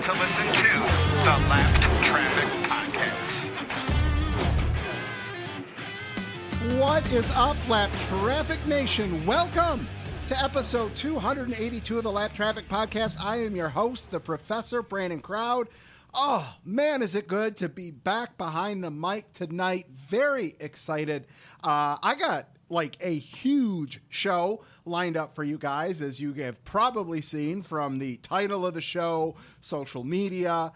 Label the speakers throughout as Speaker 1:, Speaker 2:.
Speaker 1: to listen to the Lapped Traffic Podcast.
Speaker 2: What is up, Lap Traffic Nation? Welcome to episode 282 of the Lap Traffic Podcast. I am your host, the Professor Brandon Crowd. Oh, man, is it good to be back behind the mic tonight. Very excited. I got like a huge show lined up for you guys, as you have probably seen from the title of the show, social media.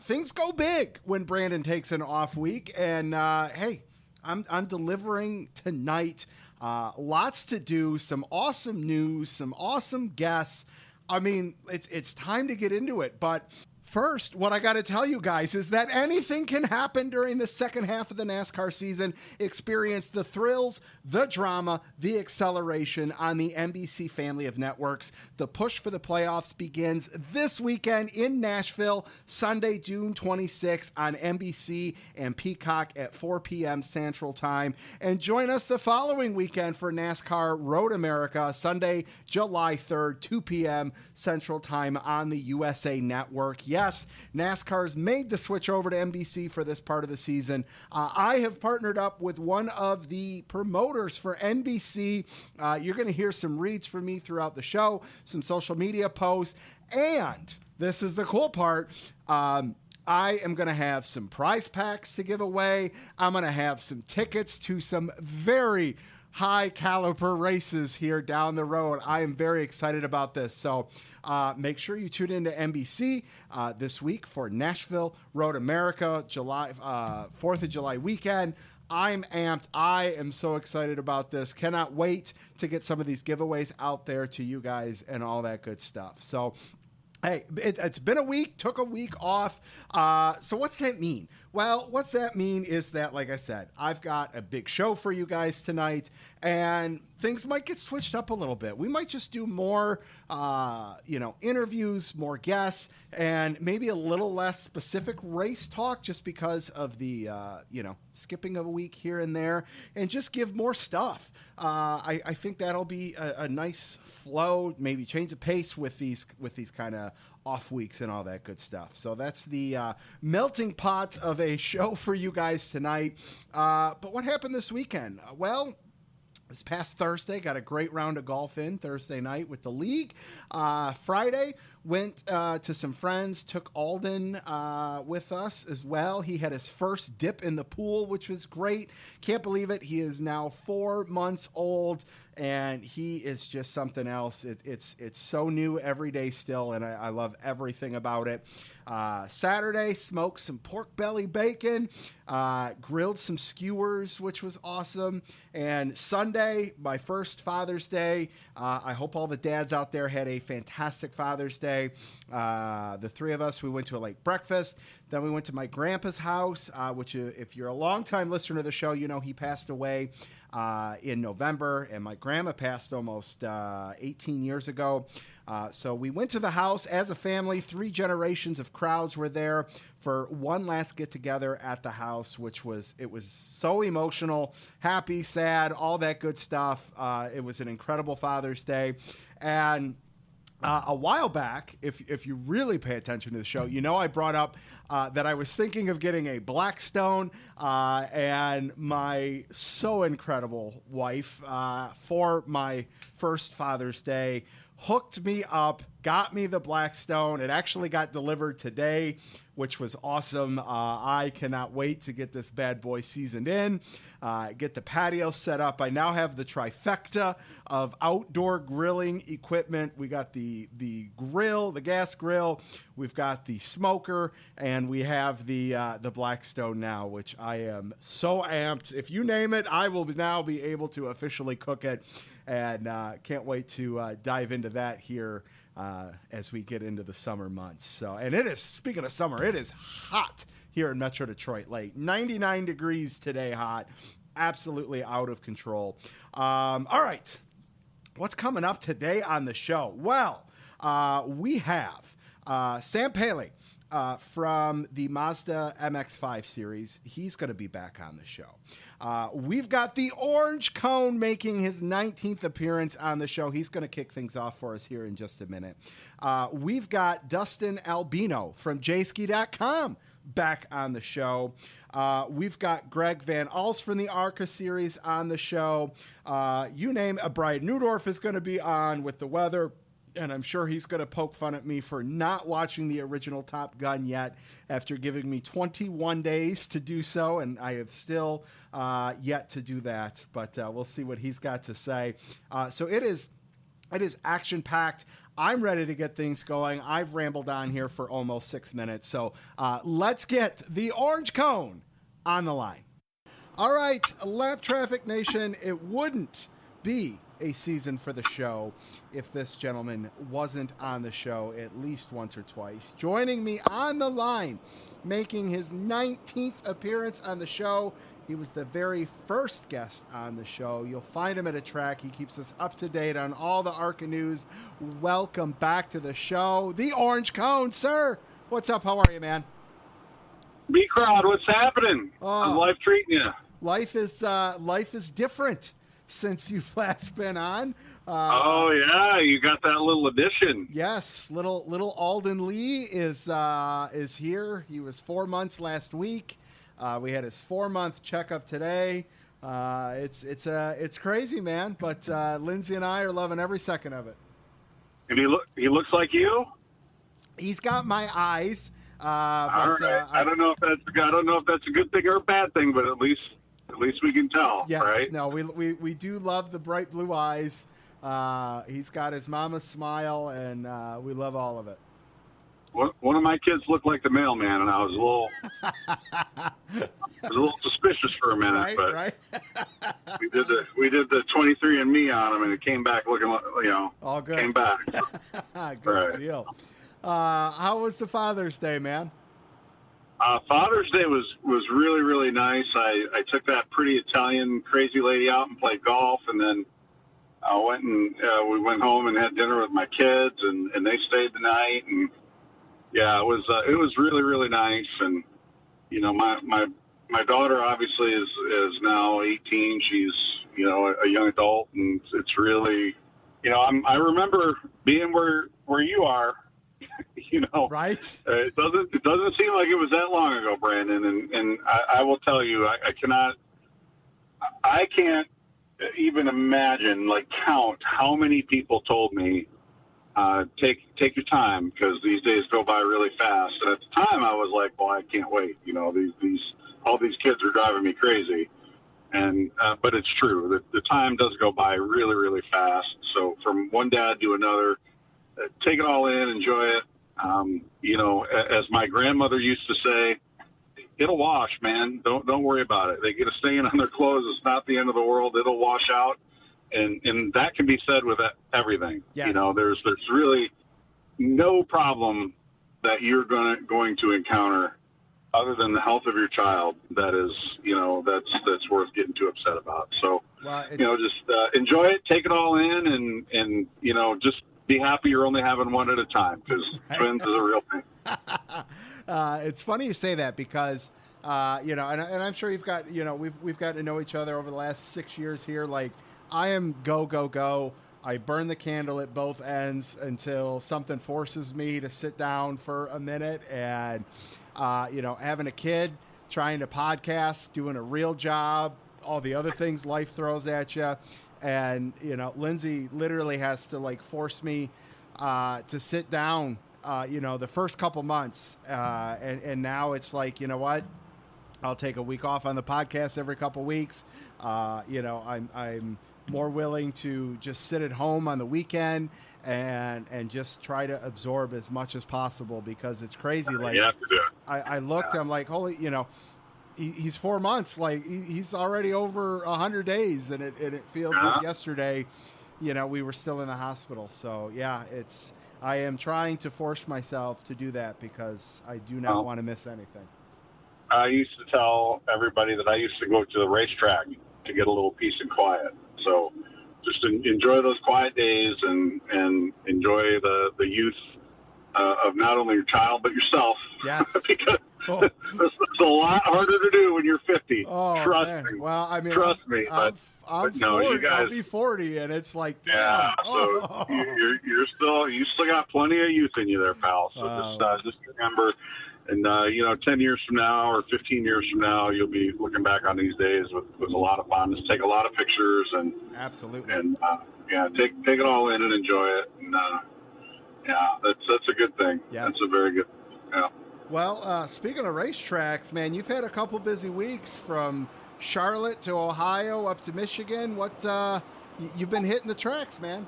Speaker 2: Things go big when Brandon takes an off week, and hey, I'm delivering tonight. Lots to do, some awesome news, some awesome guests. I mean, it's time to get into it, but first, what I got to tell you guys is that anything can happen during the second half of the NASCAR season. Experience the thrills, the drama, the acceleration on the NBC family of networks. The push for the playoffs begins this weekend in Nashville, Sunday, June 26th on NBC and Peacock at 4 p.m. Central Time. And join us the following weekend for NASCAR Road America, Sunday, July 3rd, 2 p.m. Central Time on the USA Network. Yes, NASCAR's made the switch over to NBC for this part of the season. I have partnered up with one of the promoters for NBC. You're going to hear some reads from me throughout the show, some social media posts, and this is the cool part. I am going to have some prize packs to give away. I'm going to have some tickets to some very high caliber races here down the road. I am very excited about this. So make sure you tune into NBC this week for Nashville Road America, July 4th of July weekend. I'm amped. I am so excited about this. Cannot wait to get some of these giveaways out there to you guys and all that good stuff. So hey, it's been a week, took a week off. So what's that mean? Well, what's that mean is that, like I said, I've got a big show for you guys tonight, and things might get switched up a little bit. We might just do more, interviews, more guests, and maybe a little less specific race talk just because of the, skipping of a week here and there, and just give more stuff. I think that'll be a nice flow, maybe change the pace with these kind of off weeks and all that good stuff. So that's the melting pot of a show for you guys tonight. But what happened this weekend? Well, this past Thursday, got a great round of golf in Thursday night with the league. Friday, went to some friends, took Alden with us as well. He had his first dip in the pool, which was great. Can't believe it. He is now 4 months old, and he is just something else. It's so new every day still, and I love everything about it. Saturday, smoked some pork belly bacon, grilled some skewers, which was awesome. And Sunday, my first Father's Day. I hope all the dads out there had a fantastic Father's Day. The three of us, we went to a late breakfast. Then we went to my grandpa's house, which if you're a longtime listener to the show, you know he passed away in November, and my grandma passed almost 18 years ago. So we went to the house as a family. 3 generations of crowds were there for one last get together at the house, it was so emotional, happy, sad, all that good stuff. It was an incredible Father's Day. And a while back, if you really pay attention to the show, you know I brought up that I was thinking of getting a Blackstone, and my so incredible wife, for my first Father's Day, hooked me up, got me the Blackstone. It actually got delivered today, which was awesome. I cannot wait to get this bad boy seasoned in, get the patio set up. I now have the trifecta of outdoor grilling equipment. We got the grill, the gas grill. We've got the smoker, and we have the Blackstone now, which I am so amped. If you name it, I will now be able to officially cook it, and can't wait to dive into that here as we get into the summer months. So, and it is, speaking of summer, it is hot here in Metro Detroit. Like 99 degrees today, hot, absolutely out of control. All right, what's coming up today on the show? Well, we have Sam Paley from the Mazda MX5 series. He's going to be back on the show. We've got the Orange Cone making his 19th appearance on the show. He's going to kick things off for us here in just a minute. We've got Dustin Albino from Jayski.com back on the show. We've got Greg Van Alst from the ARCA series on the show. You name it, Brian Neudorff is going to be on with the weather. And I'm sure he's going to poke fun at me for not watching the original Top Gun yet after giving me 21 days to do so. And I have still yet to do that. But we'll see what he's got to say. So it is action-packed. I'm ready to get things going. I've rambled on here for almost 6 minutes. So let's get the Orange Cone on the line. All right, Lap Traffic Nation, it wouldn't be a season for the show if this gentleman wasn't on the show at least once or twice. Joining me on the line, making his 19th appearance on the show. He was the very first guest on the show. You'll find him at a track. He keeps us up to date on all the ARCA news. Welcome back to the show, the Orange Cone, sir. What's up? How are you, man?
Speaker 3: B-Crowd, what's happening? How's life treating you?
Speaker 2: Life is different since you've last been on.
Speaker 3: Oh yeah, you got that little addition.
Speaker 2: Yes, little Alden Lee is here. He was 4 months last week. We had his 4-month checkup today. It's crazy, man. But Lindsay and I are loving every second of it.
Speaker 3: And he looks like you.
Speaker 2: He's got my eyes.
Speaker 3: All right. I don't know if that's a good thing or a bad thing, but at least we can tell.
Speaker 2: Yes,
Speaker 3: right?
Speaker 2: No, we do love the bright blue eyes. He's got his mama's smile, and we love all of it.
Speaker 3: One of my kids looked like the mailman, and I was a little suspicious for a minute.
Speaker 2: Right.
Speaker 3: we did the 23andMe on him, and it came back looking like,
Speaker 2: all good.
Speaker 3: Came back.
Speaker 2: Good deal. How was the Father's Day, man?
Speaker 3: Father's Day was really, really nice. I took that pretty Italian crazy lady out and played golf, and then we went home and had dinner with my kids, and they stayed the night, and yeah, it was really, really nice. And my daughter obviously is now 18. She's a young adult, and it's really I remember being where you are.
Speaker 2: Right.
Speaker 3: It doesn't seem like it was that long ago, Brandon. And I will tell you, I can't even imagine, count how many people told me, take your time because these days go by really fast. And at the time I was like, well, I can't wait. All these kids are driving me crazy. And, but it's true. The time does go by really, really fast. So from one dad to another, take it all in, enjoy it. As my grandmother used to say, it'll wash, man. Don't worry about it. They get a stain on their clothes. It's not the end of the world. It'll wash out. And that can be said with everything. Yes. There's really no problem that you're going to encounter other than the health of your child that is, that's worth getting too upset about. So, just enjoy it, take it all in, and just be happy you're only having one at a time because twins is a real thing.
Speaker 2: It's funny you say that because, and I'm sure you've got, we've gotten to know each other over the last 6 years here. Like, I am go. I burn the candle at both ends until something forces me to sit down for a minute. And, having a kid, trying to podcast, doing a real job, all the other things life throws at you. And, Lindsay literally has to force me to sit down, the first couple months. And now it's like, you know what? I'll take a week off on the podcast every couple weeks. I'm more willing to just sit at home on the weekend and just try to absorb as much as possible because it's crazy. Like, I looked, I'm like, holy, he's 4 months. Like he's already over 100 days and it feels like yesterday, we were still in the hospital. So yeah, I am trying to force myself to do that because I do not want to miss anything.
Speaker 3: I used to tell everybody that I used to go to the racetrack to get a little peace and quiet. So just enjoy those quiet days and enjoy the youth of not only your child but yourself.
Speaker 2: Yes.
Speaker 3: Because it's a lot harder to do when you're 50.
Speaker 2: Oh,
Speaker 3: Trust
Speaker 2: man.
Speaker 3: me.
Speaker 2: Well, I mean,
Speaker 3: Trust me.
Speaker 2: I'm
Speaker 3: but no,
Speaker 2: 40.
Speaker 3: you guys,
Speaker 2: I'll be 40, and it's like, damn.
Speaker 3: yeah.
Speaker 2: Oh.
Speaker 3: So you still got plenty of youth in you there, pal. So just remember. And, 10 years from now or 15 years from now, you'll be looking back on these days with a lot of fondness. Take a lot of pictures and
Speaker 2: absolutely.
Speaker 3: And take it all in and enjoy it. And that's a good thing.
Speaker 2: Yes.
Speaker 3: That's a very good thing. Yeah.
Speaker 2: Well, speaking of racetracks, man, you've had a couple busy weeks from Charlotte to Ohio up to Michigan. What you've been hitting the tracks, man?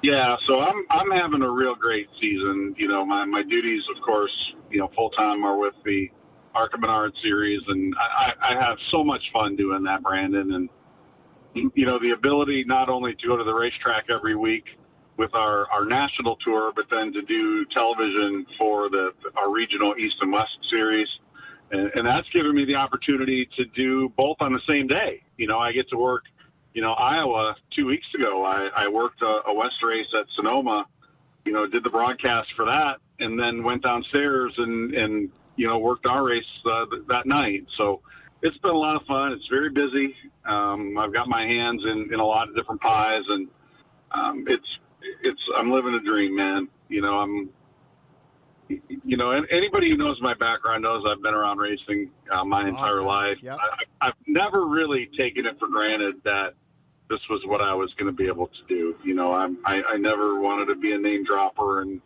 Speaker 3: Yeah, so I'm having a real great season. My duties, of course, full time are with the ARCA series, and I have so much fun doing that, Brandon. And the ability not only to go to the racetrack every week with our national tour, but then to do television for our regional East and West series, and that's given me the opportunity to do both on the same day. I get to work. Iowa 2 weeks ago, I worked a West race at Sonoma, did the broadcast for that, and then went downstairs and worked our race that night. So it's been a lot of fun. It's very busy. I've got my hands in a lot of different pies, and I'm living a dream, man. And anybody who knows my background knows I've been around racing my entire life.
Speaker 2: Yep.
Speaker 3: I've never really taken it for granted that this was what I was going to be able to do. I never wanted to be a name dropper and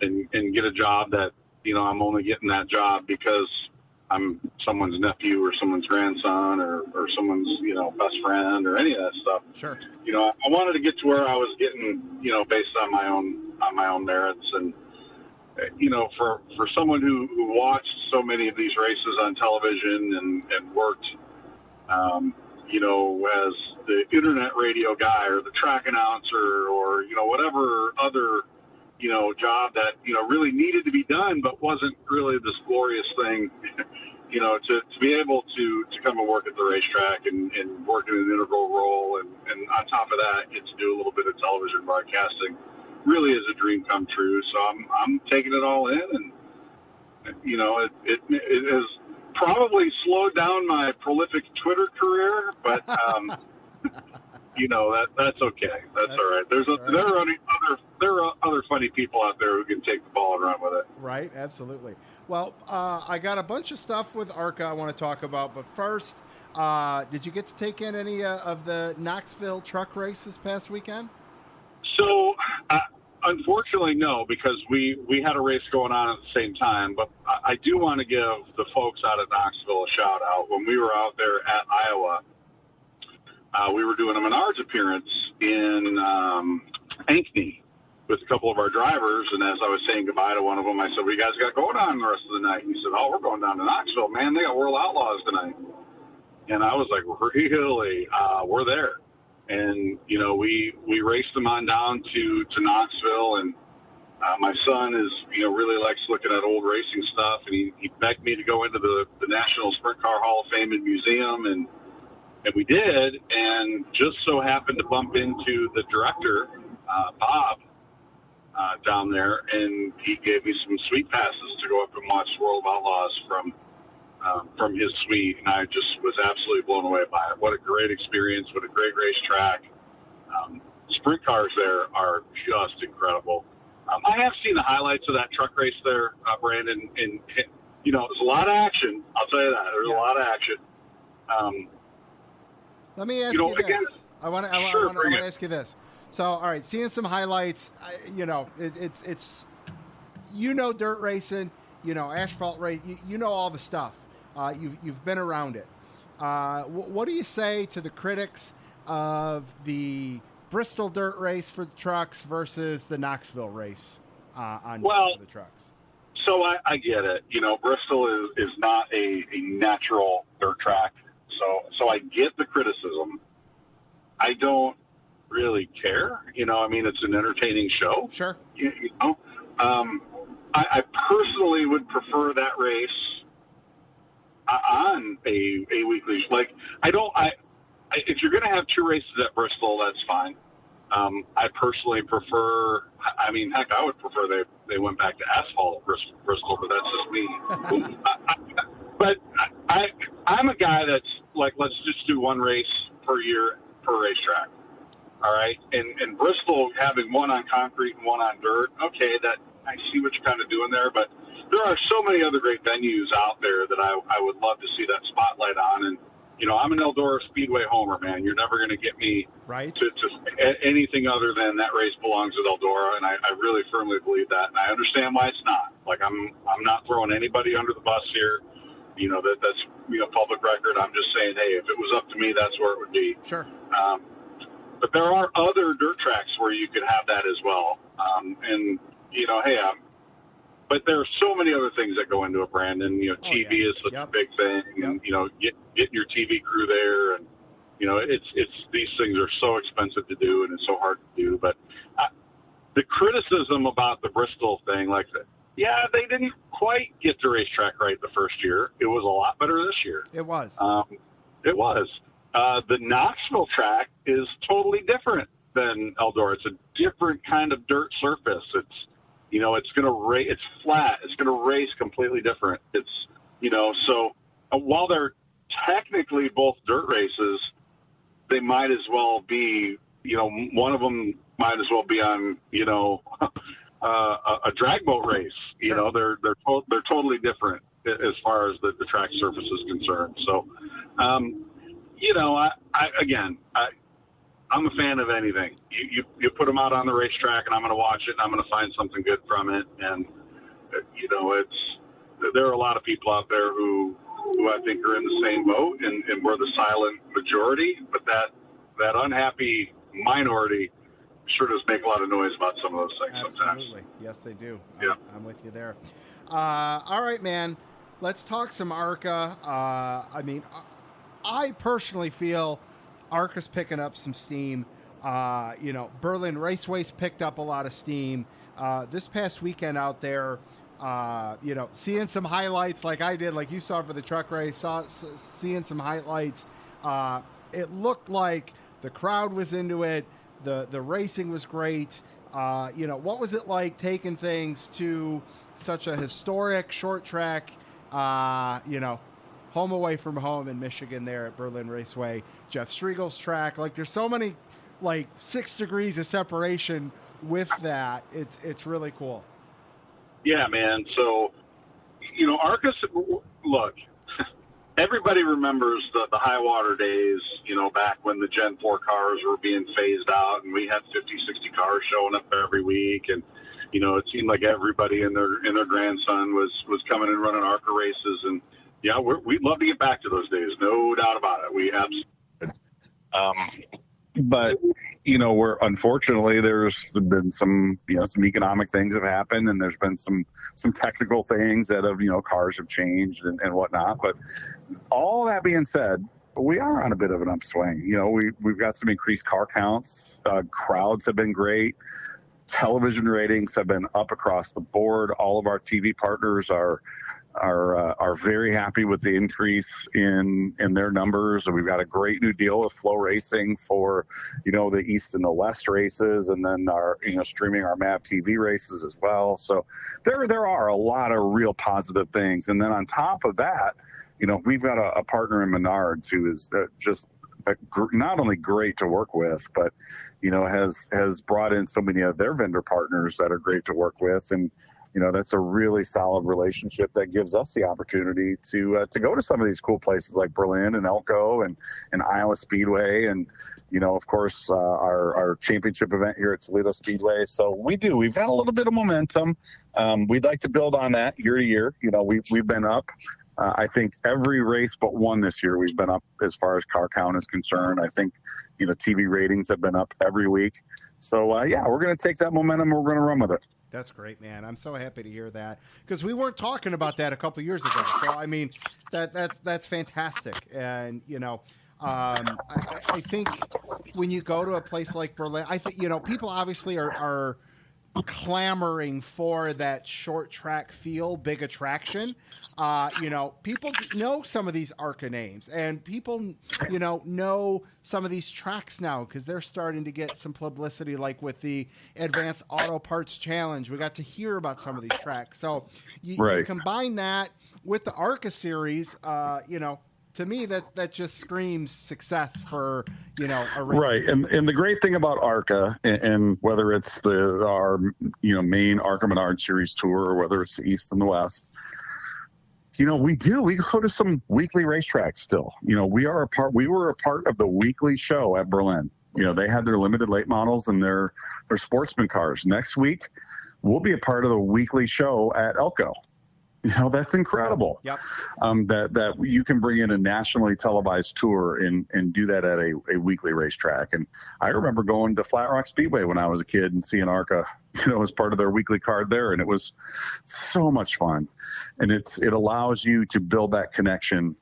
Speaker 3: get a job that, I'm only getting that job because I'm someone's nephew or someone's grandson or someone's, best friend or any of that stuff.
Speaker 2: Sure.
Speaker 3: I wanted to get to where I was getting, based on my own merits. And, for someone who watched so many of these races on television and worked, as the internet radio guy or the track announcer or, whatever other, job that, really needed to be done, but wasn't really this glorious thing, to be able to come and work at the racetrack and work in an integral role. And on top of that, get to do a little bit of television broadcasting really is a dream come true. So I'm taking it all in, and, it has probably slowed down my prolific Twitter career, but, that's okay. That's all right. There are other funny people out there who can take the ball and run with it.
Speaker 2: Right. Absolutely. Well, I got a bunch of stuff with ARCA I want to talk about, but first, did you get to take in any of the Knoxville truck race this past weekend?
Speaker 3: So, unfortunately, no, because we had a race going on at the same time. But I do want to give the folks out of Knoxville a shout out. When we were out there at Iowa, we were doing a Menards appearance in Ankeny with a couple of our drivers. And as I was saying goodbye to one of them, I said, "What you guys got going on the rest of the night?" And he said, "Oh, we're going down to Knoxville, man. They got World Outlaws tonight." And I was like, "Really? We're there." And, we raced them on down to Knoxville, and my son really likes looking at old racing stuff, and he begged me to go into the National Sprint Car Hall of Fame and Museum, and we did, and just so happened to bump into the director, Bob, down there, and he gave me some suite passes to go up and watch World of Outlaws from his suite, and I just was absolutely blown away by it. What a great experience! What a great racetrack! Sprint cars there are just incredible. I have seen the highlights of that truck race there, Brandon, and there's a lot of action. I'll tell you that there's a lot of action.
Speaker 2: Let me ask you this. I want to ask you this. So, all right, seeing some highlights. It's dirt racing. Asphalt race. You know all the stuff. You've been around it. What do you say to the critics of the Bristol dirt race for the trucks versus the Knoxville race for the trucks?
Speaker 3: So I get it. Bristol is not a natural dirt track. So I get the criticism. I don't really care. It's an entertaining show.
Speaker 2: Sure.
Speaker 3: I personally would prefer that race on a weekly. If you're going to have two races at Bristol, that's fine. I personally prefer. I mean, heck, I would prefer they went back to asphalt at Bristol, but that's just me. But I'm a guy that's like, let's just do one race per year per racetrack. All right, and Bristol having one on concrete and one on dirt. Okay, that I see what you're kind of doing there, but there are so many other great venues out there that I would love to see that spotlight on. And I'm an Eldora Speedway homer, man. You're never going to get me
Speaker 2: right
Speaker 3: to anything other than that race belongs with Eldora, and I really firmly believe that. And I understand why it's not. Like I'm not throwing anybody under the bus here. That's public record. I'm just saying, hey, if it was up to me, that's where it would be.
Speaker 2: Sure.
Speaker 3: But there are other dirt tracks where you could have that as well. But there are so many other things that go into it, Brandon. TV is such a big thing, and getting your TV crew there, and it's these things are so expensive to do, and it's so hard to do. But the criticism about the Bristol thing, they didn't quite get the racetrack right the first year. It was a lot better this year.
Speaker 2: It was.
Speaker 3: It was. The Knoxville track is totally different than Eldora. It's a different kind of dirt surface. It's going to race. It's flat. It's going to race completely different. So while they're technically both dirt races, they might as well be. One of them might as well be on. A drag boat race.
Speaker 2: Sure.
Speaker 3: They're totally different as far as the track surface is concerned. So, I'm a fan of anything. You put them out on the racetrack, and I'm going to watch it, and I'm going to find something good from it. And there are a lot of people out there who I think are in the same boat, and we're the silent majority. But that unhappy minority sure does make a lot of noise about some of those things.
Speaker 2: Absolutely.
Speaker 3: Sometimes.
Speaker 2: Yes, they do.
Speaker 3: Yeah.
Speaker 2: I'm with you there. All right, man. Let's talk some ARCA. I personally feel ARCA's picking up some steam. Berlin Raceway's picked up a lot of steam. This past weekend out there, seeing some highlights like I did, like you saw for the truck race, seeing some highlights. It looked like the crowd was into it. The racing was great. What was it like taking things to such a historic short track, home away from home in Michigan there at Berlin Raceway, Jeff Striegel's track. There's so many 6 degrees of separation with that. It's really cool.
Speaker 3: Yeah, man. So, ARCA, look, everybody remembers the high water days, back when the Gen 4 cars were being phased out and we had 50, 60 cars showing up every week. And, it seemed like everybody and their grandson was coming and running ARCA races. And yeah, we'd love to get back to those days. No doubt about it. We absolutely.
Speaker 4: But, we're unfortunately there's been some economic things have happened, and there's been some technical things that have, cars have changed and whatnot. But all that being said, we are on a bit of an upswing. We've got some increased car counts. Crowds have been great. Television ratings have been up across the board. All of our TV partners are very happy with the increase in their numbers. And we've got a great new deal with Flow Racing for, the East and the West races, and then our, streaming our MAV TV races as well. So there are a lot of real positive things. And then on top of that, we've got a partner in Menards who is just not only great to work with, but, has brought in so many of their vendor partners that are great to work with. And, that's a really solid relationship that gives us the opportunity to go to some of these cool places like Berlin and Elko and Iowa Speedway. And, of course, our championship event here at Toledo Speedway. So we've got a little bit of momentum. We'd like to build on that year to year. We've been up. I think every race but one this year, we've been up as far as car count is concerned. I think, TV ratings have been up every week. So, we're going to take that momentum. We're going to run with it.
Speaker 2: That's great, man. I'm so happy to hear that, because we weren't talking about that a couple years ago. So, that's fantastic. And, I think when you go to a place like Berlin, I think, people obviously are clamoring for that short track feel, big attraction. People know some of these ARCA names, and people, know some of these tracks now because they're starting to get some publicity, like with the Advanced Auto Parts Challenge. We got to hear about some of these tracks. So you combine that with the ARCA series, to me, that just screams success for, a race.
Speaker 4: Right. And the great thing about ARCA, and whether it's our main ARCA Menard Series tour, or whether it's the East and the West, we go to some weekly racetracks still. We were a part of the weekly show at Berlin. They had their limited late models and their sportsman cars. Next week, we'll be a part of the weekly show at Elko. That's incredible.
Speaker 2: Yep.
Speaker 4: That you can bring in a nationally televised tour and do that at a weekly racetrack. And I remember going to Flat Rock Speedway when I was a kid and seeing ARCA, as part of their weekly card there. And it was so much fun. And it allows you to build that connection,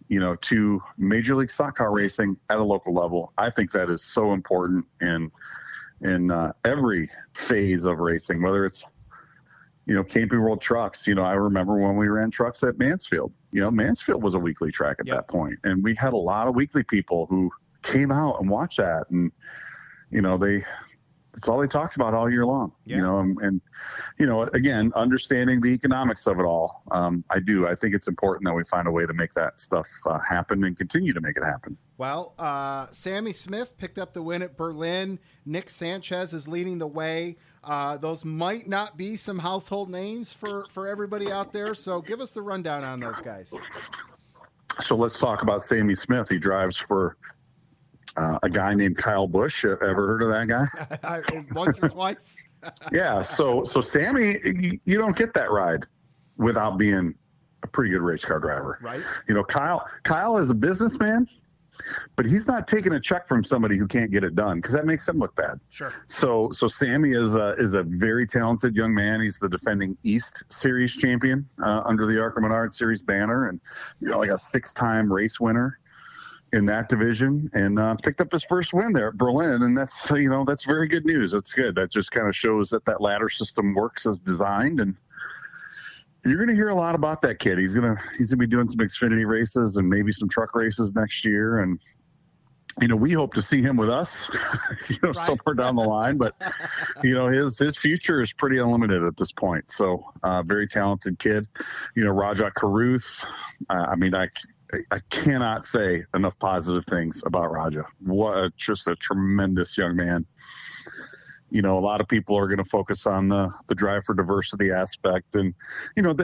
Speaker 4: to Major League Stock Car racing at a local level. I think that is so important in every phase of racing, whether it's Camping World Trucks. I remember when we ran trucks at Mansfield. Mansfield was a weekly track at that point, and we had a lot of weekly people who came out and watched that, and it's all they talked about all year long. Again, understanding the economics of it all. I think it's important that we find a way to make that stuff happen and continue to make it happen.
Speaker 2: Well, Sammy Smith picked up the win at Berlin. Nick Sanchez is leading the way. Those might not be some household names for everybody out there. So give us the rundown on those guys.
Speaker 4: So let's talk about Sammy Smith. He drives for a guy named Kyle Busch. Ever heard of that guy?
Speaker 2: Once or twice.
Speaker 4: Yeah. So Sammy, you don't get that ride without being a pretty good race car driver.
Speaker 2: Right.
Speaker 4: Kyle is a businessman, but he's not taking a check from somebody who can't get it done, because that makes him look bad.
Speaker 2: Sure.
Speaker 4: So Sammy is a very talented young man. He's the defending East Series champion under the ARCA Menard Series banner, and like a 6-time race winner in that division, and picked up his first win there at Berlin. And that's very good news. That's good. That just kind of shows that ladder system works as designed, and you're going to hear a lot about that kid. He's going to be doing some Xfinity races and maybe some truck races next year. And, we hope to see him with us, right, somewhere down the line. But, his future is pretty unlimited at this point. So, very talented kid. Rajat Caruth. I cannot say enough positive things about Raja. Just a tremendous young man. A lot of people are going to focus on the drive for diversity aspect, and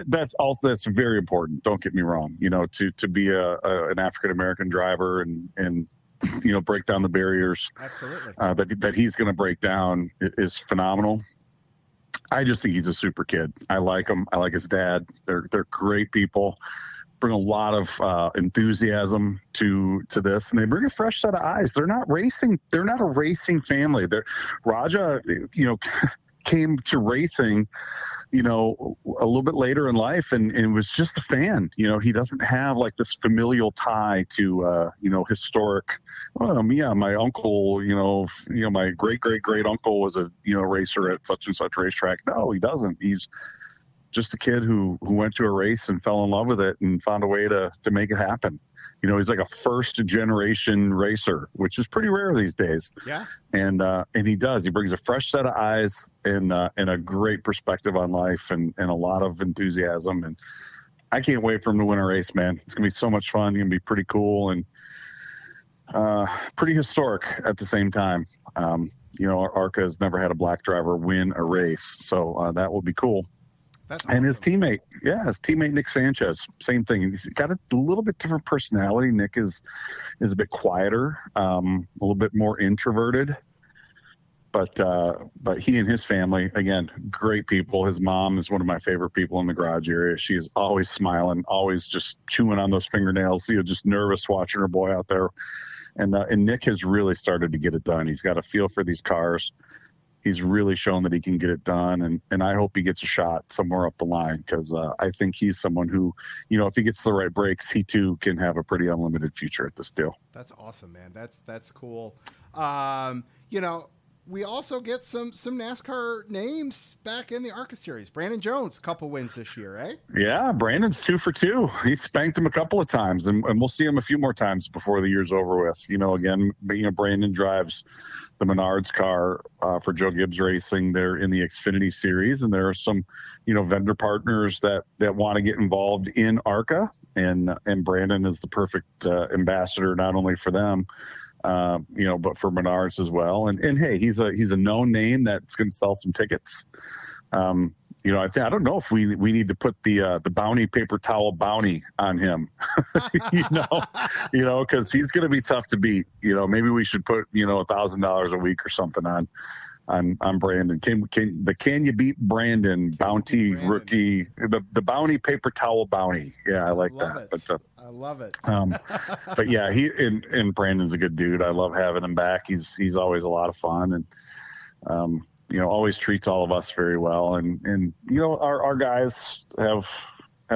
Speaker 4: that's very important. Don't get me wrong. To be an African American driver and break down the barriers.
Speaker 2: Absolutely.
Speaker 4: That he's going to break down is phenomenal. I just think he's a super kid. I like him. I like his dad. They're great people. Bring a lot of enthusiasm to this, and they bring a fresh set of eyes. They're not racing. They're not a racing family. Raja, came to racing, a little bit later in life, and was just a fan. He doesn't have like this familial tie to, historic. My uncle, my great uncle was a racer at such and such racetrack. No, he doesn't. He's just a kid who went to a race and fell in love with it and found a way to make it happen. He's like a first generation racer, which is pretty rare these days.
Speaker 2: Yeah.
Speaker 4: And he does. He brings a fresh set of eyes and a great perspective on life and a lot of enthusiasm. And I can't wait for him to win a race, man. It's gonna be so much fun. It's gonna be pretty cool and pretty historic at the same time. ARCA has never had a black driver win a race, so that will be cool.
Speaker 2: That's
Speaker 4: and
Speaker 2: awesome.
Speaker 4: his teammate Nick Sanchez, same thing. He's got a little bit different personality. Nick is a bit quieter, a little bit more introverted, but he and his family, again, great people. His mom is one of my favorite people in the garage area. She is always smiling, always just chewing on those fingernails, just nervous watching her boy out there. And Nick has really started to get it done. He's got a feel for these cars. He's really shown that he can get it done, and I hope he gets a shot somewhere up the line, because I think he's someone who, if he gets the right breaks, he too can have a pretty unlimited future at this deal.
Speaker 2: That's awesome, man. That's cool. we also get some NASCAR names back in the ARCA series. Brandon Jones, couple wins this year, eh?
Speaker 4: Yeah, Brandon's 2 for 2. He spanked him a couple of times, and we'll see him a few more times before the year's over with. Again, Brandon drives the Menards car for Joe Gibbs Racing. They're in the Xfinity series, and there are some, vendor partners that want to get involved in ARCA, and Brandon is the perfect ambassador not only for them, but for Menards as well. And hey, he's a known name that's going to sell some tickets. I don't know if we need to put the bounty paper towel bounty on him, because he's going to be tough to beat. Maybe we should put $1,000 a week or something on Brandon. Can you beat Brandon bounty rookie, the bounty paper towel bounty? Yeah, I like that. But
Speaker 2: I love it.
Speaker 4: But yeah, and Brandon's a good dude. I love having him back. He's always a lot of fun, and always treats all of us very well. And our guys have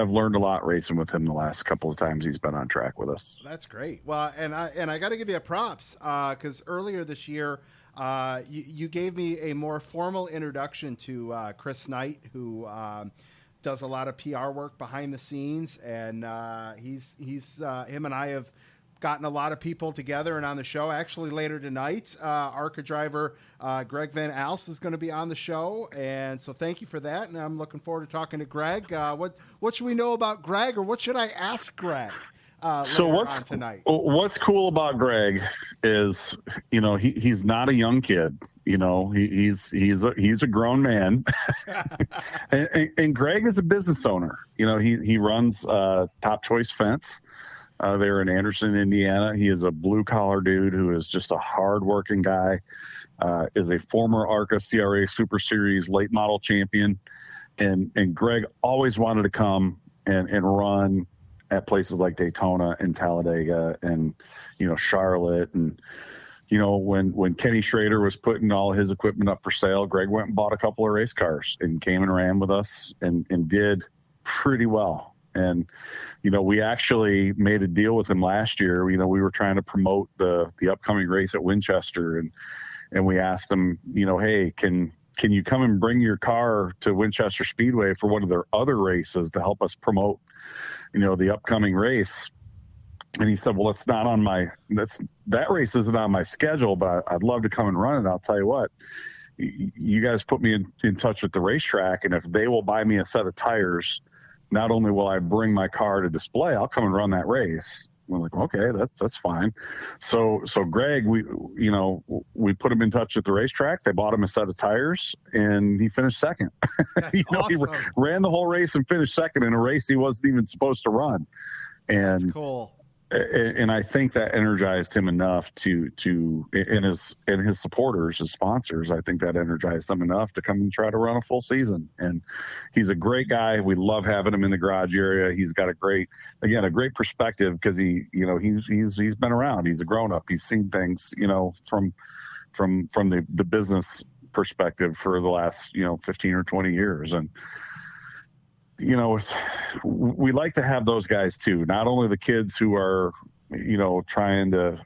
Speaker 4: learned a lot racing with him the last couple of times he's been on track with us.
Speaker 2: That's great. Well, and I got to give you props because earlier this year, you gave me a more formal introduction to Chris Knight, who does a lot of PR work behind the scenes, and he's him and I have gotten a lot of people together and on the show. Actually, later tonight, ARCA driver Greg Van Alst is going to be on the show, and so thank you for that. And I'm looking forward to talking to Greg. What should we know about Greg, or what should I ask Greg? So
Speaker 4: what's cool about Greg is, he's not a young kid. He's a grown man, and Greg is a business owner. He runs Top Choice Fence. They're in Anderson, Indiana. He is a blue collar dude who is just a hardworking guy. Is a former ARCA CRA Super Series late model champion, and Greg always wanted to come and run at places like Daytona and Talladega and, Charlotte. And, when Kenny Schrader was putting all his equipment up for sale, Greg went and bought a couple of race cars and came and ran with us and did pretty well. And, we actually made a deal with him last year. We were trying to promote the upcoming race at Winchester, and we asked him, hey, can you come and bring your car to Winchester Speedway for one of their other races to help us promote the upcoming race? And he said, well, it's not on that race isn't on my schedule, but I'd love to come and run it. I'll tell you what, you guys put me in touch with the racetrack, and if they will buy me a set of tires, not only will I bring my car to display, I'll come and run that race. We're like, okay, that's fine. So Greg, we put him in touch with the racetrack. They bought him a set of tires, and he finished second.
Speaker 2: Awesome.
Speaker 4: He ran the whole race and finished second in a race he wasn't even supposed to run. And
Speaker 2: that's cool.
Speaker 4: And I think that energized him enough to his supporters, his sponsors. I think that energized them enough to come and try to run a full season. And he's a great guy. We love having him in the garage area. He's got a great perspective because he's been around. He's a grown up. He's seen things, from the business perspective for the last 15 or 20 years. And we like to have those guys too. Not only the kids who are, trying to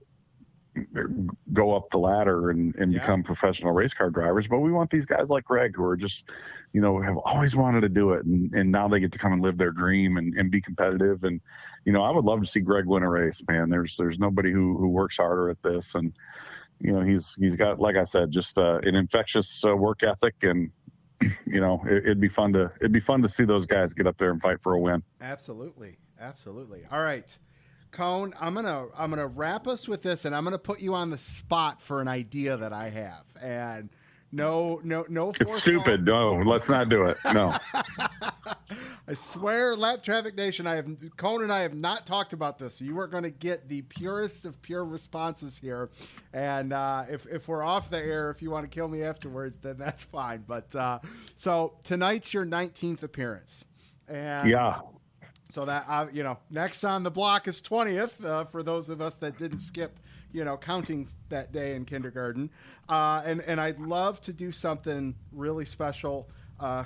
Speaker 4: go up the ladder and become professional race car drivers, but we want these guys like Greg who are just, have always wanted to do it. And now they get to come and live their dream and be competitive. And, I would love to see Greg win a race, man. There's nobody who works harder at this. And, he's got, like I said, just an infectious work ethic, and, it'd be fun to see those guys get up there and fight for a win.
Speaker 2: Absolutely. All right, Cone, I'm gonna wrap us with this, and I'm gonna put you on the spot for an idea that I have. And no.
Speaker 4: It's stupid. No, let's not do it. No.
Speaker 2: I swear, Lap Traffic Nation, Cone and I have not talked about this. So you are going to get the purest of pure responses here. And if we're off the air, if you want to kill me afterwards, then that's fine. But so tonight's your 19th appearance. And
Speaker 4: yeah.
Speaker 2: So that, next on the block is 20th for those of us that didn't skip, counting that day in kindergarten. And I'd love to do something really special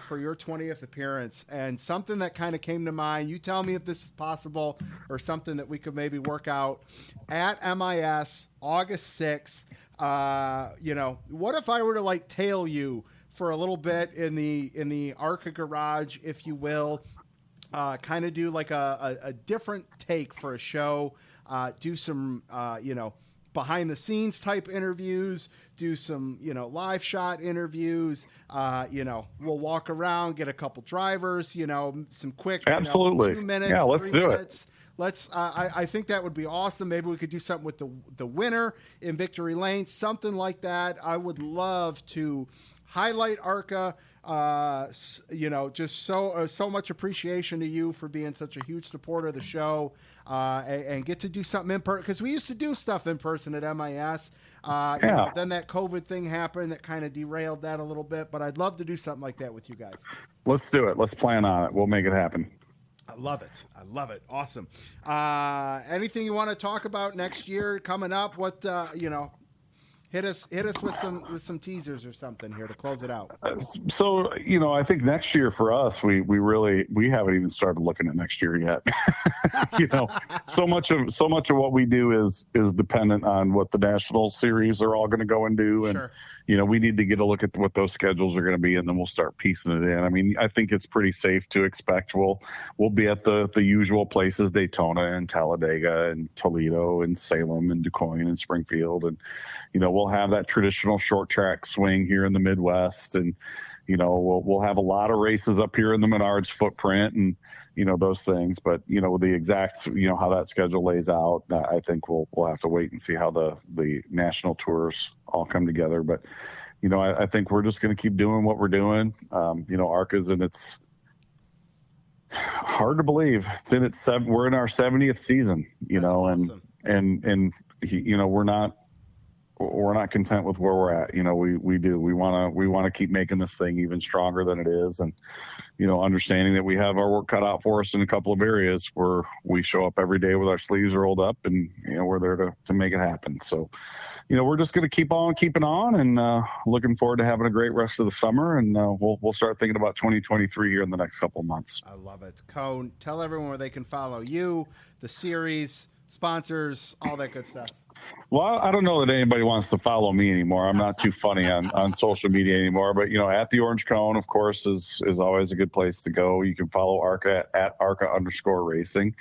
Speaker 2: for your 20th appearance, and something that kind of came to mind. You tell me if this is possible or something that we could maybe work out at MIS August 6th. what if I were to like tail you for a little bit in the ARCA garage, if you will, kind of do like a different take for a show, do some, behind the scenes type interviews, do some, live shot interviews, we'll walk around, get a couple drivers, some quick,
Speaker 4: absolutely
Speaker 2: 2 minutes,
Speaker 4: yeah, let's
Speaker 2: 3
Speaker 4: do
Speaker 2: minutes. I think that would be awesome. Maybe we could do something with the winner in Victory Lane, something like that. I would love to highlight ARCA. Just so much appreciation to you for being such a huge supporter of the show, and get to do something in person, because we used to do stuff in person at MIS. Then that COVID thing happened that kind of derailed that a little bit, but I'd love to do something like that with you guys.
Speaker 4: Let's do it. Let's plan on it. We'll make it happen.
Speaker 2: I love it. Awesome. Anything you want to talk about next year coming up? What, hit us with some teasers or something here to close it out.
Speaker 4: So, I think next year for us, we haven't even started looking at next year yet. So much of what we do is dependent on what the national series are all going to go and do. And,
Speaker 2: sure.
Speaker 4: We need to get a look at what those schedules are going to be, and then we'll start piecing it in. I mean, I think it's pretty safe to expect we'll be at the usual places, Daytona and Talladega and Toledo and Salem and DuQuoin and Springfield. And, we'll have that traditional short track swing here in the Midwest, and we'll have a lot of races up here in the Menards footprint, and those things. But the exact how that schedule lays out, I think we'll have to wait and see how the national tours all come together. But I think we're just going to keep doing what we're doing. ARCA's in its hard to believe we're in our 70th season.
Speaker 2: Awesome.
Speaker 4: and we're not content with where we're at. We want to keep making this thing even stronger than it is. And, understanding that we have our work cut out for us in a couple of areas where we show up every day with our sleeves rolled up, and, we're there to make it happen. So, we're just going to keep on keeping on, and looking forward to having a great rest of the summer. And we'll start thinking about 2023 here in the next couple of months.
Speaker 2: I love it. Cone, tell everyone where they can follow you, the series, sponsors, all that good stuff.
Speaker 4: Well, I don't know that anybody wants to follow me anymore. I'm not too funny on social media anymore. But, at the Orange Cone, of course, is always a good place to go. You can follow ARCA at ARCA_racing.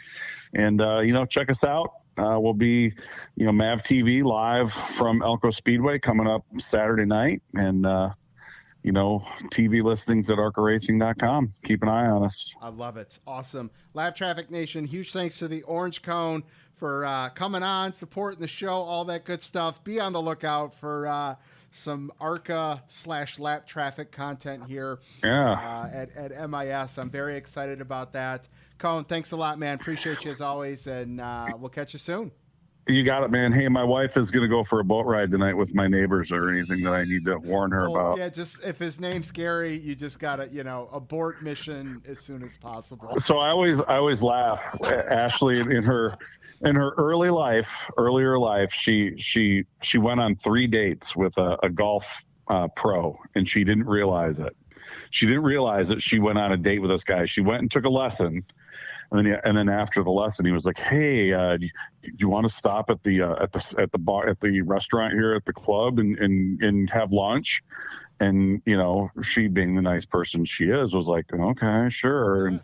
Speaker 4: And, check us out. We'll be, MAV TV live from Elko Speedway coming up Saturday night. And, TV listings at ARCAracing.com. Keep an eye on us.
Speaker 2: I love it. Awesome. Lab Traffic Nation, huge thanks to the Orange Cone for coming on, supporting the show, all that good stuff. Be on the lookout for some ARCA/lap traffic content here at MIS. I'm very excited about that. Cone, thanks a lot, man. Appreciate you as always, and we'll catch you soon.
Speaker 4: You got it, man. Hey, my wife is going to go for a boat ride tonight with my neighbors, or anything that I need to warn her about.
Speaker 2: Yeah, just if his name's Gary, you just got to, abort mission as soon as possible.
Speaker 4: So I always laugh. Ashley, in her earlier life, she went on 3 dates with a golf pro, and she didn't realize it. She went on a date with this guy. She went and took a lesson. And then after the lesson, he was like, "Hey, do you want to stop at the bar, at the restaurant here at the club, and have lunch?" And she, being the nice person she is, was like, "Okay, sure." And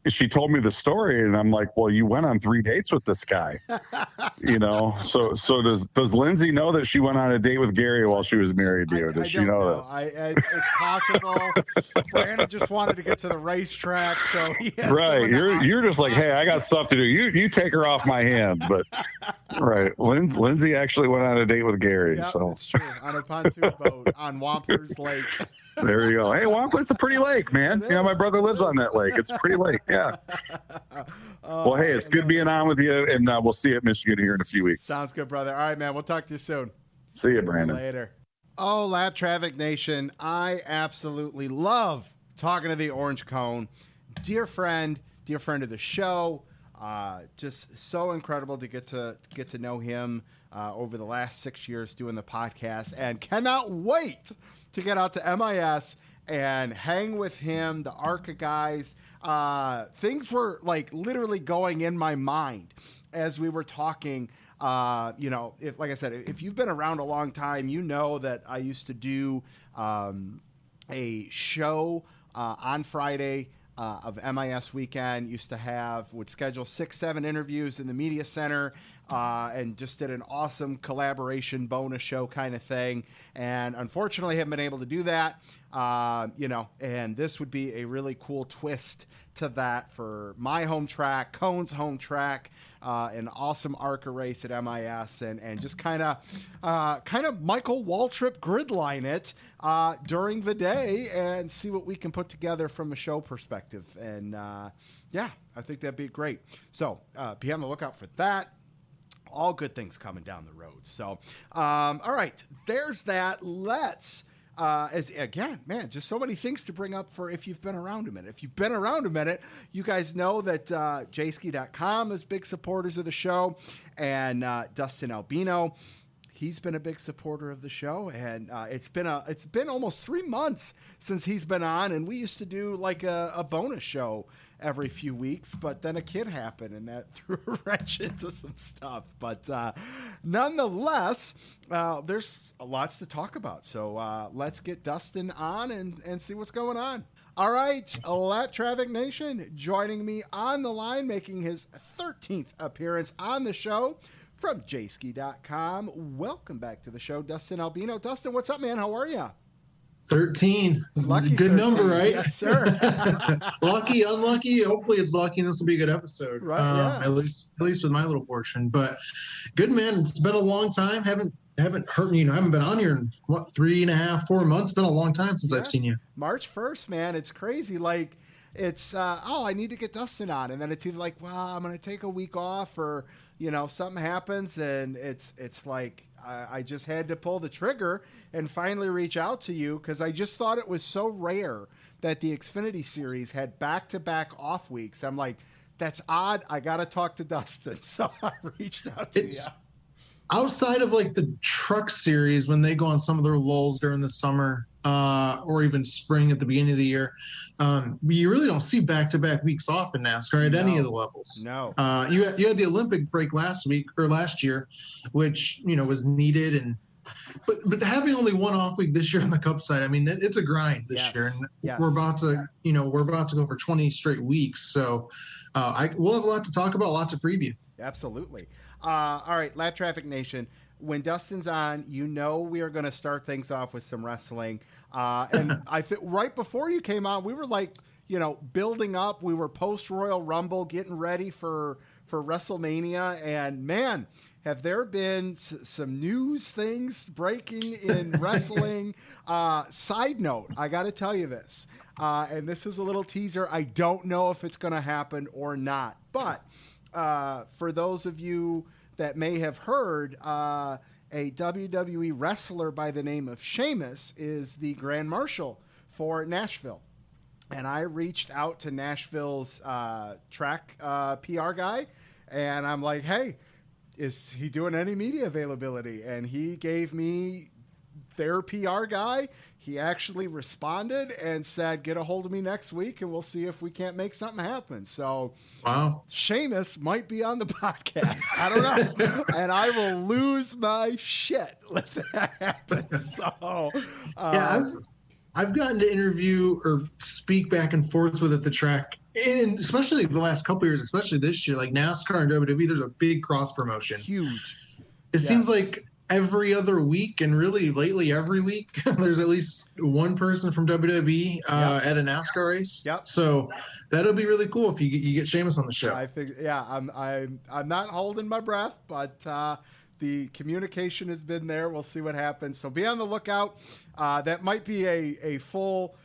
Speaker 4: and she told me the story, and I'm like, "Well, you went on 3 dates with this guy." So does Lindsay know that she went on a date with Gary while she was married to you? Does she know this?
Speaker 2: It's possible. Brandon just wanted to get to the racetrack, so
Speaker 4: right. You're just like, "Hey, I got stuff to do. You take her off my hands." But right, Lindsay actually went on a date with Gary.
Speaker 2: Yep,
Speaker 4: so
Speaker 2: that's true. On a pontoon boat on Wampler's Lake.
Speaker 4: There you go. Hey, Wampler's a pretty lake, man. My brother lives on that lake. It's a pretty lake. Yeah. Well, hey, it's good being on with you, and we'll see you at Michigan here in a few weeks.
Speaker 2: Sounds good, brother. All right, man. We'll talk to you soon.
Speaker 4: See you, Brandon.
Speaker 2: Later. Oh, Lab Traffic Nation, I absolutely love talking to the Orange Cone. Dear friend of the show. Just so incredible to get to know him over the last 6 years doing the podcast, and cannot wait to get out to MIS and hang with him, the ARCA guys. Things were like literally going in my mind as we were talking. If, like I said, if you've been around a long time, you know that I used to do a show on Friday of MIS weekend. Would schedule 6-7 interviews in the media center, and just did an awesome collaboration bonus show kind of thing. And unfortunately haven't been able to do that. And this would be a really cool twist to that for my home track, Cone's home track, an awesome ARCA race at MIS, and just kind of Michael Waltrip gridline it during the day and see what we can put together from a show perspective. And I think that'd be great. So be on the lookout for that. All good things coming down the road. So, all right, there's that. Let's, just so many things to bring up for if you've been around a minute. If you've been around a minute, you guys know that Jayski.com is big supporters of the show, and Dustin Albino, he's been a big supporter of the show, and it's been almost 3 months since he's been on, and we used to do like a bonus show every few weeks, but then a kid happened and that threw a wrench into some stuff. But nonetheless, there's lots to talk about. So let's get Dustin on and see what's going on. All right, Lap Traffic Nation, joining me on the line, making his 13th appearance on the show from Jayski.com. Welcome back to the show, Dustin Albino. Dustin, what's up, man? How are you?
Speaker 5: 13.
Speaker 2: Lucky
Speaker 5: good
Speaker 2: 13.
Speaker 5: Number, right?
Speaker 2: Yes, sir.
Speaker 5: Lucky, unlucky. Hopefully it's lucky and this will be a good episode.
Speaker 2: Right. Yeah.
Speaker 5: At least with my little portion. But good, man. It's been a long time. Haven't heard I haven't been on here in 3.5, 4 months. It's been a long time since I've seen you.
Speaker 2: March 1st, man. It's crazy. Like it's I need to get Dustin on, and then it's either like, well, I'm gonna take a week off, or something happens, and it's like I just had to pull the trigger and finally reach out to you, because I just thought it was so rare that the Xfinity Series had back-to-back off weeks. I'm like, that's odd. I got to talk to Dustin. So I reached out to you.
Speaker 5: Outside of like the Truck Series, when they go on some of their lulls during the summer or even spring at the beginning of the year, you really don't see back-to-back weeks off in NASCAR at any of the levels.
Speaker 2: No.
Speaker 5: You had the Olympic break last year, which was needed, but having only one off week this year on the Cup side, I mean, it's a grind this year, and we're about to go for 20 straight weeks. So we'll have a lot to talk about, a lot to preview.
Speaker 2: Absolutely. All right, Lap Traffic Nation. When Dustin's on, we are going to start things off with some wrestling. And right before you came on, we were like, building up. We were post Royal Rumble, getting ready for WrestleMania, and man, have there been some news things breaking in wrestling. Side note, I got to tell you this, and this is a little teaser. I don't know if it's going to happen or not, but for those of you that may have heard, a WWE wrestler by the name of Sheamus is the Grand Marshal for Nashville. And I reached out to Nashville's track PR guy, and I'm like, hey, is he doing any media availability? And he gave me their PR guy. He actually responded and said, get a hold of me next week and we'll see if we can't make something happen. So
Speaker 5: wow,
Speaker 2: Sheamus might be on the podcast. I don't know. And I will lose my shit if that happens. So
Speaker 5: I've gotten to interview or speak back and forth with at the track, and especially the last couple of years, especially this year, like NASCAR and WWE, there's a big cross promotion.
Speaker 2: Huge.
Speaker 5: It seems like every other week, and really lately every week, there's at least one person from WWE at a NASCAR race.
Speaker 2: Yep.
Speaker 5: So that'll be really cool if you get Sheamus on the show.
Speaker 2: I think, I'm not holding my breath, but the communication has been there. We'll see what happens. So be on the lookout. That might be a full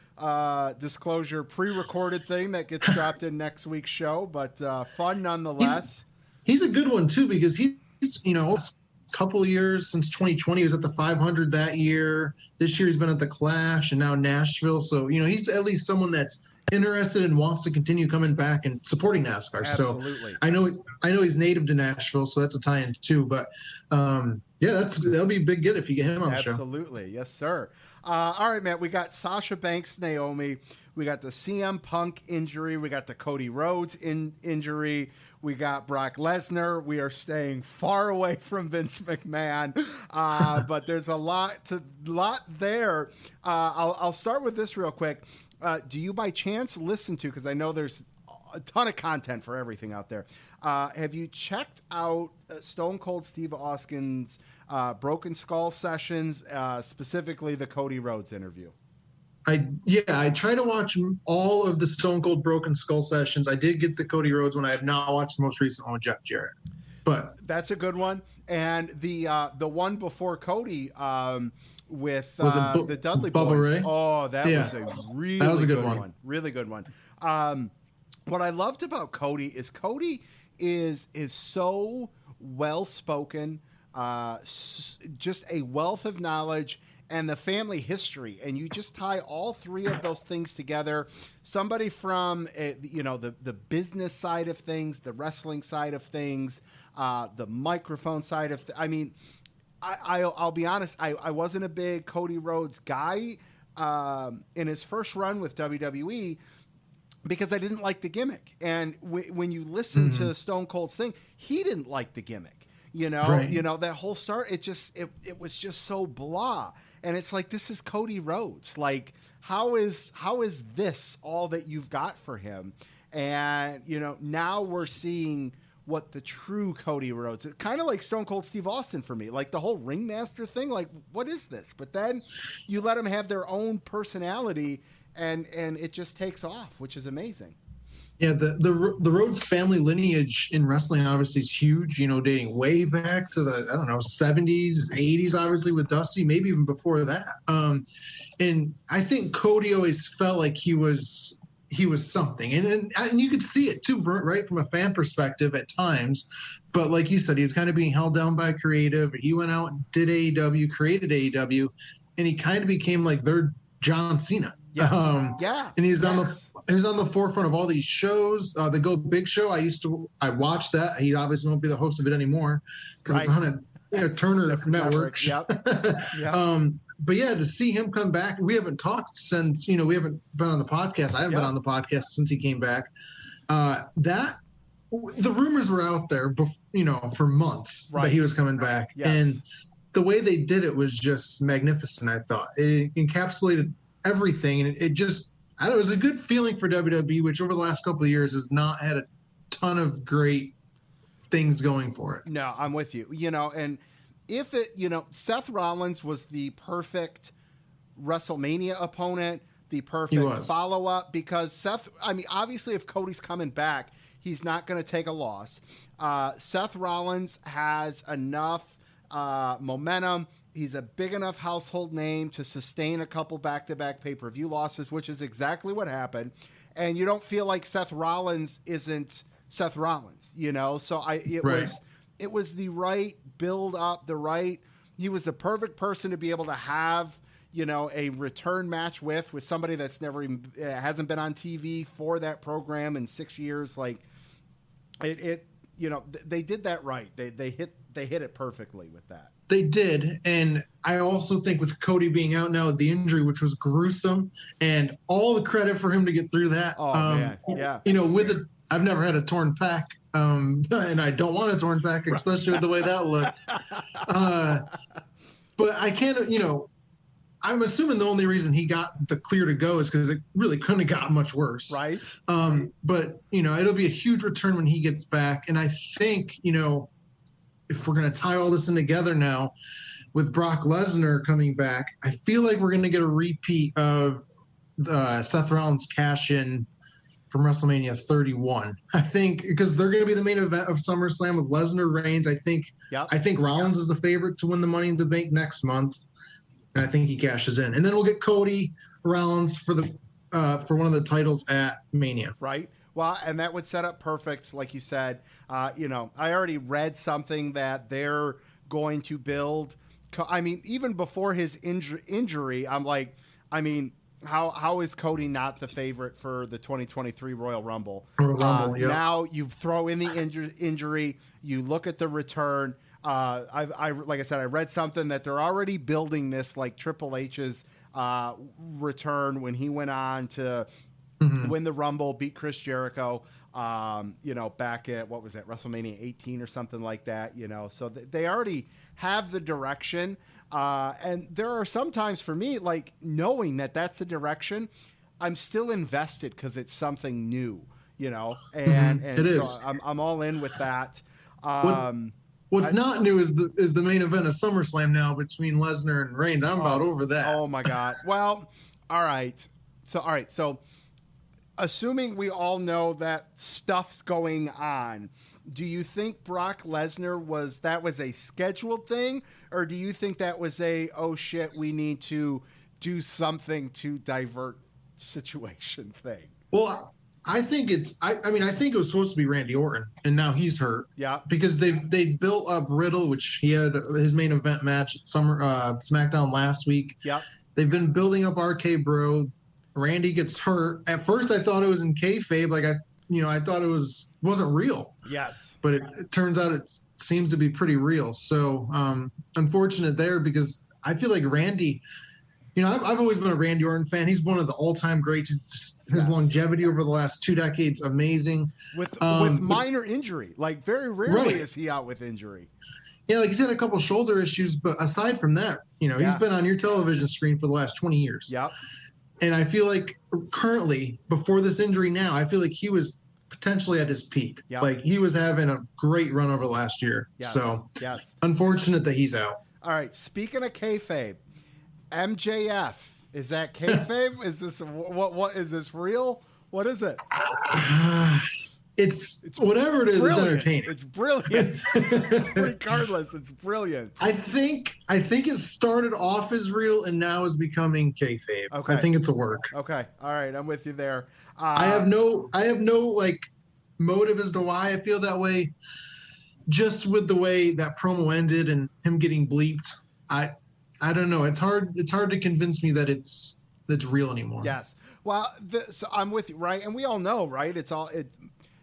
Speaker 2: disclosure pre-recorded thing that gets dropped in next week's show, but fun nonetheless.
Speaker 5: He's a good one too, because he's couple of years since 2020. He was at the 500 that year. This year he's been at the Clash and now Nashville. So, he's at least someone that's interested and wants to continue coming back and supporting NASCAR.
Speaker 2: Absolutely.
Speaker 5: So I know he's native to Nashville, so that's a tie-in too. But that'll be a big get if you get him on the show.
Speaker 2: Absolutely. Yes, sir. All right, man. We got Sasha Banks, Naomi. We got the CM Punk injury. We got the Cody Rhodes injury. We got Brock Lesnar. We are staying far away from Vince McMahon, but there's a lot there. I'll start with this real quick. Do you by chance listen to, because I know there's a ton of content for everything out there. Have you checked out Stone Cold Steve Austin's Broken Skull sessions, specifically the Cody Rhodes interview?
Speaker 5: I try to watch all of the Stone Cold Broken Skull sessions. I did get the Cody Rhodes one. I have not watched the most recent one with Jeff Jarrett, but
Speaker 2: that's a good one. And the one before Cody with the Dudley
Speaker 5: Bubba
Speaker 2: Boys.
Speaker 5: Ray?
Speaker 2: Oh, that was a really good one. Really good one. What I loved about Cody is so well spoken, just a wealth of knowledge. And the family history, and you just tie all three of those things together. Somebody from the business side of things, the wrestling side of things, the microphone side of I'll be honest, I wasn't a big Cody Rhodes guy in his first run with WWE because I didn't like the gimmick. And when you listen to Stone Cold's thing, he didn't like the gimmick. That whole start, it was just so blah. And it's like, this is Cody Rhodes. Like, how is this all that you've got for him? And, now we're seeing what the true Cody Rhodes is. Kind of like Stone Cold Steve Austin for me. Like the whole Ringmaster thing, like, what is this? But then you let them have their own personality and it just takes off, which is amazing.
Speaker 5: Yeah, the Rhodes family lineage in wrestling obviously is huge, dating way back to the, 70s, 80s, obviously with Dusty, maybe even before that. And I think Cody always felt like he was something. And you could see it too, right, from a fan perspective at times. But like you said, he was kind of being held down by creative. He went out and did AEW, created AEW, and he kind of became like their John Cena.
Speaker 2: Yes.
Speaker 5: And he's on the forefront of all these shows. The Go Big Show, I watched that. He obviously won't be the host of it anymore because it's on a Turner Network.
Speaker 2: Yep.
Speaker 5: But yeah, to see him come back, we haven't talked since, we haven't been on the podcast. I haven't been on the podcast since he came back. The rumors were out there, for months that he was coming back.
Speaker 2: Yes.
Speaker 5: And the way they did it was just magnificent, I thought. It encapsulated everything, and it just, it was a good feeling for WWE, which over the last couple of years has not had a ton of great things going for it.
Speaker 2: No, I'm with you. And if Seth Rollins was the perfect WrestleMania opponent, the perfect follow-up, because Seth, obviously if Cody's coming back, he's not going to take a loss. Seth Rollins has enough momentum. He's a big enough household name to sustain a couple back-to-back pay-per-view losses, which is exactly what happened. And you don't feel like Seth Rollins isn't Seth Rollins, So it was the right build up, he was the perfect person to be able to have, a return match with somebody that's never even hasn't been on TV for that program in 6 years. Like they did that right. They hit it perfectly with that.
Speaker 5: They did, and I also think with Cody being out now with the injury, which was gruesome, and all the credit for him to get through that.
Speaker 2: Oh man, yeah.
Speaker 5: I've never had a torn pec, and I don't want a torn pec, especially with the way that looked. But I can't, I'm assuming the only reason he got the clear to go is because it really couldn't have gotten much worse.
Speaker 2: Right.
Speaker 5: But it'll be a huge return when he gets back, and I think if we're going to tie all this in together now with Brock Lesnar coming back, I feel like we're going to get a repeat of Seth Rollins cash in from WrestleMania 31. I think because they're going to be the main event of SummerSlam with Lesnar Reigns. I think Rollins is the favorite to win the Money in the Bank next month. And I think he cashes in. And then we'll get Cody Rollins for one of the titles at Mania.
Speaker 2: Right. Well, and that would set up perfect, like you said. I already read something that they're going to build. Even before his injury, I'm like, how is Cody not the favorite for the 2023 Royal Rumble? Now you throw in the injury, you look at the return. Like I said, I read something that they're already building this like Triple H's return when he went on to win the Rumble, beat Chris Jericho, back at, what was it, WrestleMania 18 or something like that, so they already have the direction. And there are sometimes for me, like, knowing that that's the direction, I'm still invested because it's something new, and
Speaker 5: it
Speaker 2: so
Speaker 5: is.
Speaker 2: I'm all in with that.
Speaker 5: What's not new is the main event of SummerSlam now between Lesnar and Reigns. I'm about over that.
Speaker 2: Oh my God. Well, all right. So assuming we all know that stuff's going on, do you think Brock Lesnar was a scheduled thing, or do you think that was oh shit, we need to do something to divert situation thing?
Speaker 5: Well, I think I think it was supposed to be Randy Orton, and now he's hurt.
Speaker 2: Yeah.
Speaker 5: Because they built up Riddle, which he had his main event match at SmackDown last week.
Speaker 2: Yeah.
Speaker 5: They've been building up RK Bro. Randy gets hurt. At first, I thought it was in kayfabe. Like I thought it wasn't real.
Speaker 2: Yes.
Speaker 5: But it turns out it seems to be pretty real. So unfortunate there, because I feel like Randy. I've always been a Randy Orton fan. He's one of the all-time greats. His longevity over the last 2 decades, amazing.
Speaker 2: With minor injury, like very rarely is he out with injury.
Speaker 5: Yeah, like he's had a couple shoulder issues, but aside from that, he's been on your television screen for the last 20 years.
Speaker 2: Yep.
Speaker 5: And I feel like currently, before this injury now, I feel like he was potentially at his peak.
Speaker 2: Yep.
Speaker 5: Like he was having a great run over the last year.
Speaker 2: Yes.
Speaker 5: So
Speaker 2: unfortunate
Speaker 5: that he's out.
Speaker 2: All right, speaking of kayfabe, MJF, is that kayfabe? Is this what is this real? What is it?
Speaker 5: It's whatever it is.
Speaker 2: Brilliant.
Speaker 5: It's entertaining.
Speaker 2: It's brilliant. Regardless, it's brilliant.
Speaker 5: I think it started off as real and now is becoming kayfabe.
Speaker 2: Okay.
Speaker 5: I think it's a work.
Speaker 2: Okay, all right, I'm with you there.
Speaker 5: I have no like motive as to why I feel that way. Just with the way that promo ended and him getting bleeped, I don't know. It's hard to convince me that it's real anymore.
Speaker 2: Yes. Well, so I'm with you, right? And we all know, right? It's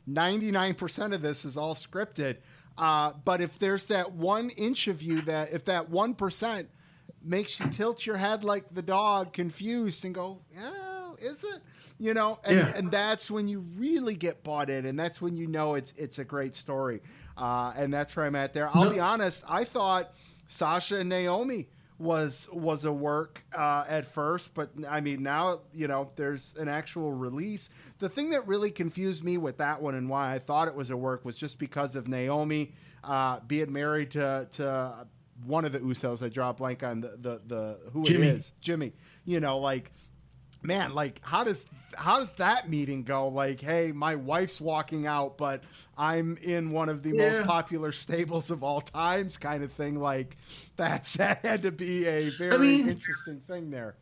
Speaker 2: 99% of this is all scripted. But if there's that 1 inch of you if that 1% makes you tilt your head like the dog, confused, and go, "Oh, is it?" And that's when you really get bought in, and that's when it's a great story. And that's where I'm at there. I'll be honest. I thought Sasha and Naomi was a work at first, but I mean now there's an actual release. The thing that really confused me with that one and why I thought it was a work was just because of Naomi being married to one of the Usos. I draw a blank on the who
Speaker 5: Jimmy.
Speaker 2: It is, Jimmy. Man, like how does that meeting go? Like, hey, my wife's walking out, but I'm in one of the most popular stables of all times, kind of thing. Like that had to be a very interesting thing there.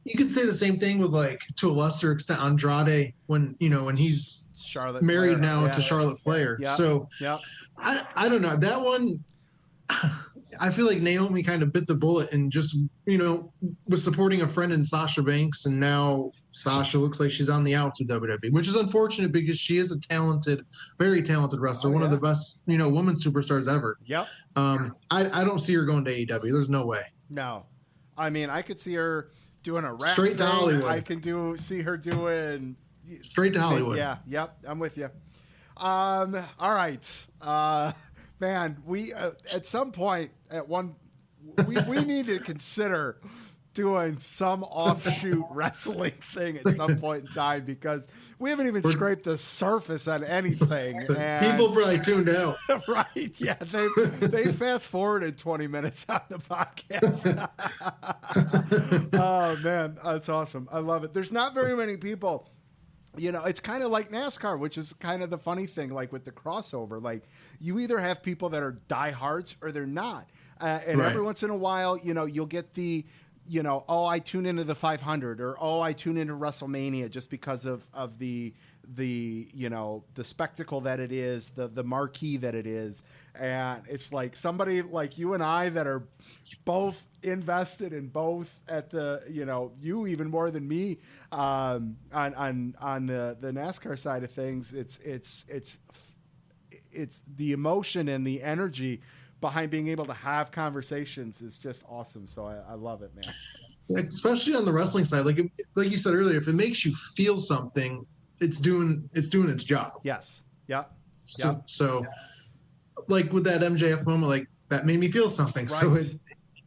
Speaker 5: You could say the same thing with, like, to a lesser extent, Andrade when he's
Speaker 2: Charlotte
Speaker 5: married
Speaker 2: Flair.
Speaker 5: now to Charlotte Flair.
Speaker 2: Yeah.
Speaker 5: So
Speaker 2: yeah.
Speaker 5: I don't know that one. I feel like Naomi kind of bit the bullet and just, was supporting a friend in Sasha Banks. And now Sasha looks like she's on the outs with WWE, which is unfortunate because she is a very talented wrestler, one of the best, women superstars ever.
Speaker 2: Yep.
Speaker 5: I don't see her going to AEW. There's no way.
Speaker 2: No. I mean, I could see her doing a rap
Speaker 5: straight to
Speaker 2: thing.
Speaker 5: Hollywood.
Speaker 2: I can see her doing
Speaker 5: straight to Hollywood.
Speaker 2: Yeah. Yep. I'm with you. All right. Man, we at some point we need to consider doing some offshoot wrestling thing at some point in time because we haven't even scraped the surface on anything. And,
Speaker 5: people probably tuned out.
Speaker 2: Right? Yeah, they fast forwarded 20 minutes on the podcast. Oh man, that's awesome! I love it. There's not very many people. It's kind of like NASCAR, which is kind of the funny thing, like with the crossover. Like, you either have people that are diehards or they're not. And every once in a while, you'll get the, I tune into the 500 or, I tune into WrestleMania just because of the spectacle that it is, the marquee that it is. And it's like somebody like you and I that are both invested in both at the, you even more than me on the NASCAR side of things. It's the emotion and the energy behind being able to have conversations is just awesome. So I love it, man.
Speaker 5: especially on the wrestling side. Like you said earlier, if it makes you feel something, it's doing its job.
Speaker 2: Yes. Yeah.
Speaker 5: So like with that MJF moment, like that made me feel something. Right. So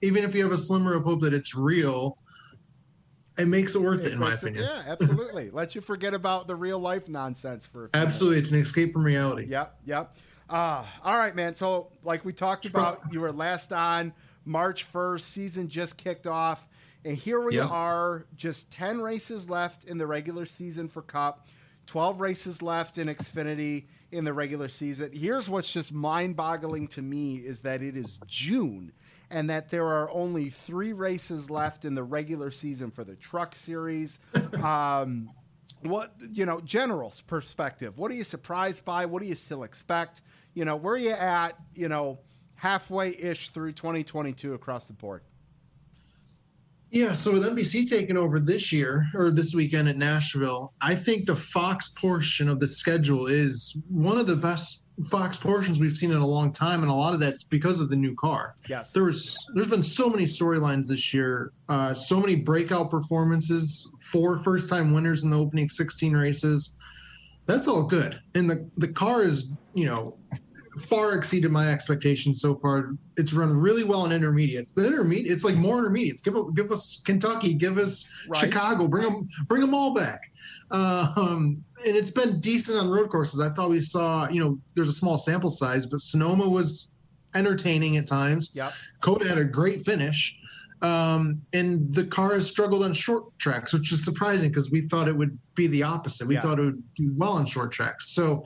Speaker 5: even if you have a slimmer of hope that it's real, it makes it worth it, in my opinion.
Speaker 2: Yeah, absolutely. Let you forget about the real life nonsense for a few
Speaker 5: absolutely
Speaker 2: minutes.
Speaker 5: It's an escape from reality.
Speaker 2: Yep. All right, man. So like we talked about, you were last on March 1st, season just kicked off, and here we are, just 10 races left in the regular season for Cup, 12 races left in Xfinity in the regular season. Here's what's just mind-boggling to me is that it is June and that there are only 3 races left in the regular season for the Truck Series. What, general's perspective, what are you surprised by? What do you still expect? Where are you at, halfway-ish through 2022 across the board?
Speaker 5: Yeah, so with NBC taking over this weekend at Nashville, I think the Fox portion of the schedule is one of the best Fox portions we've seen in a long time, and a lot of that's because of the new car.
Speaker 2: Yes.
Speaker 5: There's been so many storylines this year, so many breakout performances, 4 first-time winners in the opening 16 races. That's all good. And the car is, far exceeded my expectations so far. It's run really well in intermediates. It's like more intermediates. Give us Kentucky, give us Chicago, bring them all back. And it's been decent on road courses. I thought we saw, there's a small sample size, but Sonoma was entertaining at times.
Speaker 2: Yep.
Speaker 5: Coda had a great finish. And the car has struggled on short tracks, which is surprising because we thought it would be the opposite. We thought it would do well on short tracks. So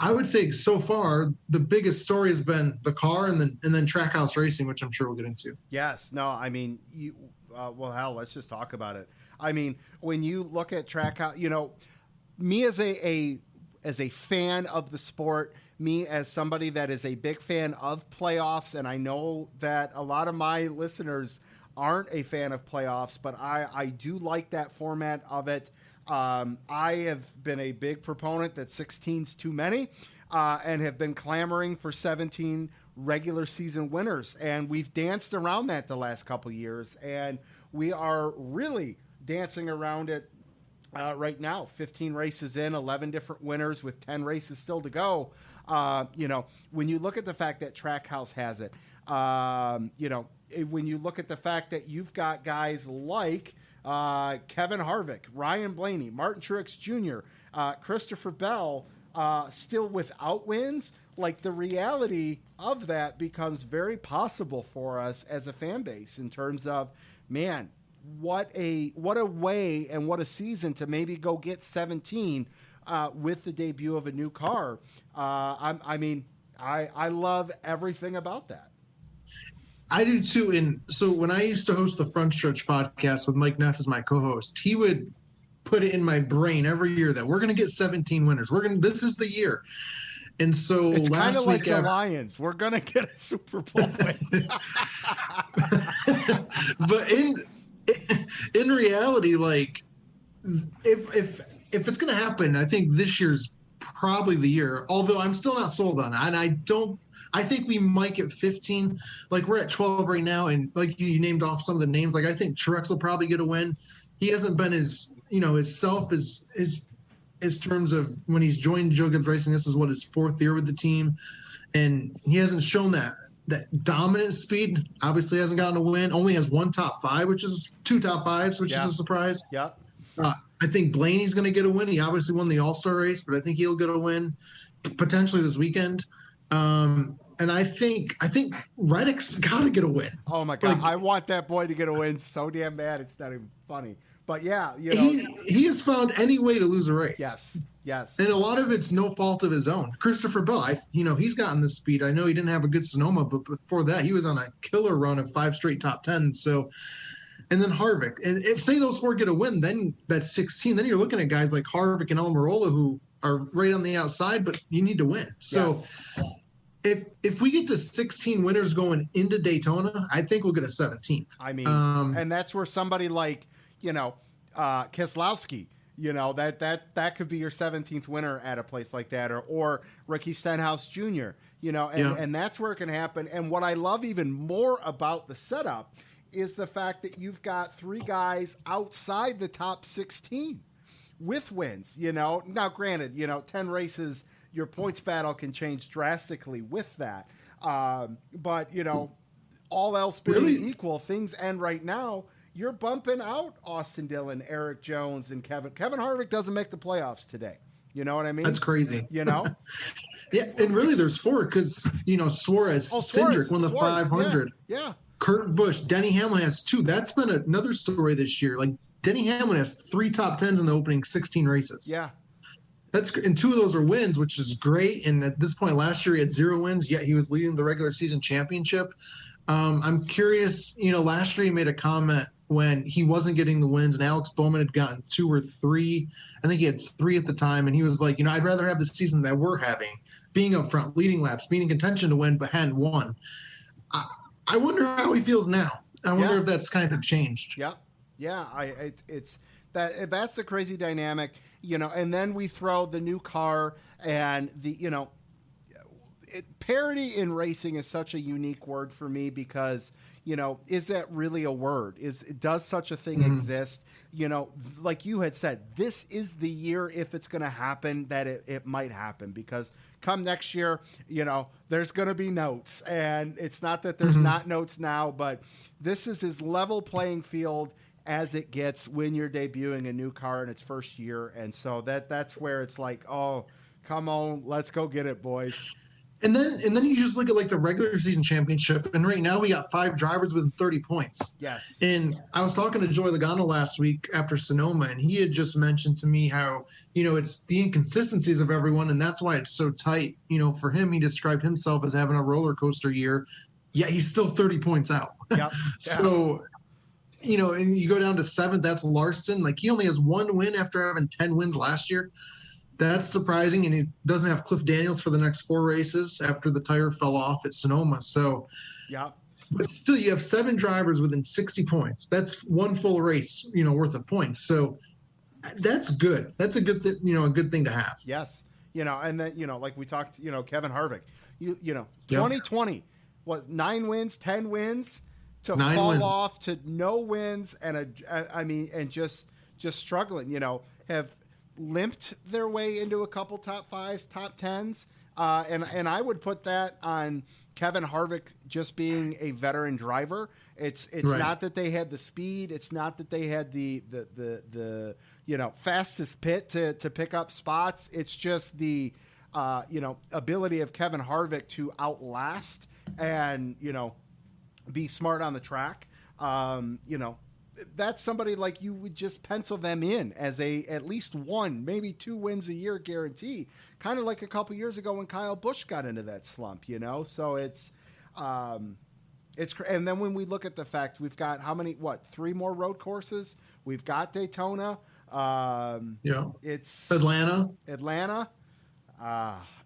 Speaker 5: I would say so far the biggest story has been the car and then Trackhouse Racing, which I'm sure we'll get into.
Speaker 2: Yes. No, I mean, let's just talk about it. I mean, when you look at Trackhouse, me as a fan of the sport, me as somebody that is a big fan of playoffs, and I know that a lot of my listeners aren't a fan of playoffs, but I do like that format of it. I have been a big proponent that 16's too many, and have been clamoring for 17 regular season winners. And we've danced around that the last couple years, and we are really dancing around it right now. 15 races in, 11 different winners with 10 races still to go. When you look at the fact that Trackhouse has it, when you look at the fact that you've got guys like Kevin Harvick, Ryan Blaney, Martin Truex Jr., Christopher Bell, still without wins, like the reality of that becomes very possible for us as a fan base in terms of, man, what a way and what a season to maybe go get 17 with the debut of a new car. I love everything about that.
Speaker 5: I do too. And so when I used to host the Front Stretch podcast with Mike Neff as my co-host, he would put it in my brain every year that we're going to get 17 winners. This is the year. And so
Speaker 2: it's
Speaker 5: last
Speaker 2: kind of like
Speaker 5: week,
Speaker 2: the Lions. We're going to get a Super Bowl win.
Speaker 5: But in reality, like if it's going to happen, I think this year's probably the year, although I'm still not sold on it. And I think we might get 15. Like we're at 12 right now. And like you named off some of the names, like I think Truex will probably get a win. He hasn't been his self as terms of when he's joined Joe Gibbs Racing. This is what his 4th year with the team. And he hasn't shown that dominant speed. Obviously hasn't gotten a win, only has 1 top 5, which is 2 top 5s, which is a surprise.
Speaker 2: Yeah.
Speaker 5: I think Blaney's going to get a win. He obviously won the All-Star race, but I think he'll get a win potentially this weekend. And I think Reddick's got to get a win.
Speaker 2: Oh my God. I want that boy to get a win so damn bad. It's not even funny, but yeah, he
Speaker 5: has found any way to lose a race.
Speaker 2: Yes.
Speaker 5: And a lot of it's no fault of his own. Christopher Bell, he's gotten the speed. I know he didn't have a good Sonoma, but before that he was on a killer run of 5 straight top 10. So, and then Harvick, and if say those 4 get a win, then that's 16. Then you're looking at guys like Harvick and Almirola who are right on the outside, but you need to win. So if we get to 16 winners going into Daytona, I think we'll get a 17th.
Speaker 2: I mean, and that's where somebody like, Keselowski, that could be your 17th winner at a place like that, or Ricky Stenhouse Jr., and that's where it can happen. And what I love even more about the setup is the fact that you've got 3 guys outside the top 16 with wins, Now, granted, 10 races, your points battle can change drastically with that. But, all else being equal, things end right now. You're bumping out Austin Dillon, Eric Jones, and Kevin. Kevin Harvick doesn't make the playoffs today. You know what I mean?
Speaker 5: That's crazy.
Speaker 2: Yeah,
Speaker 5: and really there's 4 because, Suarez, Cindric won the 500.
Speaker 2: Yeah.
Speaker 5: Kurt Busch, Denny Hamlin has 2. That's been another story this year. Like, Denny Hamlin has 3 top 10s in the opening 16 races.
Speaker 2: Yeah.
Speaker 5: And 2 of those are wins, which is great. And at this point last year, he had 0 wins, yet he was leading the regular season championship. I'm curious, last year he made a comment when he wasn't getting the wins and Alex Bowman had gotten 2 or 3. I think he had 3 at the time. And he was like, I'd rather have the season that we're having, being up front, leading laps, being in contention to win, but hadn't won. I wonder how he feels now. I wonder if that's kind of changed.
Speaker 2: Yeah. Yeah. That's the crazy dynamic, and then we throw the new car and parity in racing is such a unique word for me because, is that really a word? Does such a thing exist? Like you had said, this is the year, if it's going to happen, that it might happen because come next year, there's going to be notes, and it's not that there's not notes now, but this is as level playing field as it gets when you're debuting a new car in its first year. And so that's where it's like, oh, come on, let's go get it, boys.
Speaker 5: And then you just look at like the regular season championship, and right now we got 5 drivers with 30 points.
Speaker 2: Yes.
Speaker 5: And I was talking to Joey Logano last week after Sonoma, and he had just mentioned to me how, it's the inconsistencies of everyone, and that's why it's so tight. For him, he described himself as having a roller coaster year, yet he's still 30 points out.
Speaker 2: Yep.
Speaker 5: So, and you go down to 7th, that's Larson. Like, he only has 1 win after having 10 wins last year. That's surprising, and he doesn't have Cliff Daniels for the next 4 races after the tire fell off at Sonoma. So,
Speaker 2: yeah,
Speaker 5: but still, you have 7 drivers within 60 points. That's 1 full race, worth of points. So that's good. That's a good, a good thing to have.
Speaker 2: Yes, and then like we talked, Kevin Harvick, 2020 was 9 wins, 10 wins to
Speaker 5: 9
Speaker 2: fall
Speaker 5: wins.
Speaker 2: off to no wins, and just struggling. Have limped their way into a couple top 5s, top 10s. And I would put that on Kevin Harvick just being a veteran driver. It's right. Not that they had the speed. It's not that they had the fastest pit to pick up spots. It's just the ability of Kevin Harvick to outlast and be smart on the track. That's somebody like you would just pencil them in as at least 1, maybe 2 wins a year guarantee. Kind of like a couple years ago when Kyle Busch got into that slump, So it's and then when we look at the fact we've got 3 more road courses. We've got Daytona. It's Atlanta.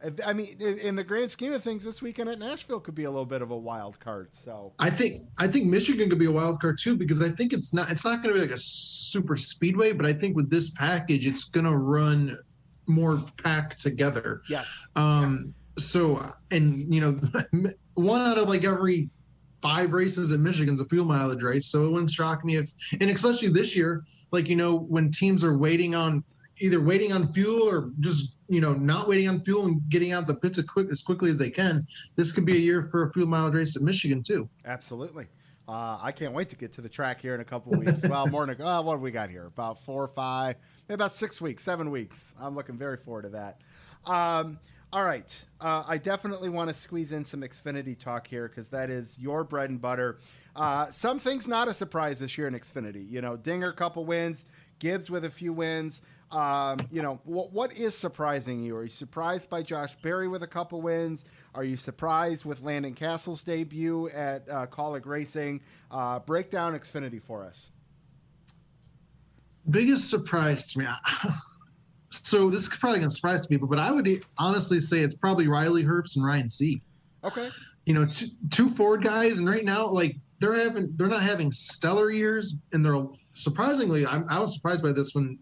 Speaker 2: In the grand scheme of things, this weekend at Nashville could be a little bit of a wild card. So
Speaker 5: I think Michigan could be a wild card too, because I think it's not going to be like a super speedway, but I think with this package, it's going to run more packed together.
Speaker 2: Yes.
Speaker 5: So, and 1 out of like every 5 races in Michigan's a fuel mileage race. So it wouldn't shock me and especially this year, like, when teams are either waiting on fuel or just, not waiting on fuel and getting out the pits as quickly as they can. This could be a year for a fuel mileage race at Michigan too.
Speaker 2: Absolutely. I can't wait to get to the track here in a couple of weeks. Well, more than what have we got here? About 4 or 5, maybe about 6 weeks, 7 weeks. I'm looking very forward to that. All right. I definitely want to squeeze in some Xfinity talk here because that is your bread and butter. Some things not a surprise this year in Xfinity. Dinger, a couple wins. Gibbs with a few wins. What is surprising you? Are you surprised by Josh Berry with a couple wins? Are you surprised with Landon Castle's debut at Kaulig Racing? Break down Xfinity for us.
Speaker 5: Biggest surprise to me. So this is probably going to surprise people, but I would honestly say it's probably Riley Herbst and Ryan Sieg.
Speaker 2: Okay.
Speaker 5: 2 Ford guys, and right now, like they're not having stellar years, and they're surprisingly, I was surprised by this when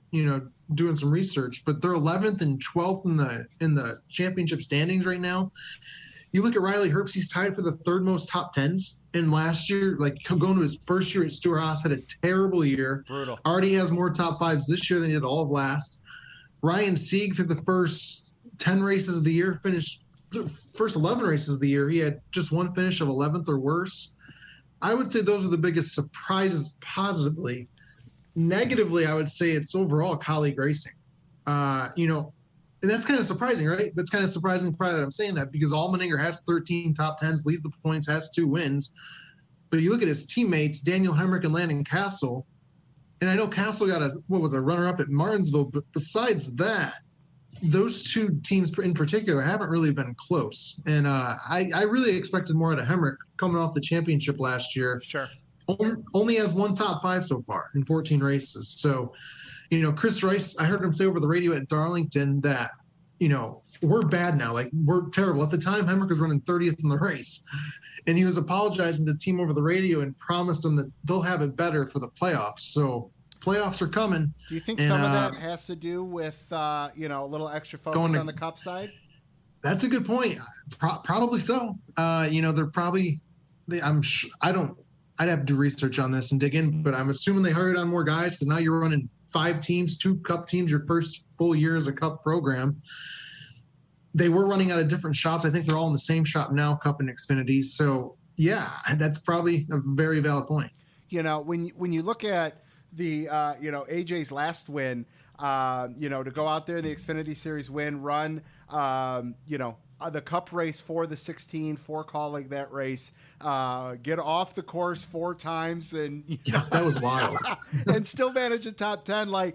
Speaker 5: doing some research, but they're 11th and 12th in the championship standings right now. You look at Riley Herbst; he's tied for the 3rd most top 10s And last year, like going to his first year at Stewart-Haas, had a terrible year.
Speaker 2: Brutal. Already
Speaker 5: has more top fives this year than he did all of last. Ryan Sieg through the first 10 races of the year, finished the first 11 races of the year. He had just one finish of 11th or worse. I would say those are the biggest surprises positively. Negatively, I would say it's overall colleague racing. And that's kind of surprising, right? That's kind of surprising probably that I'm saying that, because Allmendinger has 13 top 10s, leads the points, has 2 wins. But you look at his teammates, Daniel Hemrick and Landon Castle, and I know Castle got a runner-up at Martinsville, but besides that, those 2 teams in particular haven't really been close. And I really expected more out of Hemrick coming off the championship last year.
Speaker 2: Sure.
Speaker 5: Only has 1 top 5 so far in 14 races. So, Chris Rice, I heard him say over the radio at Darlington that, we're bad now. Like, we're terrible. At the time, Hemrick was running 30th in the race. And he was apologizing to the team over the radio and promised them that they'll have it better for the playoffs. So playoffs are coming.
Speaker 2: Do you think some of that has to do with, a little extra focus on the Cup side?
Speaker 5: That's a good point. Probably so. They're probably I'd have to do research on this and dig in, but I'm assuming they hired on more guys because now you're running 5 teams, 2 Cup teams, your first full year as a Cup program. They were running out of different shops. I think they're all in the same shop now, Cup and Xfinity. So, yeah, that's probably a very valid point.
Speaker 2: When you look at the, AJ's last win, to go out there in the Xfinity Series win, run, the Cup race for the 16, for calling that race, get off the course 4 times, and
Speaker 5: that was wild,
Speaker 2: and still manage a top 10. Like,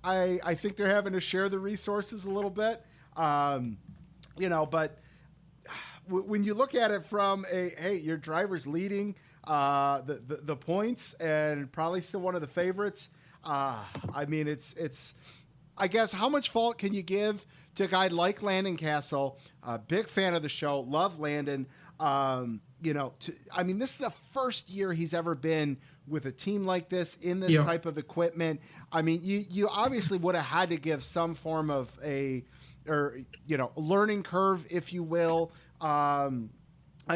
Speaker 2: I think they're having to share the resources a little bit, but when you look at it from your driver's leading the points and probably still one of the favorites. It's I guess, how much fault can you give to a guy like Landon Castle? Big fan of the show, love Landon. This is the first year he's ever been with a team like this in this type of equipment. You obviously would have had to give some form of learning curve, if you will. I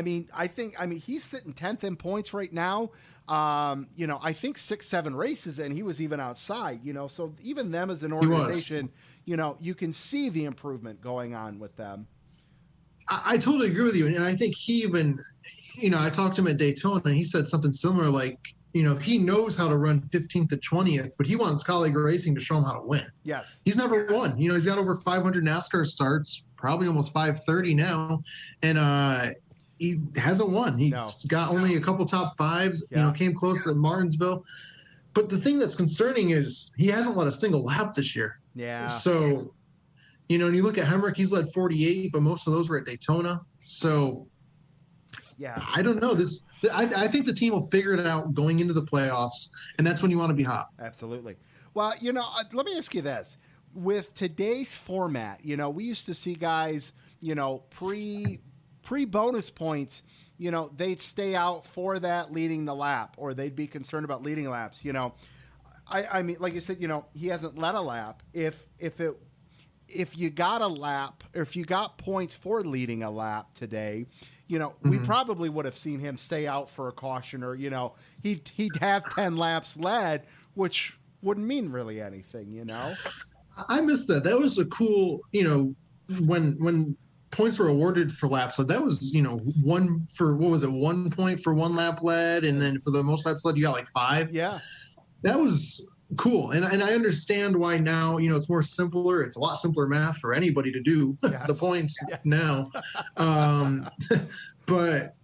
Speaker 2: think he's sitting 10th in points right now. I think 6-7 races and he was even outside, so even them as an organization, you can see the improvement going on with them.
Speaker 5: I totally agree with you. And I think he even, I talked to him at Daytona and he said something similar, like, he knows how to run 15th to 20th, but he wants colleague racing to show him how to win.
Speaker 2: Yes.
Speaker 5: He's never won. He's got over 500 NASCAR starts, probably almost 530 now. And, he hasn't won. He's got only a couple top 5s, came close at Martinsville. But the thing that's concerning is he hasn't led a single lap this year.
Speaker 2: Yeah.
Speaker 5: So, and you look at Hemrick, he's led 48, but most of those were at Daytona. So,
Speaker 2: yeah,
Speaker 5: I don't know. I think the team will figure it out going into the playoffs, and that's when you want to be hot.
Speaker 2: Absolutely. Well, let me ask you this. With today's format, we used to see guys, pre-bonus points, they'd stay out for that leading the lap, or they'd be concerned about leading laps. Like you said, he hasn't led a lap. If you got a lap, or if you got points for leading a lap today, we probably would have seen him stay out for a caution, or he'd have 10 laps led, which wouldn't mean really anything.
Speaker 5: I missed that. That was a cool, when points were awarded for laps. So that was, 1 point for 1 lap led, and then for the most laps led, you got like 5.
Speaker 2: Yeah,
Speaker 5: that was cool. And I understand why now, it's more simpler. It's a lot simpler math for anybody to do the points now. But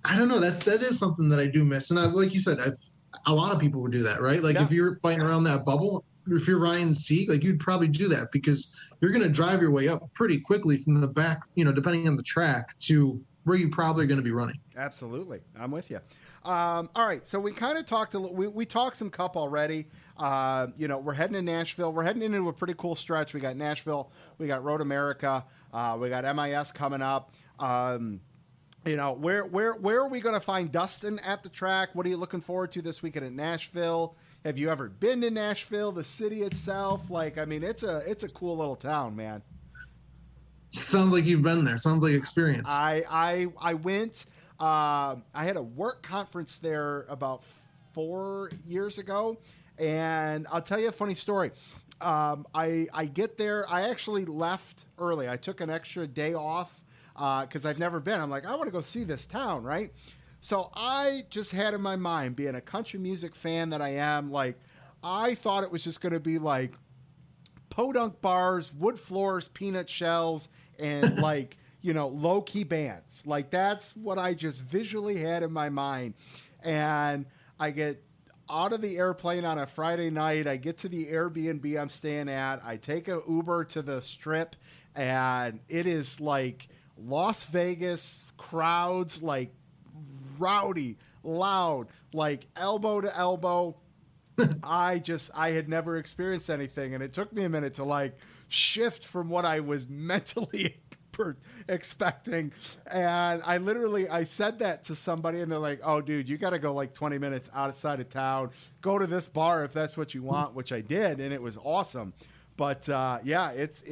Speaker 5: I don't know, that is something that I do miss. And like you said, a lot of people would do that, right? Like if you're fighting around that bubble, if you're Ryan Sieg, like you'd probably do that because you're going to drive your way up pretty quickly from the back, depending on the track, to where you probably are going to be running.
Speaker 2: Absolutely. I'm with you. All right. So we kind of talked we talked some Cup already. We're heading to Nashville. We're heading into a pretty cool stretch. We got Nashville. We got Road America. We got MIS coming up. Where are we going to find Dustin at the track? What are you looking forward to this weekend at Nashville? Have you ever been to Nashville, the city itself? It's a cool little town, man.
Speaker 5: Sounds like you've been there. Sounds like experience.
Speaker 2: I went. I had a work conference there about 4 years ago, and I'll tell you a funny story. I get there. I actually left early. I took an extra day off because I've never been. I'm like, I want to go see this town, right? So I just had in my mind, being a country music fan that I am, like, I thought it was just going to be like podunk bars, wood floors, peanut shells, and like, low-key bands. Like, that's what I just visually had in my mind. And I get out of the airplane on a Friday night. I get to the Airbnb I'm staying at. I take an Uber to the Strip, and it is like Las Vegas crowds, like rowdy, loud, like elbow to elbow. I had never experienced anything, and it took me a minute to like shift from what I was mentally expecting. And I said that to somebody, and they're like, "Oh, dude, you got to go like 20 minutes outside of town. Go to this bar if that's what you want," which I did, and it was awesome. But yeah, it's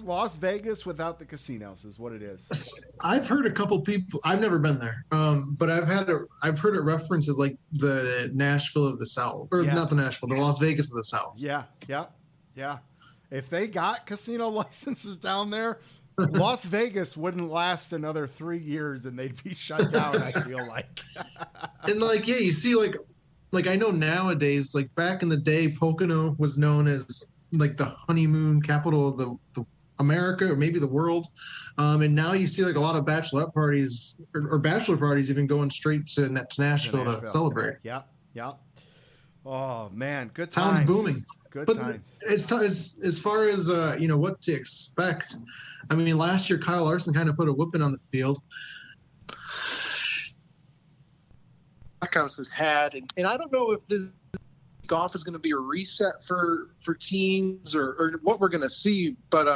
Speaker 2: Las Vegas without the casinos, is what it is.
Speaker 5: I've heard a couple people. I've never been there, but I've heard it referenced as like the Nashville of the South, or not the Nashville, the Las Vegas of the South.
Speaker 2: Yeah. If they got casino licenses down there, Las Vegas wouldn't last another 3 years, and they'd be shut down. I feel like.
Speaker 5: And like, yeah, you see, like I know nowadays, like back in the day, Pocono was known as like the honeymoon capital of the America, or maybe the world. And now you see like a lot of bachelorette parties or bachelor parties even going straight to Nashville to celebrate.
Speaker 2: Yeah. Oh man, good times.
Speaker 5: Town's booming.
Speaker 2: Good
Speaker 5: but
Speaker 2: times.
Speaker 5: It's as far as what to expect. I mean, last year Kyle Larson kind of put a whooping on the field. Trackhouse has had, and I don't know if this golf is going to be a reset for teams or what we're going to see, but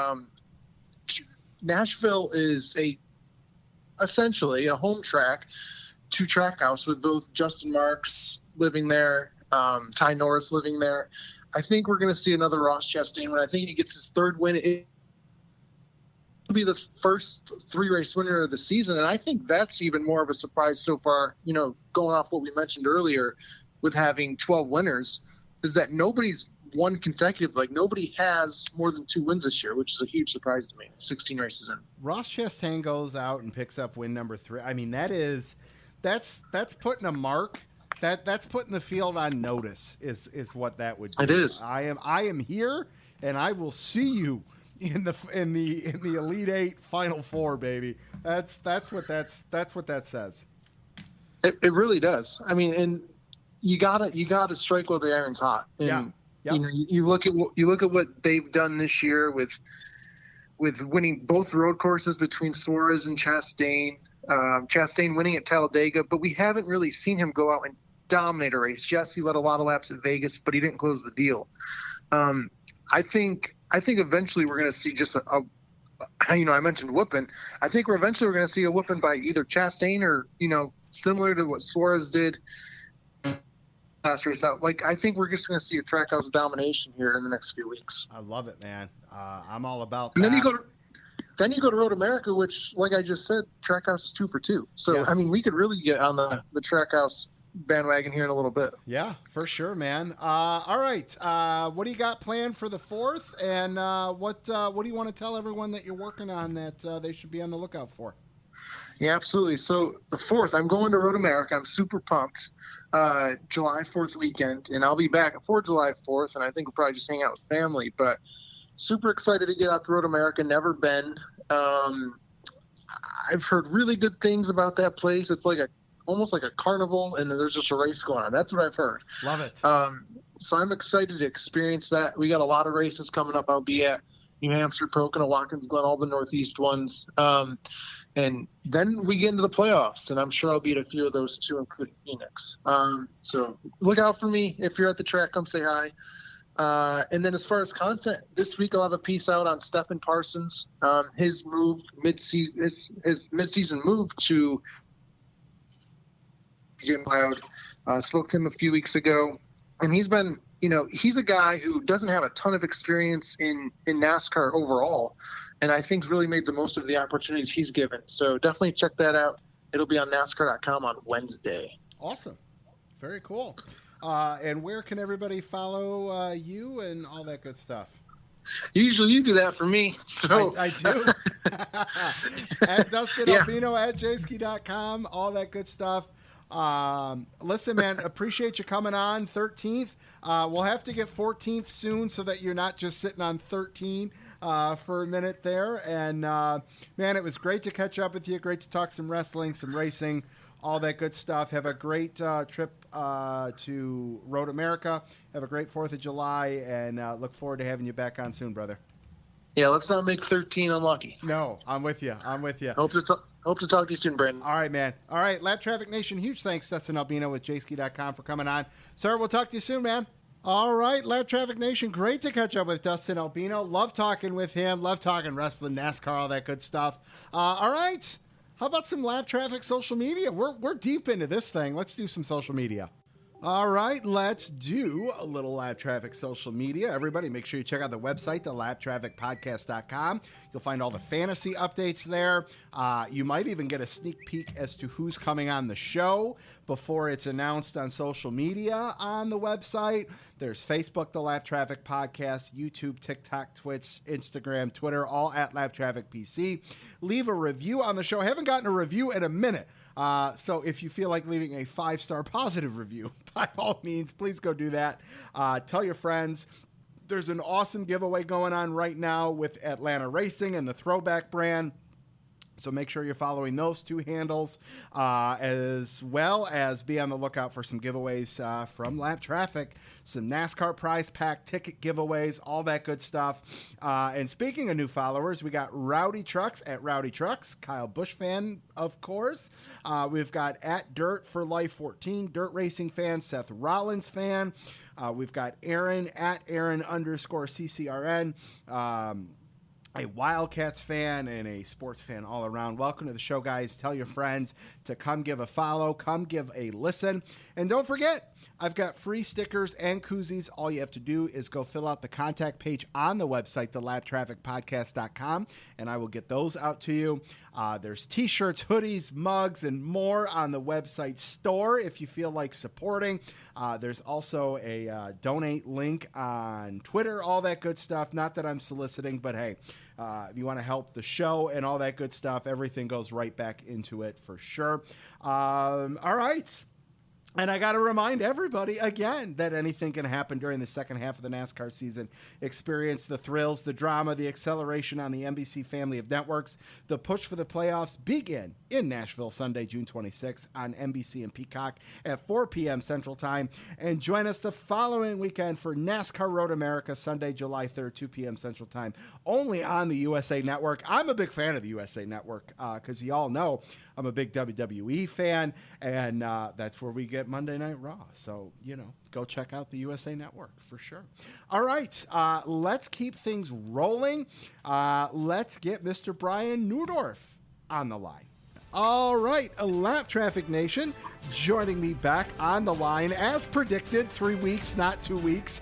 Speaker 5: Nashville is essentially a home track to Trackhouse, with both Justin Marks living there, Ty Norris living there. I think we're going to see another Ross Chastain when I think he gets his third win. It will be the first 3-race winner of the season, and I think that's even more of a surprise so far, going off what we mentioned earlier with having 12 winners, is that nobody's won consecutive. Like, nobody has more than 2 wins this year, which is a huge surprise to me. 16 races in.
Speaker 2: Ross Chastain goes out and picks up win number 3. I mean, that's putting a mark. That's putting the field on notice is what that would be.
Speaker 5: It is.
Speaker 2: I am here, and I will see you in the Elite 8 Final 4, baby. That's what that says.
Speaker 5: It really does. I mean, and you gotta strike while the iron's hot. And you look at what they've done this year with winning both road courses between Suarez and Chastain. Chastain winning at Talladega, but we haven't really seen him go out and dominate a race. Yes, he led a lot of laps at Vegas, but he didn't close the deal. I think eventually we're going to see just I mentioned whooping. I think we're going to see a whooping by either Chastain or, similar to what Suarez did last race out. Like, I think we're just going to see a Trackhouse domination here in the next few weeks.
Speaker 2: I love it, man. I'm all about
Speaker 5: and
Speaker 2: that.
Speaker 5: Then you go to Road America, which, like I just said, Trackhouse is 2 for 2. So, yes. I mean, we could really get on the Trackhouse bandwagon here in a little bit.
Speaker 2: Yeah, for sure, man. All right. What do you got planned for the 4th? And what do you want to tell everyone that you're working on that they should be on the lookout for?
Speaker 5: Yeah, absolutely. So the 4th, I'm going to Road America. I'm super pumped. July 4th weekend, and I'll be back for July 4th, and I think we'll probably just hang out with family. But super excited to get out to Road America. Never been. I've heard really good things about that place. It's like almost like a carnival, and there's just a race going on. That's what I've heard.
Speaker 2: Love it.
Speaker 5: So I'm excited to experience that. We got a lot of races coming up. I'll be at New Hampshire, Pocono, Watkins Glen, all the Northeast ones. And then we get into the playoffs, and I'm sure I'll be at a few of those too, including Phoenix. So look out for me. If you're at the track, come say hi. And then as far as content, this week I'll have a piece out on Stephen Parsons, his move his mid-season move to Jim Cloud. Spoke to him a few weeks ago, and he's been he's a guy who doesn't have a ton of experience in NASCAR overall, and I think really made the most of the opportunities he's given. So definitely check that out. It'll be on NASCAR.com on Wednesday.
Speaker 2: Awesome. Very cool. And where can everybody follow you and all that good stuff?
Speaker 5: Usually you do that for me. So
Speaker 2: I do. At Dustin Albino, at Jayski.com, all that good stuff. Listen, man, appreciate you coming on 13th. We'll have to get 14th soon so that you're not just sitting on 13 for a minute there. And, man, it was great to catch up with you. Great to talk some wrestling, some racing, all that good stuff. Have a great trip to Road America. Have a great 4th of July, and look forward to having you back on soon, brother.
Speaker 5: Yeah, let's not make 13 unlucky.
Speaker 2: No, I'm with you.
Speaker 5: Hope to talk to you soon, Brandon.
Speaker 2: All right, man. All right, Lap Traffic Nation, huge thanks, Dustin Albino with Jayski.com for coming on. Sir, we'll talk to you soon, man. All right, Lap Traffic Nation, great to catch up with Dustin Albino. Love talking with him. Love talking wrestling, NASCAR, all that good stuff. All right. How about some Lap Traffic social media? We're deep into this thing. Let's do some social media. All right, let's do a little Lap Traffic social media. Everybody, make sure you check out the website, thelaptrafficpodcast.com. You'll find all the fantasy updates there. You might even get a sneak peek as to who's coming on the show before it's announced on social media on the website. There's Facebook, The Lap Traffic Podcast, YouTube, TikTok, Twitch, Instagram, Twitter, all at Lap Traffic PC. Leave a review on the show. I haven't gotten a review in a minute. So if you feel like leaving a 5-star positive review, by all means, please go do that. Tell your friends. There's an awesome giveaway going on right now with Atlanta Racing and the Throwback brand. So make sure you're following those two handles, as well as be on the lookout for some giveaways from Lap Traffic, some NASCAR prize pack ticket giveaways, all that good stuff. And speaking of new followers, we got Rowdy Trucks at Rowdy Trucks, Kyle Busch fan, of course. We've got at Dirt for Life 14, Dirt Racing fan, Seth Rollins fan. We've got Aaron at Aaron_CCRN. A Wildcats fan and a sports fan all around. Welcome to the show, guys. Tell your friends to come give a follow, come give a listen. And don't forget, I've got free stickers and koozies. All you have to do is go fill out the contact page on the website, thelaptrafficpodcast.com, and I will get those out to you. There's t-shirts, hoodies, mugs, and more on the website store if you feel like supporting. There's also a donate link on Twitter, all that good stuff. Not that I'm soliciting, but hey, if you want to help the show and all that good stuff, everything goes right back into it for sure. All right. And I got to remind everybody again that anything can happen during the second half of the NASCAR season. Experience the thrills, the drama, the acceleration on the NBC family of networks. The push for the playoffs begin in Nashville Sunday, June 26th on NBC and Peacock at 4 p.m. Central Time. And join us the following weekend for NASCAR Road America Sunday, July 3rd, 2 p.m. Central Time, only on the USA Network. I'm a big fan of the USA Network because you all know I'm a big WWE fan, and that's where we get Monday Night Raw. So, go check out the USA Network for sure. All right, let's keep things rolling. Let's get Mr. Brian Neudorff on the line. All right, Lap Traffic Nation, joining me back on the line as predicted, 3 weeks, not 2 weeks.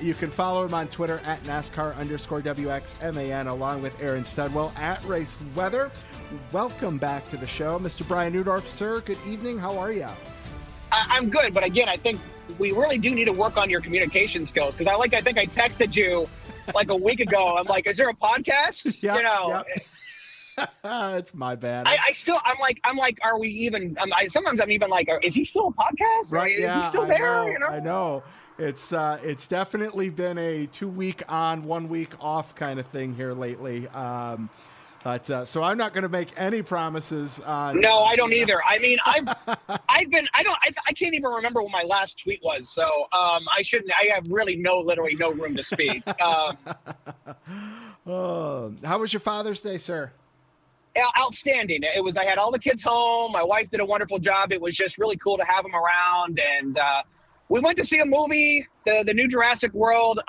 Speaker 2: You can follow him on Twitter at NASCAR_WXMAN, along with Aaron Studwell at Race Weather. Welcome back to the show, Mr. Brian Neudorff. Sir, good evening. How are you?
Speaker 6: I'm good, but again, I think we really do need to work on your communication skills, because I think I texted you like a week ago. I'm like, is there a podcast?
Speaker 2: Yep. It's my bad.
Speaker 6: I'm like, are we even? Sometimes I'm even like, is he still a podcast?
Speaker 2: Right?
Speaker 6: Is he still there?
Speaker 2: I know. It's definitely been a 2 week on, 1 week off kind of thing here lately. But so I'm not going to make any promises on.
Speaker 6: No, I don't either. I mean, I can't even remember what my last tweet was. So I have really literally no room to speak.
Speaker 2: How was your Father's Day, sir?
Speaker 6: Outstanding. I had all the kids home. My wife did a wonderful job. It was just really cool to have them around. And we went to see a movie, the new Jurassic World.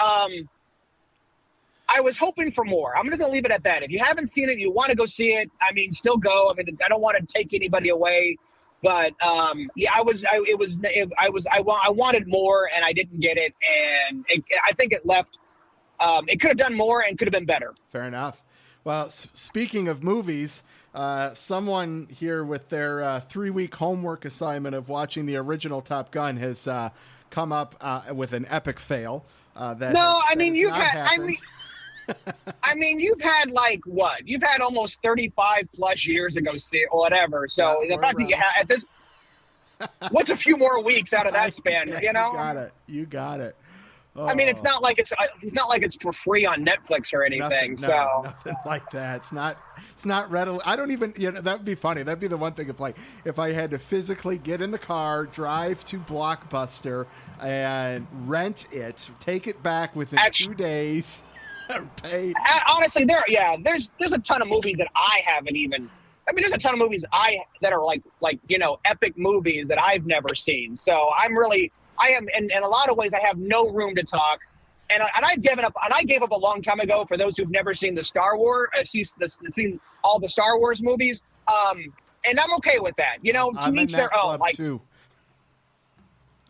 Speaker 6: I was hoping for more. I'm just going to leave it at that. If you haven't seen it, you want to go see it, still go. I don't want to take anybody away But yeah, I wanted more, and I didn't get it, and I think it left. It could have done more and could have been better.
Speaker 2: Fair enough. Well, speaking of movies, someone here with their 3-week homework assignment of watching the original Top Gun has come up with an epic fail.
Speaker 6: You've had like what? You've had almost 35 plus years to go see it or whatever. So the fact that you have at this, what's a few more weeks out of that span? You know,
Speaker 2: you got it. Oh.
Speaker 6: I mean, it's not like it's for free on Netflix or anything.
Speaker 2: Nothing like that. It's not readily. I don't even. That'd be funny. That'd be the one thing if I had to physically get in the car, drive to Blockbuster, and rent it, take it back within 2 days. Pay.
Speaker 6: Honestly, there's a ton of movies that I haven't even. I mean, there's a ton of movies that are like epic movies that I've never seen. So I am in a lot of ways I have no room to talk, and I've given up. And I gave up a long time ago. For those who've never seen the Star Wars, seen all the Star Wars movies, and I'm okay with that. To each their own.
Speaker 2: Too.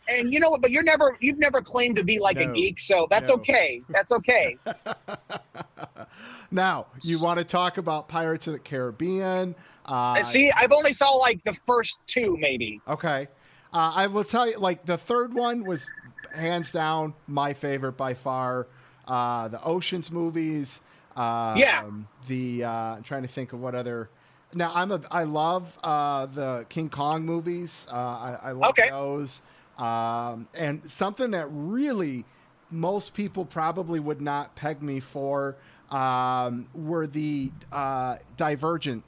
Speaker 6: And you know what? But you've never claimed to be like a geek, so that's okay. That's okay.
Speaker 2: Now, you want to talk about Pirates of the Caribbean?
Speaker 6: See, I've only saw like the first 2, maybe.
Speaker 2: Okay. I will tell you, like, the third one was hands down my favorite by far. The Ocean's movies. I'm trying to think of what other. Now, I love the King Kong movies. I love those. And something that really most people probably would not peg me for were the Divergent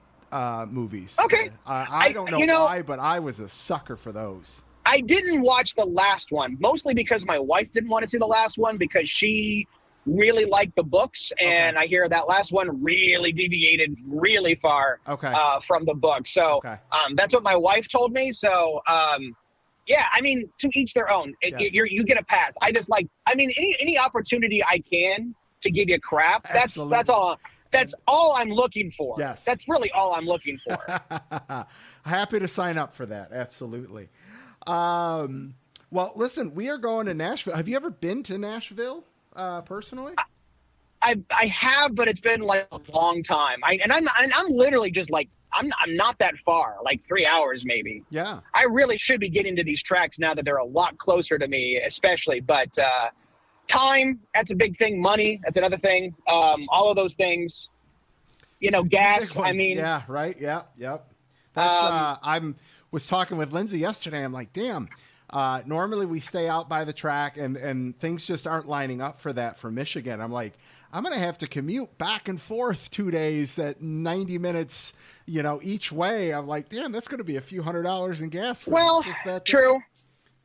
Speaker 2: movies.
Speaker 6: Okay.
Speaker 2: I don't know why, but I was a sucker for those.
Speaker 6: I didn't watch the last one, mostly because my wife didn't want to see the last one because she really liked the books, and I hear that last one really deviated really far from the book. So that's what my wife told me. So yeah, I mean, to each their own. You get a pass. Any opportunity I can to give you crap. That's all. That's all I'm looking for.
Speaker 2: Yes.
Speaker 6: That's really all I'm looking for.
Speaker 2: Happy to sign up for that. Absolutely. Well, listen, we are going to Nashville. Have you ever been to Nashville personally?
Speaker 6: I have, but it's been like a long time. I'm literally just like, I'm not that far, like 3 hours maybe.
Speaker 2: Yeah. I
Speaker 6: really should be getting to these tracks now that they're a lot closer to me, especially. But time, that's a big thing. Money, that's another thing. All of those things. Gas. I mean,
Speaker 2: yeah, right. Yeah, yep. That's. Was talking with Lindsay yesterday. I'm like, damn. Normally we stay out by the track, and things just aren't lining up for that for Michigan. I'm like, I'm going to have to commute back and forth 2 days at 90 minutes, each way. I'm like, damn, that's going to be a few $100s in gas.
Speaker 6: Just that true.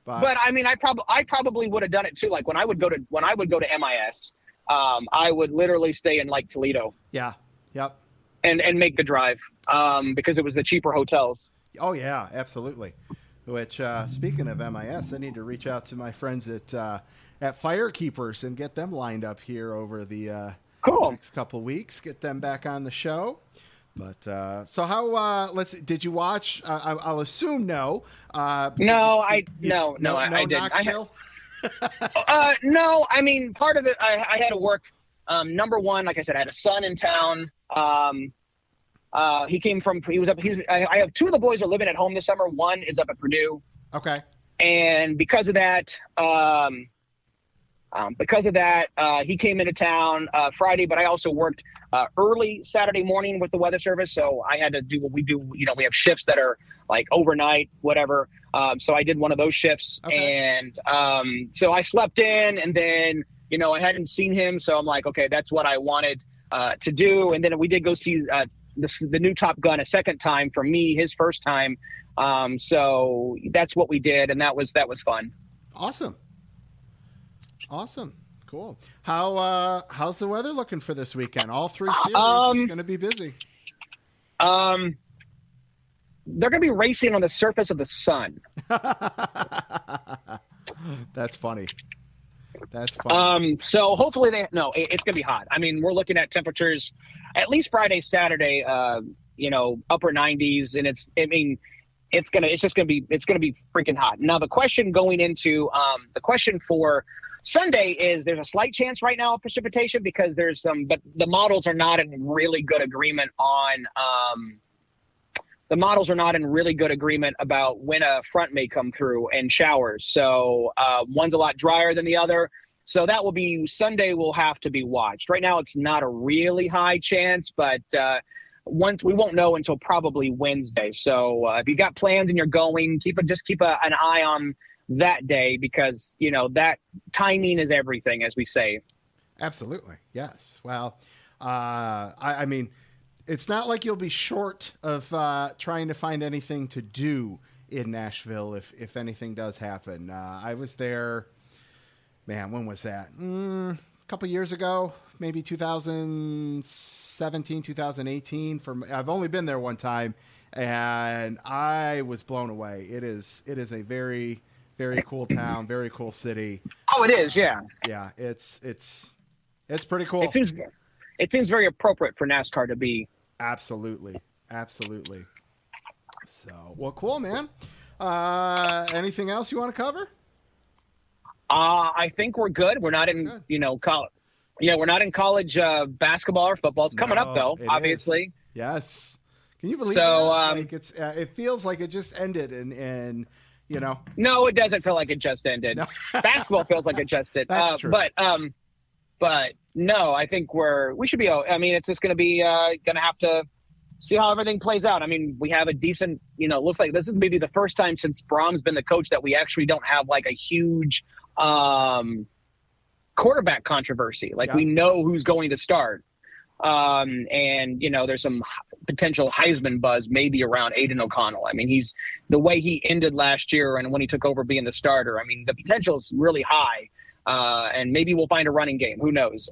Speaker 6: But I mean, I probably would have done it too. Like when I would go to MIS, I would literally stay in like Toledo.
Speaker 2: Yeah. Yep.
Speaker 6: And make the drive because it was the cheaper hotels.
Speaker 2: Oh yeah, absolutely. Which speaking of MIS, I need to reach out to my friends at Firekeepers and get them lined up here over the next couple weeks. Get them back on the show. But so how? Did you watch? I'll assume no.
Speaker 6: No, I didn't.
Speaker 2: Knoxville?
Speaker 6: No, I mean part of it. I had to work. Number one, like I said, I had a son in town. I have 2 of the boys are living at home this summer. One is up at Purdue.
Speaker 2: Okay.
Speaker 6: And because of that, he came into town Friday, but I also worked early Saturday morning with the weather service. So I had to do what we do. We have shifts that are like overnight, whatever. So I did one of those shifts. Okay. And so I slept in, and then, I hadn't seen him. So I'm like, okay, that's what I wanted to do. And then we did go see the new Top Gun a second time for me, his first time. So that's what we did, and that was fun.
Speaker 2: Awesome. Cool. How's the weather looking for this weekend? All 3 series, it's going to be busy.
Speaker 6: They're going to be racing on the surface of the sun.
Speaker 2: That's funny.
Speaker 6: So hopefully it's going to be hot. I mean, we're looking at temperatures at least Friday, Saturday, upper 90s. And it's just gonna be freaking hot. Now the question going into the question for Sunday is there's a slight chance right now of precipitation because but the models are not in really good agreement on about when a front may come through and showers. So one's a lot drier than the other. So that will be Sunday will have to be watched. Right now it's not a really high chance, but once we won't know until probably Wednesday. So if you got plans and you're going, keep an eye on that day because that timing is everything, as we say.
Speaker 2: Absolutely, yes. Well, I mean, it's not like you'll be short of trying to find anything to do in Nashville if anything does happen. I was there. Man, when was that? A couple years ago, maybe 2017, 2018. I've only been there one time, and I was blown away. It is a very, very cool town, very cool city.
Speaker 6: Oh, it is, yeah.
Speaker 2: Yeah, it's pretty cool.
Speaker 6: It seems very appropriate for NASCAR to be.
Speaker 2: Absolutely. So, well, cool, man. Anything else you want to cover?
Speaker 6: I think we're good. We're not in, college. Yeah, we're not in college basketball or football. It's coming up though, obviously.
Speaker 2: Is. Yes. Can you believe that? It feels like it just ended, and
Speaker 6: No, it doesn't feel like it just ended. No. Basketball feels like it just did.
Speaker 2: That's true.
Speaker 6: But no, I think we should be. I mean, it's just going to be going to have to see how everything plays out. I mean, we have a decent. Looks like this is maybe the first time since Brom's been the coach that we actually don't have like a huge quarterback controversy. Like we know who's going to start. And there's some potential Heisman buzz maybe around Aiden O'Connell. I mean, he's the way he ended last year and when he took over being the starter. I mean, the potential is really high. And maybe we'll find a running game. Who knows?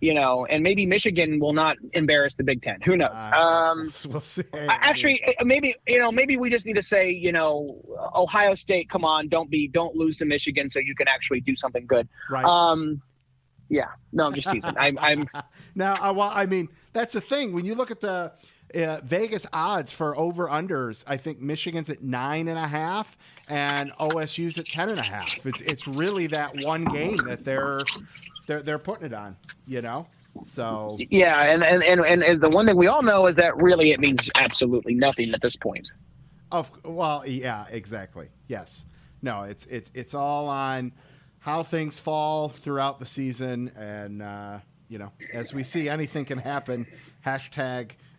Speaker 6: And maybe Michigan will not embarrass the Big Ten. Who knows?
Speaker 2: We'll see.
Speaker 6: Actually, maybe we just need to say, Ohio State, come on, don't lose to Michigan so you can actually do something good.
Speaker 2: Right.
Speaker 6: Yeah. No, I'm just teasing. I'm
Speaker 2: now. Well, I mean, that's the thing. When you look at the Vegas odds for over-unders, I think Michigan's at 9.5 and OSU's at 10.5. It's really that one game that they're putting it on, So
Speaker 6: yeah, and the one thing we all know is that really it means absolutely nothing at this point.
Speaker 2: Yeah, exactly. Yes. No, it's all on how things fall throughout the season, and as we see, anything can happen.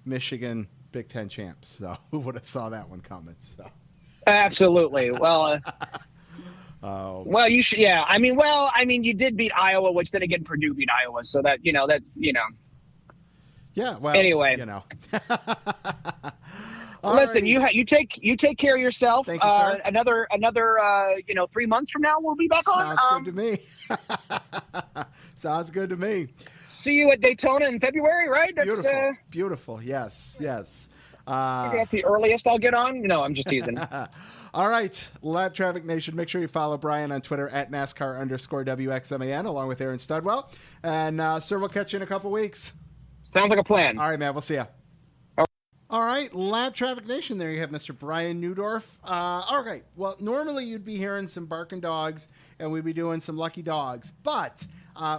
Speaker 2: #Michigan Big Ten champs. So who would have saw that one coming? So
Speaker 6: absolutely. Well. Well, you should. Yeah, I mean, you did beat Iowa, which then again Purdue beat Iowa, so that that's.
Speaker 2: Yeah. Well.
Speaker 6: Anyway. Listen,
Speaker 2: right.
Speaker 6: you take care of yourself.
Speaker 2: Thank you, sir.
Speaker 6: Another 3 months from now we'll be back on.
Speaker 2: Sounds good to me. Sounds good to me.
Speaker 6: See you at Daytona in February, right? That's,
Speaker 2: beautiful. Yes.
Speaker 6: I think that's the earliest I'll get on. No, I'm just teasing.
Speaker 2: All right, Lab Traffic Nation, make sure you follow Brian on Twitter at NASCAR_WXMAN along with Aaron Studwell. And sir, we'll catch you in a couple weeks.
Speaker 6: Sounds like a plan.
Speaker 2: All right, man, we'll see you. All right, Lab Traffic Nation, there you have Mr. Brian Neudorff. All right, well, normally you'd be hearing some barking dogs and we'd be doing some lucky dogs, but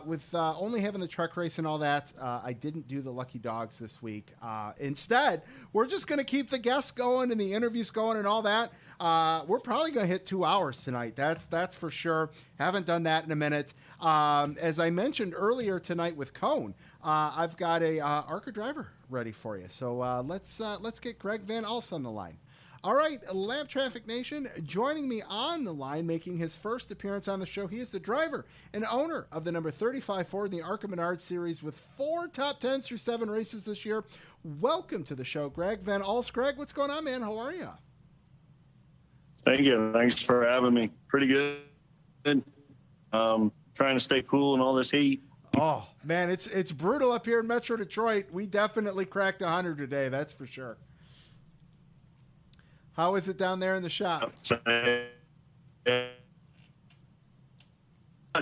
Speaker 2: with only having the truck race and all that, I didn't do the lucky dogs this week. Instead, we're just going to keep the guests going and the interviews going and all that. We're probably going to hit 2 hours tonight. That's for sure. Haven't done that in a minute. As I mentioned earlier tonight with Cone, I've got a ARCA driver ready for you. So let's get Greg Van Alst on the line. All right, Lab Traffic Nation, joining me on the line, making his first appearance on the show, he is the driver and owner of the number 35 Ford in the ARCA Menard Series with 4 top 10s through 7 races this year. Welcome to the show, Greg Van Alst. Greg, what's going on, man? How are you?
Speaker 7: Thank you. Thanks for having me. Pretty good. Trying to stay cool in all this heat.
Speaker 2: Oh, man, it's brutal up here in Metro Detroit. We definitely cracked 100 today, that's for sure. How is it down there in the shop?
Speaker 7: Not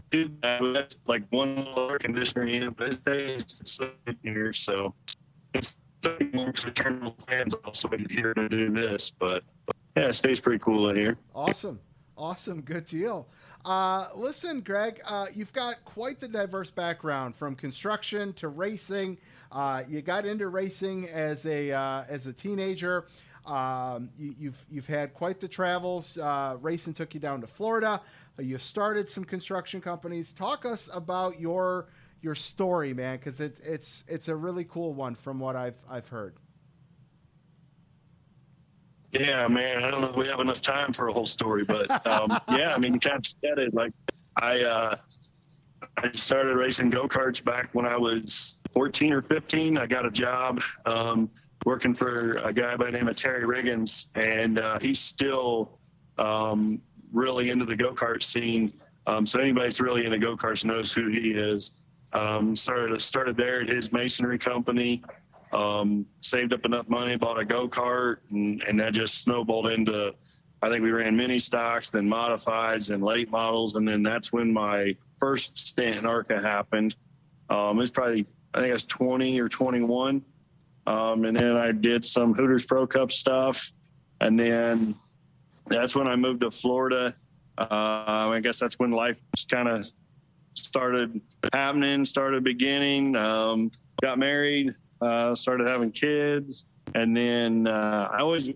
Speaker 7: too bad. That's like one air conditioner in, but it's here, so it's fraternal fans also here to do this, but yeah, it stays pretty cool in here.
Speaker 2: Awesome. Good deal. Listen, Greg, you've got quite the diverse background from construction to racing. You got into racing as a teenager. You've had quite the travels. Racing took you down to Florida. You started some construction companies. Talk us about your story, man, because it's a really cool one from what I've heard.
Speaker 7: Yeah, man, I don't know if we have enough time for a whole story, but yeah, I mean, you kind of said it. Like I started racing go-karts back when I was 14 or 15. I got a job working for a guy by the name of Terry Riggins, and he's still really into the go-kart scene. So anybody that's really into go-karts knows who he is. Started there at his masonry company. Saved up enough money, bought a go-kart, and that just snowballed into, I think we ran mini stocks, then modifieds and late models. And then that's when my first stint in ARCA happened. It was probably, I think I was 20 or 21. And then I did some Hooters Pro Cup stuff. And then that's when I moved to Florida. I guess that's when life just kind of started happening, started beginning, got married. Started having kids, and then I always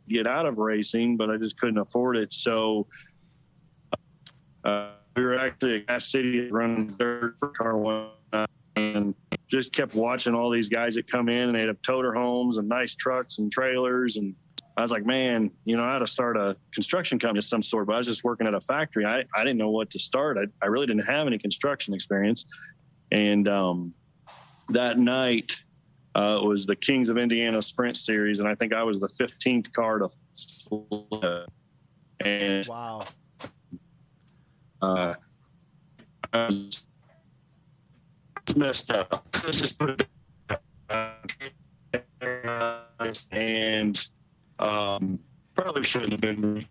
Speaker 7: get out of racing, but I just couldn't afford it. So we were actually at Gas City running dirt for car one, and just kept watching all these guys that come in, and they'd have toter homes and nice trucks and trailers. And I was like, man, I had to start a construction company of some sort, but I was just working at a factory. I didn't know what to start. I really didn't have any construction experience. And that night was the Kings of Indiana Sprint Series, and I think I was the 15th car to Florida. And
Speaker 2: wow.
Speaker 7: I was messed up. Let's just put it and probably shouldn't have been,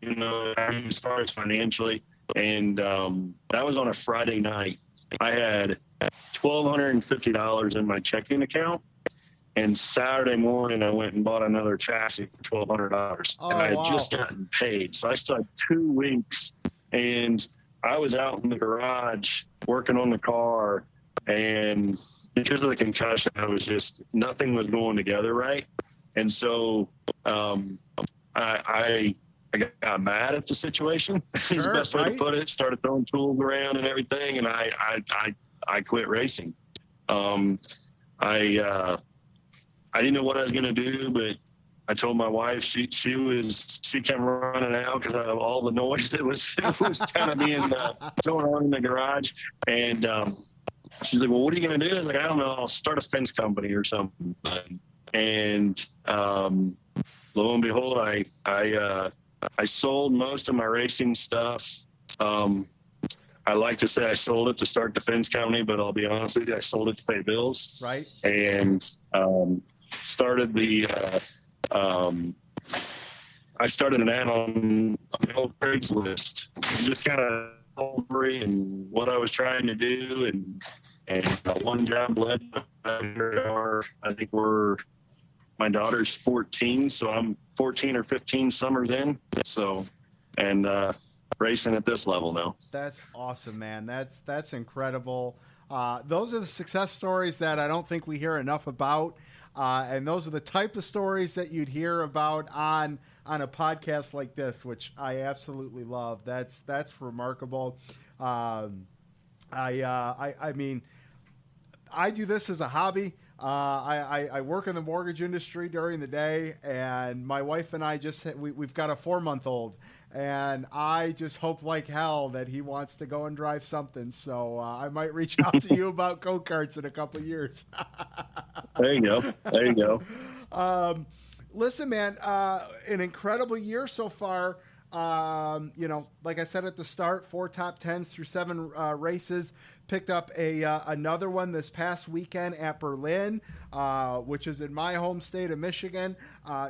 Speaker 7: as far as financially. And that was on a Friday night. I had $1,250 in my checking account, and Saturday morning I went and bought another chassis for $1,200, and I had just gotten paid. So I still had 2 weeks, and I was out in the garage working on the car, and because of the concussion, nothing was going together right. And so I got mad at the situation. Is the best way to put it. Started throwing tools around and everything, and I quit racing. I didn't know what I was going to do, but I told my wife. She came running out because of all the noise that was kind of being going on in the garage, and she's like, "Well, what are you going to do?" I was like, "I don't know. I'll start a fence company or something." And lo and behold, I sold most of my racing stuff. I like to say I sold it to start the fence company, but I'll be honest with you, I sold it to pay bills.
Speaker 2: Right.
Speaker 7: And started I started an ad on the old Craigslist, just kind of and what I was trying to do, and one job led to another. I think my daughter's 14, so I'm 14 or 15 summers in. So, and racing at this level now.
Speaker 2: That's awesome, man. That's incredible. Those are the success stories that I don't think we hear enough about. And those are the type of stories that you'd hear about on a podcast like this, which I absolutely love. That's remarkable. I mean, I do this as a hobby. I work in the mortgage industry during the day, and my wife and I we've got a 4-month-old, and I just hope like hell that he wants to go and drive something. So I might reach out to you about go-karts in a couple of years.
Speaker 7: There you go.
Speaker 2: Listen, man, an incredible year so far. Like I said at the start, 4 top 10s through 7 races. Picked up another one this past weekend at Berlin, which is in my home state of Michigan.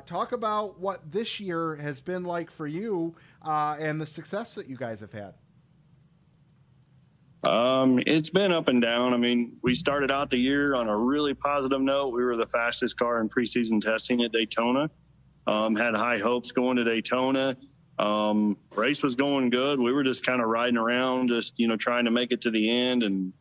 Speaker 2: Talk about what this year has been like for you and the success that you guys have had.
Speaker 7: It's been up and down. I mean, we started out the year on a really positive note. We were the fastest car in preseason testing at Daytona. Had high hopes going to Daytona. Race was going good. We were just kind of riding around, just, trying to make it to the end, and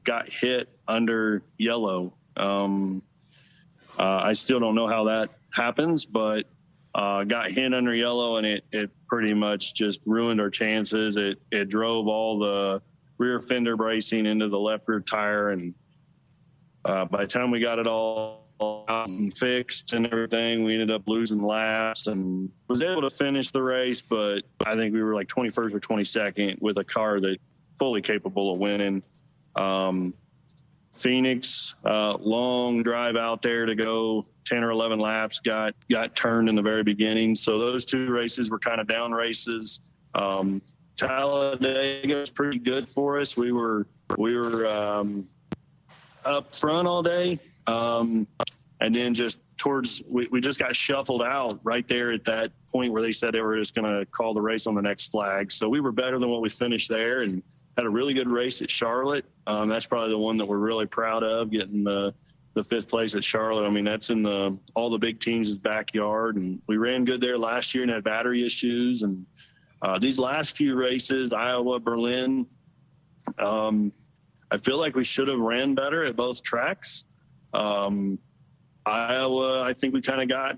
Speaker 7: got hit under yellow. I still don't know how that happens, but got hit under yellow, and it pretty much just ruined our chances. It drove all the rear fender bracing into the left rear tire, and by the time we got it all out and fixed and everything, we ended up losing laps and was able to finish the race, but I think we were like 21st or 22nd with a car that fully capable of winning. Phoenix, long drive out there to go 10 or 11 laps, got turned in the very beginning. So those two races were kind of down races. Talladega was pretty good for us. We were up front all day. And then just we just got shuffled out right there at that point where they said they were just going to call the race on the next flag. So we were better than what we finished there, and had a really good race at Charlotte. That's probably the one that we're really proud of, getting the fifth place at Charlotte. I mean, that's in all the big teams' backyard, and we ran good there last year and had battery issues. And these last few races, Iowa, Berlin, I feel like we should have ran better at both tracks. Iowa, I think we kind of got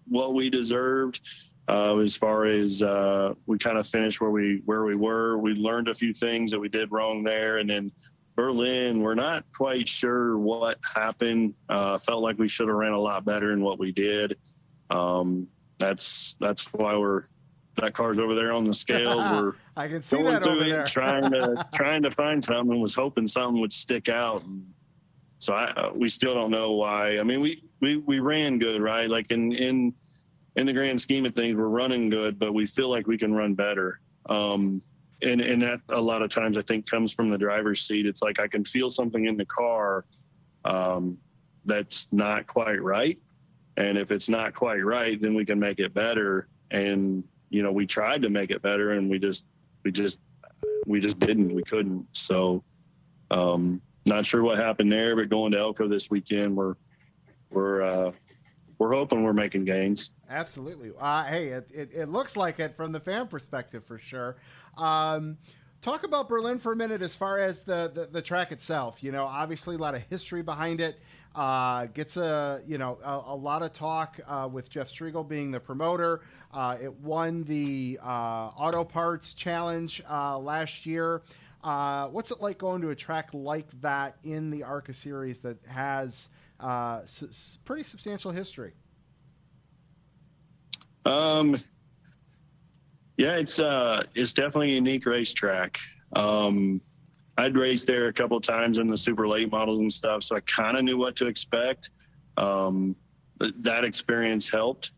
Speaker 7: what we deserved as far as we kind of finished where we were. We learned a few things that we did wrong there. And then Berlin, we're not quite sure what happened. Felt like we should have ran a lot better than what we did. That's why that car's over there on the scales. We're
Speaker 2: I can see
Speaker 7: going
Speaker 2: that
Speaker 7: through
Speaker 2: over
Speaker 7: it,
Speaker 2: there.
Speaker 7: trying to find something, and was hoping something would stick out. So we still don't know why. I mean, we ran good, right? Like in the grand scheme of things, we're running good, but we feel like we can run better. And that a lot of times I think comes from the driver's seat. It's like I can feel something in the car that's not quite right. And if it's not quite right, then we can make it better. And, we tried to make it better, and we just didn't. We couldn't. So not sure what happened there, but going to Elko this weekend, we're hoping we're making gains.
Speaker 2: Absolutely. Hey, it looks like it from the fan perspective for sure. Talk about Berlin for a minute as far as the track itself. Obviously a lot of history behind it. Gets a lot of talk with Jeff Striegel being the promoter. It won the Auto Parts Challenge last year. What's it like going to a track like that in the ARCA series that has pretty substantial history?
Speaker 7: Yeah, it's definitely a unique racetrack. I'd raced there a couple of times in the super late models and stuff, so I kind of knew what to expect. That experience helped.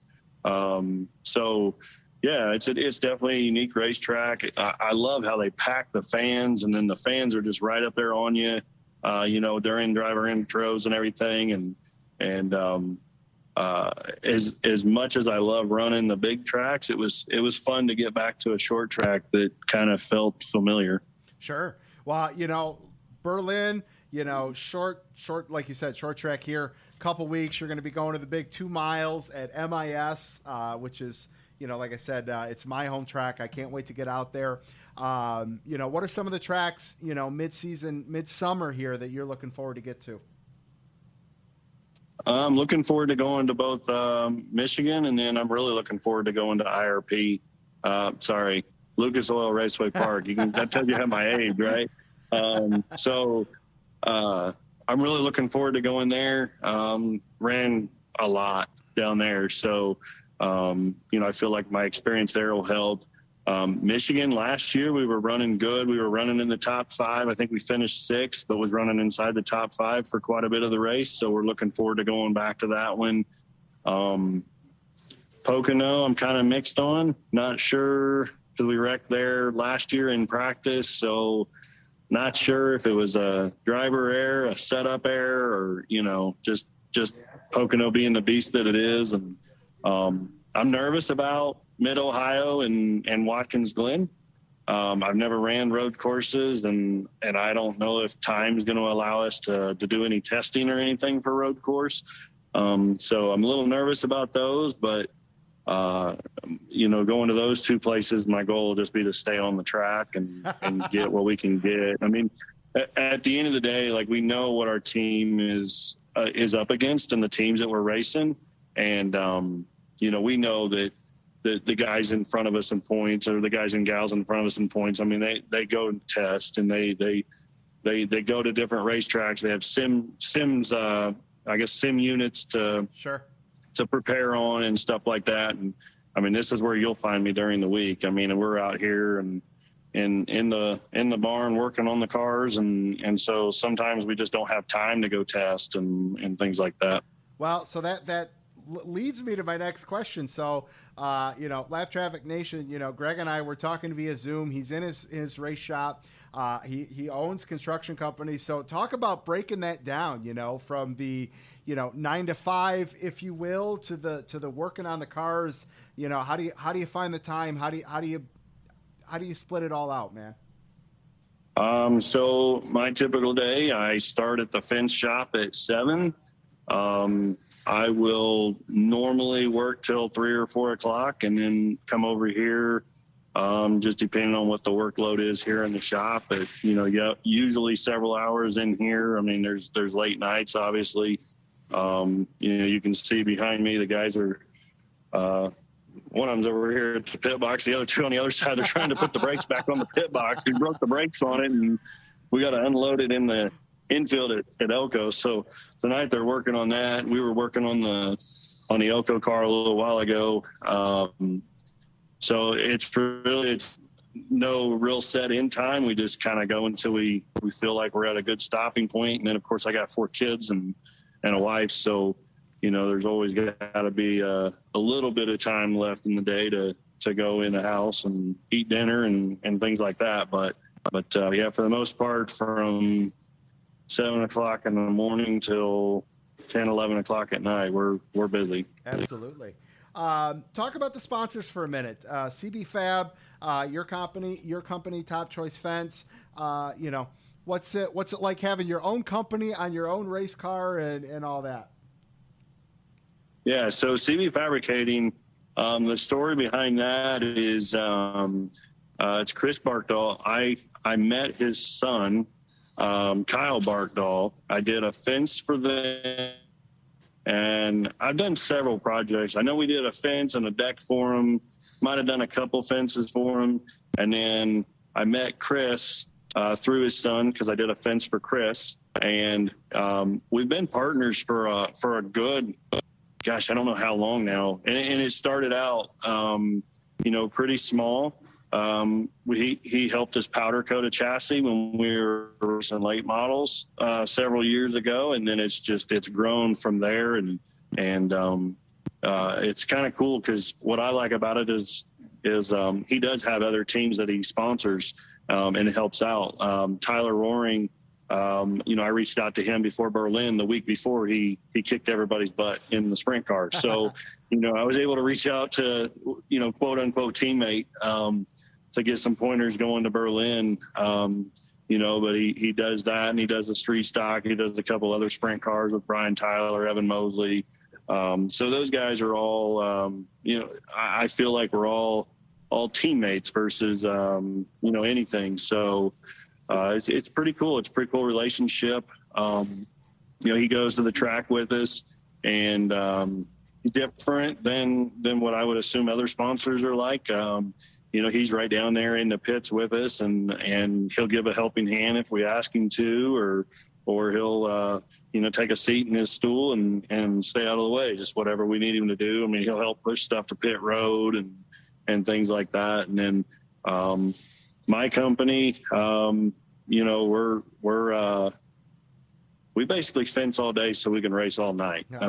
Speaker 7: So yeah, it's definitely a unique racetrack. I love how they pack the fans, and then the fans are just right up there on you, during driver intros and everything. And as much as I love running the big tracks, it was fun to get back to a short track that kind of felt familiar.
Speaker 2: Sure. Well, Berlin, short, like you said, short track here, couple weeks, you're going to be going to the big 2 miles at MIS, which is, like I said, it's my home track. I can't wait to get out there. What are some of the tracks, midsummer here that you're looking forward to get to?
Speaker 7: I'm looking forward to going to both Michigan, and then I'm really looking forward to going to IRP. Lucas Oil Raceway Park. That tells you how my age, right? So I'm really looking forward to going there. Ran a lot down there, so I feel like my experience there will help. Michigan last year, we were running good. We were running in the top 5. I think we finished 6th, but was running inside the top 5 for quite a bit of the race. So we're looking forward to going back to that one. Pocono, I'm kind of mixed on. Not sure, because we wrecked there last year in practice. So not sure if it was a driver error, a setup error, or, just Pocono being the beast that it is. And I'm nervous about Mid-Ohio and Watkins Glen. I've never ran road courses, and I don't know if time's going to allow us to do any testing or anything for road course. So I'm a little nervous about those, but going to those two places, my goal will just be to stay on the track and get what we can get. I mean, at the end of the day, like, we know what our team is up against and the teams that we're racing. And, we know that the guys in front of us in points, or the guys and gals in front of us in points, I mean, they go and test, and they go to different racetracks. They have sims, sim units to prepare on and stuff like that. And I mean, this is where you'll find me during the week. I mean, we're out here and in the barn working on the cars. And so sometimes we just don't have time to go test and things like that.
Speaker 2: Well, so that leads me to my next question. So, Lap Traffic Nation, Greg and I were talking via Zoom. He's in his race shop. He owns construction companies. So talk about breaking that down, from the, 9 to 5, if you will, to the working on the cars. How do you find the time? How do you split it all out, man?
Speaker 7: So my typical day, I start at the fence shop at 7. I will normally work till 3 or 4 o'clock and then come over here, just depending on what the workload is here in the shop. But, usually several hours in here. I mean, there's late nights, obviously. You can see behind me, the guys are, one of them's over here at the pit box. The other two on the other side, they're trying to put the brakes back on the pit box. We broke the brakes on it, and we got to unload it in the infield at Elko. So tonight they're working on that. We were working on the Elko car a little while ago. So it's no real set in time. We just kind of go until we feel like we're at a good stopping point. And then of course I got 4 kids and a wife. So, there's always got to be a little bit of time left in the day to go in the house and eat dinner and things like that. But yeah, for the most part, from 7 o'clock in the morning till 10, 11 o'clock at night, we're busy.
Speaker 2: Absolutely. Talk about the sponsors for a minute. CB Fab, your company, Top Choice Fence. What's it like having your own company on your own race car and all that?
Speaker 7: Yeah. So CB Fabricating, the story behind that is, it's Chris Barkdahl. I met his son, Kyle Barkdahl. I did a fence for them, and I've done several projects. I know we did a fence and a deck for him, might have done a couple fences for him. And then I met Chris through his son, because I did a fence for Chris. And we've been partners for a good, gosh, I don't know how long now. And it started out, pretty small. He helped us powder coat a chassis when we were racing late models several years ago, and then it's grown from there. And it's kind of cool, because what I like about it is he does have other teams that he sponsors, and it helps out. Tyler Roaring, I reached out to him before Berlin, the week before he kicked everybody's butt in the sprint car. So, I was able to reach out to, quote unquote teammate, to get some pointers going to Berlin. But he does that, and he does the street stock. He does a couple other sprint cars with Brian Tyler, Evan Mosley. So those guys are all, I feel like we're all teammates versus, anything. So, it's pretty cool. It's a pretty cool relationship. He goes to the track with us, and he's different than what I would assume other sponsors are like. He's right down there in the pits with us, and he'll give a helping hand if we ask him to, or he'll take a seat in his stool and stay out of the way, just whatever we need him to do. I mean, he'll help push stuff to pit road and things like that. And then my company, we basically fence all day so we can race all night. I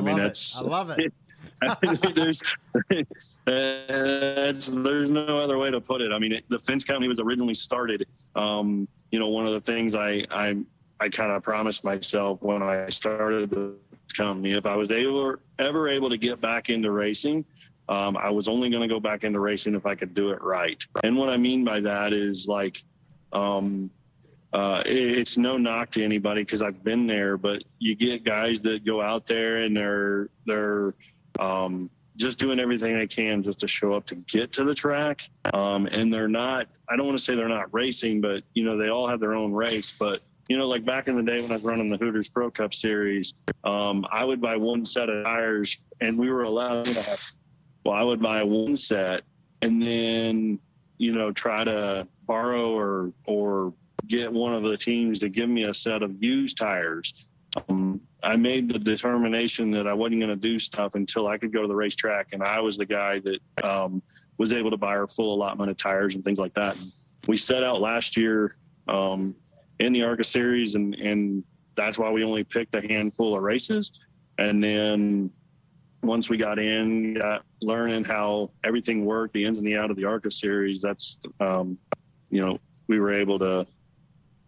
Speaker 7: love it. There's no other way to put it. I mean, the fence company was originally started. One of the things I kind of promised myself when I started the company, if I was ever able to get back into racing, I was only going to go back into racing if I could do it right. And what I mean by that is like, it's no knock to anybody because I've been there, but you get guys that go out there and they're just doing everything they can just to show up to get to the track. And they're not, I don't want to say they're not racing, but they all have their own race. But like back in the day when I was running the Hooters Pro Cup Series, I would buy one set of tires, and we were allowed to have. Well, I would buy one set, and then try to borrow or get one of the teams to give me a set of used tires. I made the determination that I wasn't going to do stuff until I could go to the racetrack, and I was the guy that was able to buy our full allotment of tires and things like that. We set out last year in the ARCA series, and that's why we only picked a handful of races. And then once we got learning how everything worked, the ins and the outs of the ARCA series, that's, we were able to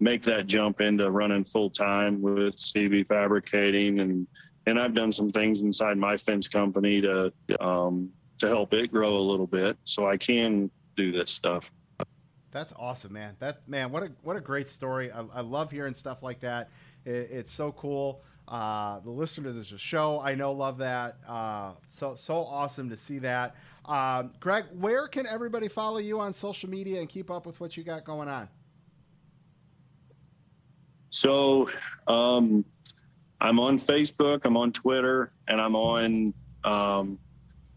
Speaker 7: make that jump into running full time with CB Fabricating. And I've done some things inside my fence company to help it grow a little bit so I can do this stuff.
Speaker 2: That's awesome, man. What a great story. I love hearing stuff like that. It's so cool. The listeners of the show, I know, love that. So awesome to see that. Greg, where can everybody follow you on social media and keep up with what you got going on?
Speaker 7: So I'm on Facebook, I'm on Twitter, and I'm on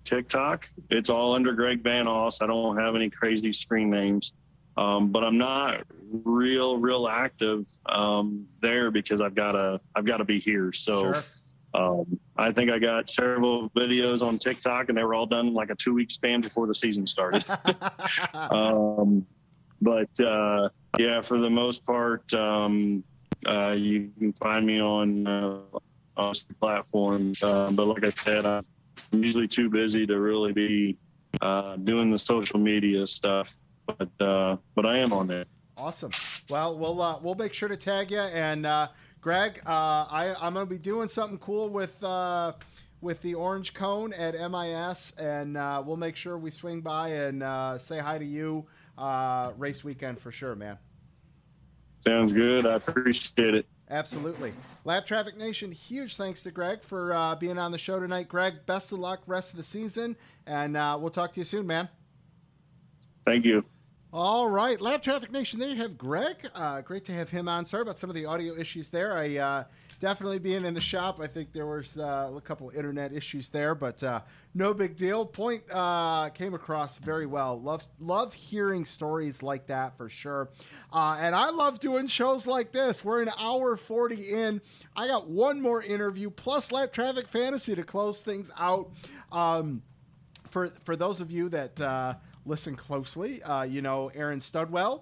Speaker 7: TikTok. It's all under Greg Van Alst. I don't have any crazy screen names. But I'm not real active there because I've got to be here. So sure. I think I got several videos on TikTok, and they were all done in like a 2-week span before the season started. But yeah, for the most part, you can find me on platforms. But like I said, I'm usually too busy to really be doing the social media stuff. But I am on there.
Speaker 2: Awesome. Well, we'll make sure to tag you. And Greg, I'm going to be doing something cool with the orange cone at MIS, and we'll make sure we swing by and say hi to you race weekend for sure, man.
Speaker 7: Sounds good. I appreciate it.
Speaker 2: Absolutely. Lap Traffic Nation, huge thanks to Greg for being on the show tonight. Greg, best of luck rest of the season, and we'll talk to you soon, man.
Speaker 7: Thank you.
Speaker 2: All right, Lap Traffic Nation, there you have Greg. Great to have him on. Sorry about some of the audio issues there. I definitely being in the shop, I think there was a couple internet issues there, but no big deal. Point came across very well. Love hearing stories like that for sure. And I love doing shows like this. We're an hour 40 in. I got one more interview plus Lap Traffic Fantasy to close things out. For those of you that listen closely, Aaron Studwell,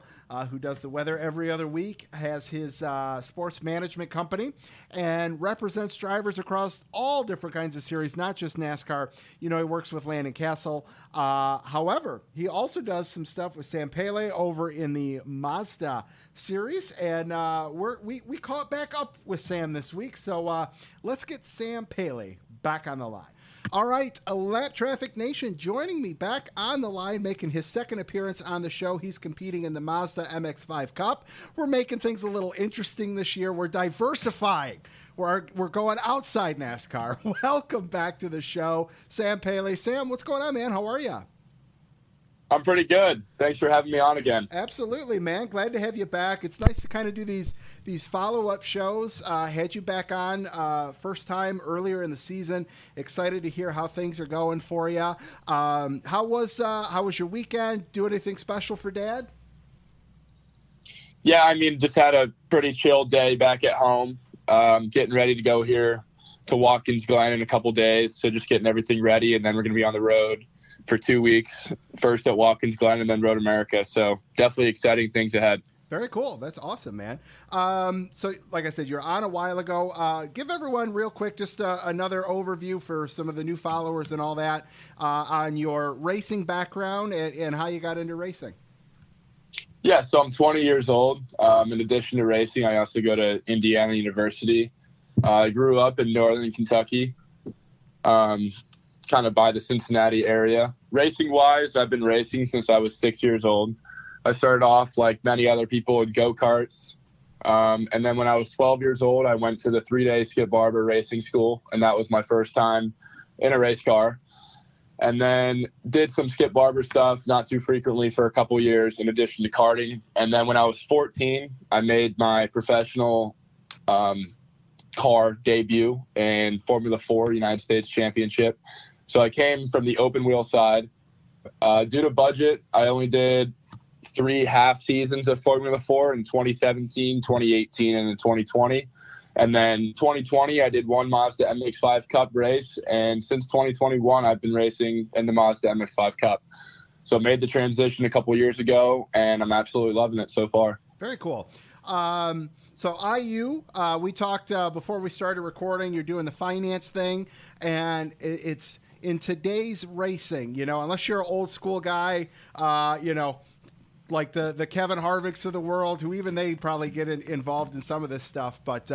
Speaker 2: who does the weather every other week, has his sports management company and represents drivers across all different kinds of series, not just NASCAR. He works with Landon Castle. However, he also does some stuff with Sam Paley over in the Mazda series, and we caught back up with Sam this week. So let's get Sam Paley back on the line. All right, Lap Traffic Nation, joining me back on the line, making his second appearance on the show. He's competing in the Mazda MX5 Cup. We're making things a little interesting this year. We're diversifying. We're going outside NASCAR. Welcome back to the show, Sam Paley. Sam, what's going on, man? How are you?
Speaker 8: I'm pretty good. Thanks for having me on again.
Speaker 2: Absolutely, man. Glad to have you back. It's nice to kind of do these follow-up shows. Had you back on first time earlier in the season. Excited to hear how things are going for you. How was your weekend? Do anything special for Dad?
Speaker 8: Yeah, just had a pretty chill day back at home. Getting ready to go here to Watkins Glen in a couple days. So just getting everything ready, and then we're going to be on the road for 2 weeks, first at Watkins Glen and then Road America. So definitely exciting things ahead.
Speaker 2: Very cool. That's awesome, man. So like I said, you're on a while ago. Give everyone real quick just another overview for some of the new followers and all that on your racing background and how you got into racing.
Speaker 8: Yeah, so I'm 20 years old. In addition to racing, I also go to Indiana University. I grew up in northern Kentucky. kind of by the Cincinnati area. Racing wise, I've been racing since I was 6 years old. I started off like many other people in go-karts. And then when I was 12 years old, I went to the 3-day Skip Barber racing school. And that was my first time in a race car. And then did some Skip Barber stuff not too frequently for a couple years in addition to karting. And then when I was 14, I made my professional car debut in Formula 4 United States Championship. So I came from the open wheel side. Due to budget, I only did 3 half seasons of Formula 4 in 2017, 2018, and in 2020. And then 2020, I did 1 Mazda MX5 Cup race. And since 2021, I've been racing in the Mazda MX5 Cup. So made the transition a couple years ago, and I'm absolutely loving it so far.
Speaker 2: Very cool. So IU, we talked before we started recording, you're doing the finance thing, and it's in today's racing, unless you're an old school guy, like the Kevin Harvicks of the world, who even they probably get involved in some of this stuff. But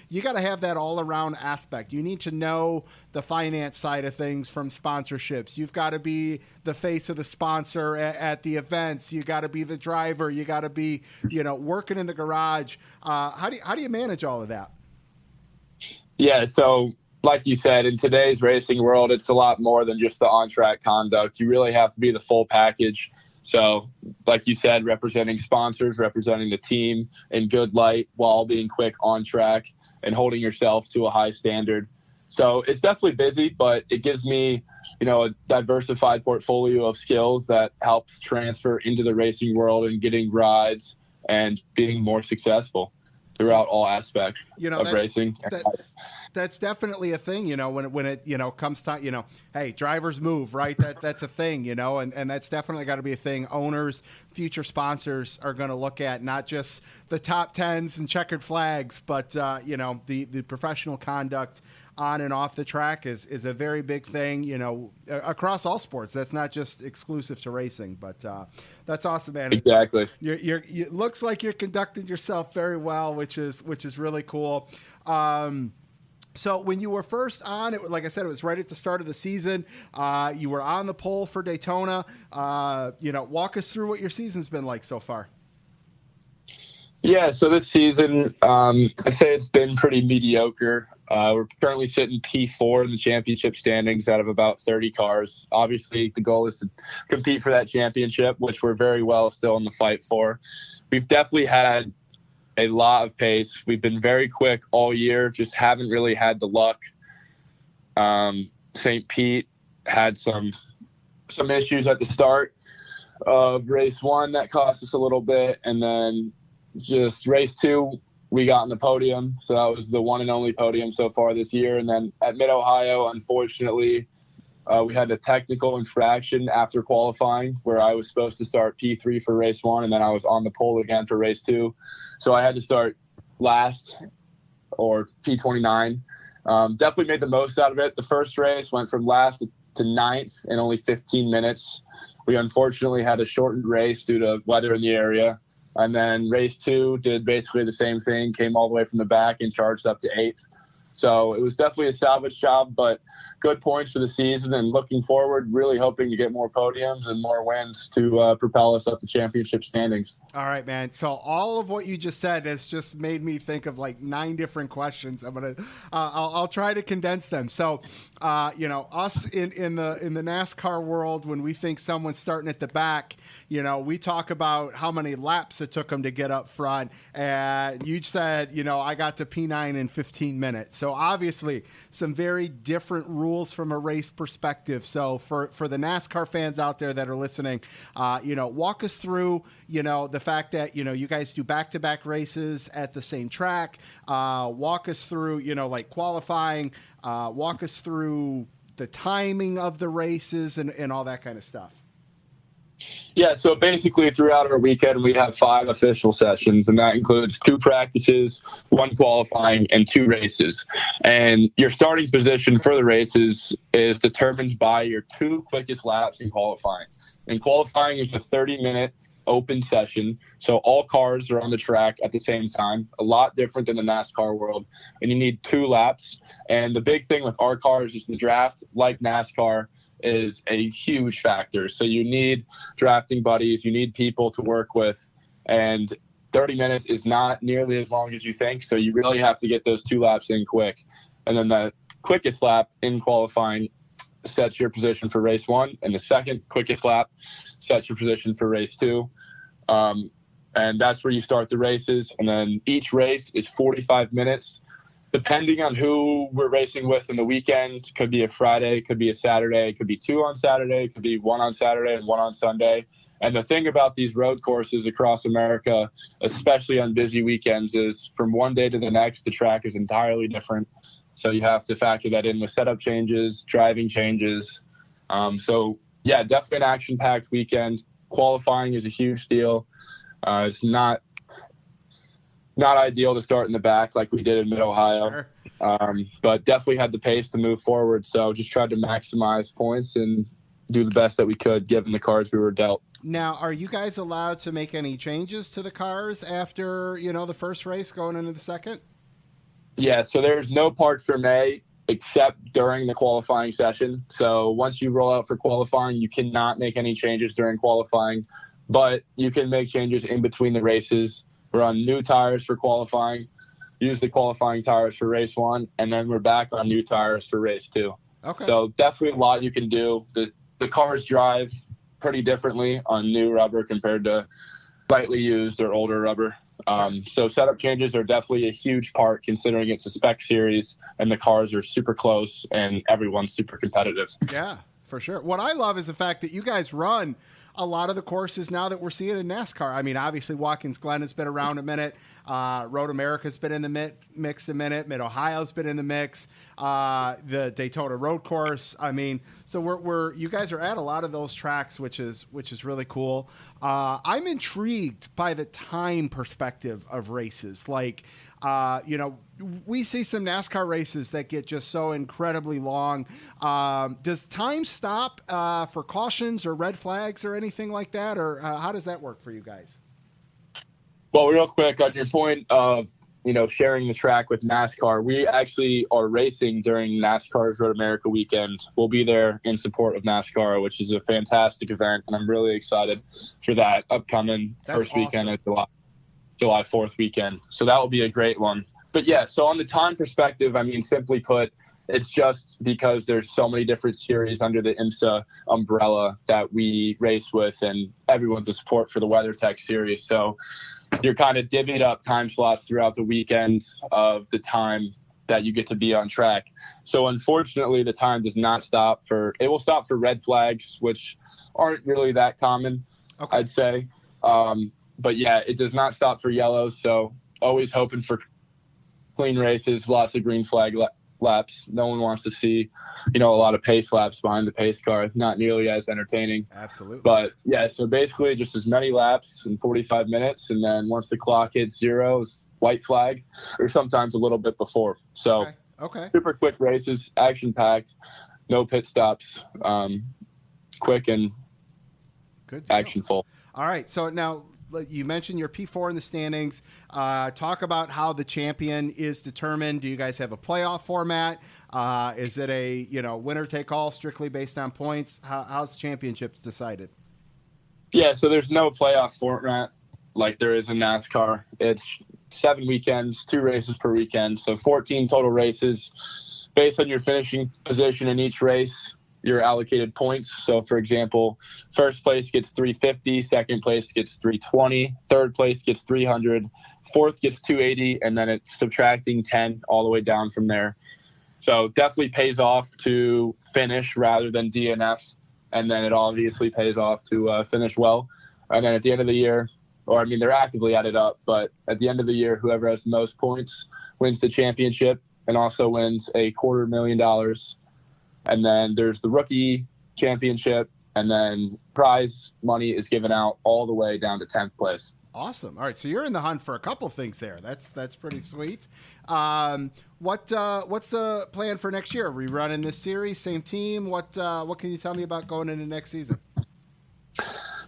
Speaker 2: you got to have that all-around aspect. You need to know the finance side of things from sponsorships. You've got to be the face of the sponsor at the events. You got to be the driver. You got to be, working in the garage. How do you manage all of that?
Speaker 8: Yeah, so like you said, in today's racing world, it's a lot more than just the on-track conduct. You really have to be the full package. So, like you said, representing sponsors, representing the team in good light while being quick on track and holding yourself to a high standard. So it's definitely busy, but it gives me, a diversified portfolio of skills that helps transfer into the racing world and getting rides and being more successful throughout all aspects of racing.
Speaker 2: That's definitely a thing, when it comes time, hey, drivers move, right? That's a thing, and that's definitely got to be a thing. Owners, future sponsors are going to look at not just the top 10s and checkered flags, but, the professional conduct on and off the track is a very big thing, across all sports. That's not just exclusive to racing, but that's awesome, man.
Speaker 8: Exactly.
Speaker 2: It looks like you're conducting yourself very well, which is really cool. So when you were first on, like I said, it was right at the start of the season. You were on the pole for Daytona. Walk us through what your season's been like so far.
Speaker 8: Yeah, so this season, I'd say it's been pretty mediocre. We're currently sitting P4 in the championship standings out of about 30 cars. Obviously, the goal is to compete for that championship, which we're very well still in the fight for. We've definitely had a lot of pace. We've been very quick all year, just haven't really had the luck. St. Pete had some issues at the start of race 1 that cost us a little bit, and then just race 2, we got on the podium. So that was the one and only podium so far this year. And then at Mid-Ohio, unfortunately, we had a technical infraction after qualifying where I was supposed to start P3 for race 1, and then I was on the pole again for race 2. So I had to start last, or P29. Definitely made the most out of it. The first race went from last to 9th in only 15 minutes. We unfortunately had a shortened race due to weather in the area. And then race 2 did basically the same thing, came all the way from the back and charged up to 8th. So it was definitely a salvage job, but good points for the season, and looking forward, really hoping to get more podiums and more wins to propel us up the championship standings.
Speaker 2: All right, man. So all of what you just said has just made me think of like 9 different questions. I'll try to condense them. So, us in the NASCAR world, when we think someone's starting at the back, we talk about how many laps it took them to get up front. And you said, I got to P9 in 15 minutes. So obviously some very different rules from a race perspective. So for the NASCAR fans out there that are listening, walk us through, the fact that, you guys do back-to-back races at the same track. Walk us through, like qualifying, walk us through the timing of the races and all that kind of stuff.
Speaker 8: Yeah, so basically throughout our weekend, we have 5 official sessions, and that includes 2 practices, 1 qualifying, and 2 races. And your starting position for the races is determined by your 2 quickest laps in qualifying. And qualifying is a 30-minute open session. So all cars are on the track at the same time, a lot different than the NASCAR world. And you need 2 laps. And the big thing with our cars is the draft, like NASCAR, is a huge factor. So you need drafting buddies, you need people to work with, and 30 minutes is not nearly as long as you think. So you really have to get those 2 laps in quick. And then the quickest lap in qualifying sets your position for race 1, and the second quickest lap sets your position for race 2. And that's where you start the races. And then each race is 45 minutes, depending on who we're racing with in the weekend. Could be a Friday, could be a Saturday, could be 2 on Saturday, could be 1 on Saturday and 1 on Sunday. And the thing about these road courses across America, especially on busy weekends, is from one day to the next, the track is entirely different. So you have to factor that in with setup changes, driving changes. So, yeah, definitely an action-packed weekend. Qualifying is a huge deal. It's not ideal to start in the back like we did in Mid-Ohio, sure. But definitely had the pace to move forward. So just tried to maximize points and do the best that we could given the cards we were dealt.
Speaker 2: Now, are you guys allowed to make any changes to the cars after, the first race going into the second?
Speaker 8: Yeah, so there's no parts for May except during the qualifying session. So once you roll out for qualifying, you cannot make any changes during qualifying, but you can make changes in between the races. We're on new tires for qualifying, use the qualifying tires for race 1, and then we're back on new tires for race 2.
Speaker 2: Okay.
Speaker 8: So definitely a lot you can do. The cars drive pretty differently on new rubber compared to slightly used or older rubber. So setup changes are definitely a huge part considering it's a spec series and the cars are super close and everyone's super competitive.
Speaker 2: Yeah, for sure. What I love is the fact that you guys run a lot of the courses now that we're seeing in NASCAR. I mean, obviously Watkins Glen has been around a minute. Road America's been in the mix a minute. Mid-Ohio's been in the mix. The Daytona Road Course. I mean, so you guys are at a lot of those tracks, which is really cool. I'm intrigued by the time perspective of races. Like, we see some NASCAR races that get just so incredibly long. Does time stop for cautions or red flags or anything like that? Or how does that work for you guys?
Speaker 8: Well, real quick on your point of, sharing the track with NASCAR, we actually are racing during NASCAR's Road America weekend. We'll be there in support of NASCAR, which is a fantastic event, and I'm really excited for that upcoming first weekend of July 4th weekend. So that will be a great one. But yeah, so on the time perspective, I mean, simply put, it's just because there's so many different series under the IMSA umbrella that we race with, and everyone's a support for the WeatherTech series. So you're kind of divvied up time slots throughout the weekend of the time that you get to be on track. So unfortunately, the time does not stop it will stop for red flags, which aren't really that common, okay, I'd say. But yeah, it does not stop for yellows. So always hoping for clean races, lots of green flag laps. No one wants to see, a lot of pace laps behind the pace car. Not nearly as entertaining.
Speaker 2: Absolutely.
Speaker 8: But yeah, so basically just as many laps in 45 minutes. And then once the clock hits 0, it's white flag, or sometimes a little bit before. So
Speaker 2: okay.
Speaker 8: Super quick races, action packed, no pit stops, quick and
Speaker 2: good,
Speaker 8: actionful.
Speaker 2: All right. So now, you mentioned your P4 in the standings. Talk about how the champion is determined. Do you guys have a playoff format? Is it a winner take all, strictly based on points? How's the championships decided?
Speaker 8: Yeah, so there's no playoff format like there is in NASCAR. It's 7 weekends, 2 races per weekend, so 14 total races. Based on your finishing position in each race, you're allocated points. So, for example, first place gets 350, second place gets 320, third place gets 300, fourth gets 280, and then it's subtracting 10 all the way down from there. So definitely pays off to finish rather than DNF, and then it obviously pays off to finish well. And then at the end of the year, they're actively added up, but at the end of the year, whoever has the most points wins the championship and also wins a $250,000. And then there's the rookie championship, and then prize money is given out all the way down to 10th place.
Speaker 2: Awesome. All right, so you're in the hunt for a couple things there. That's pretty sweet. What's the plan for next year? Are we running this series, same team? What can you tell me about going into next season?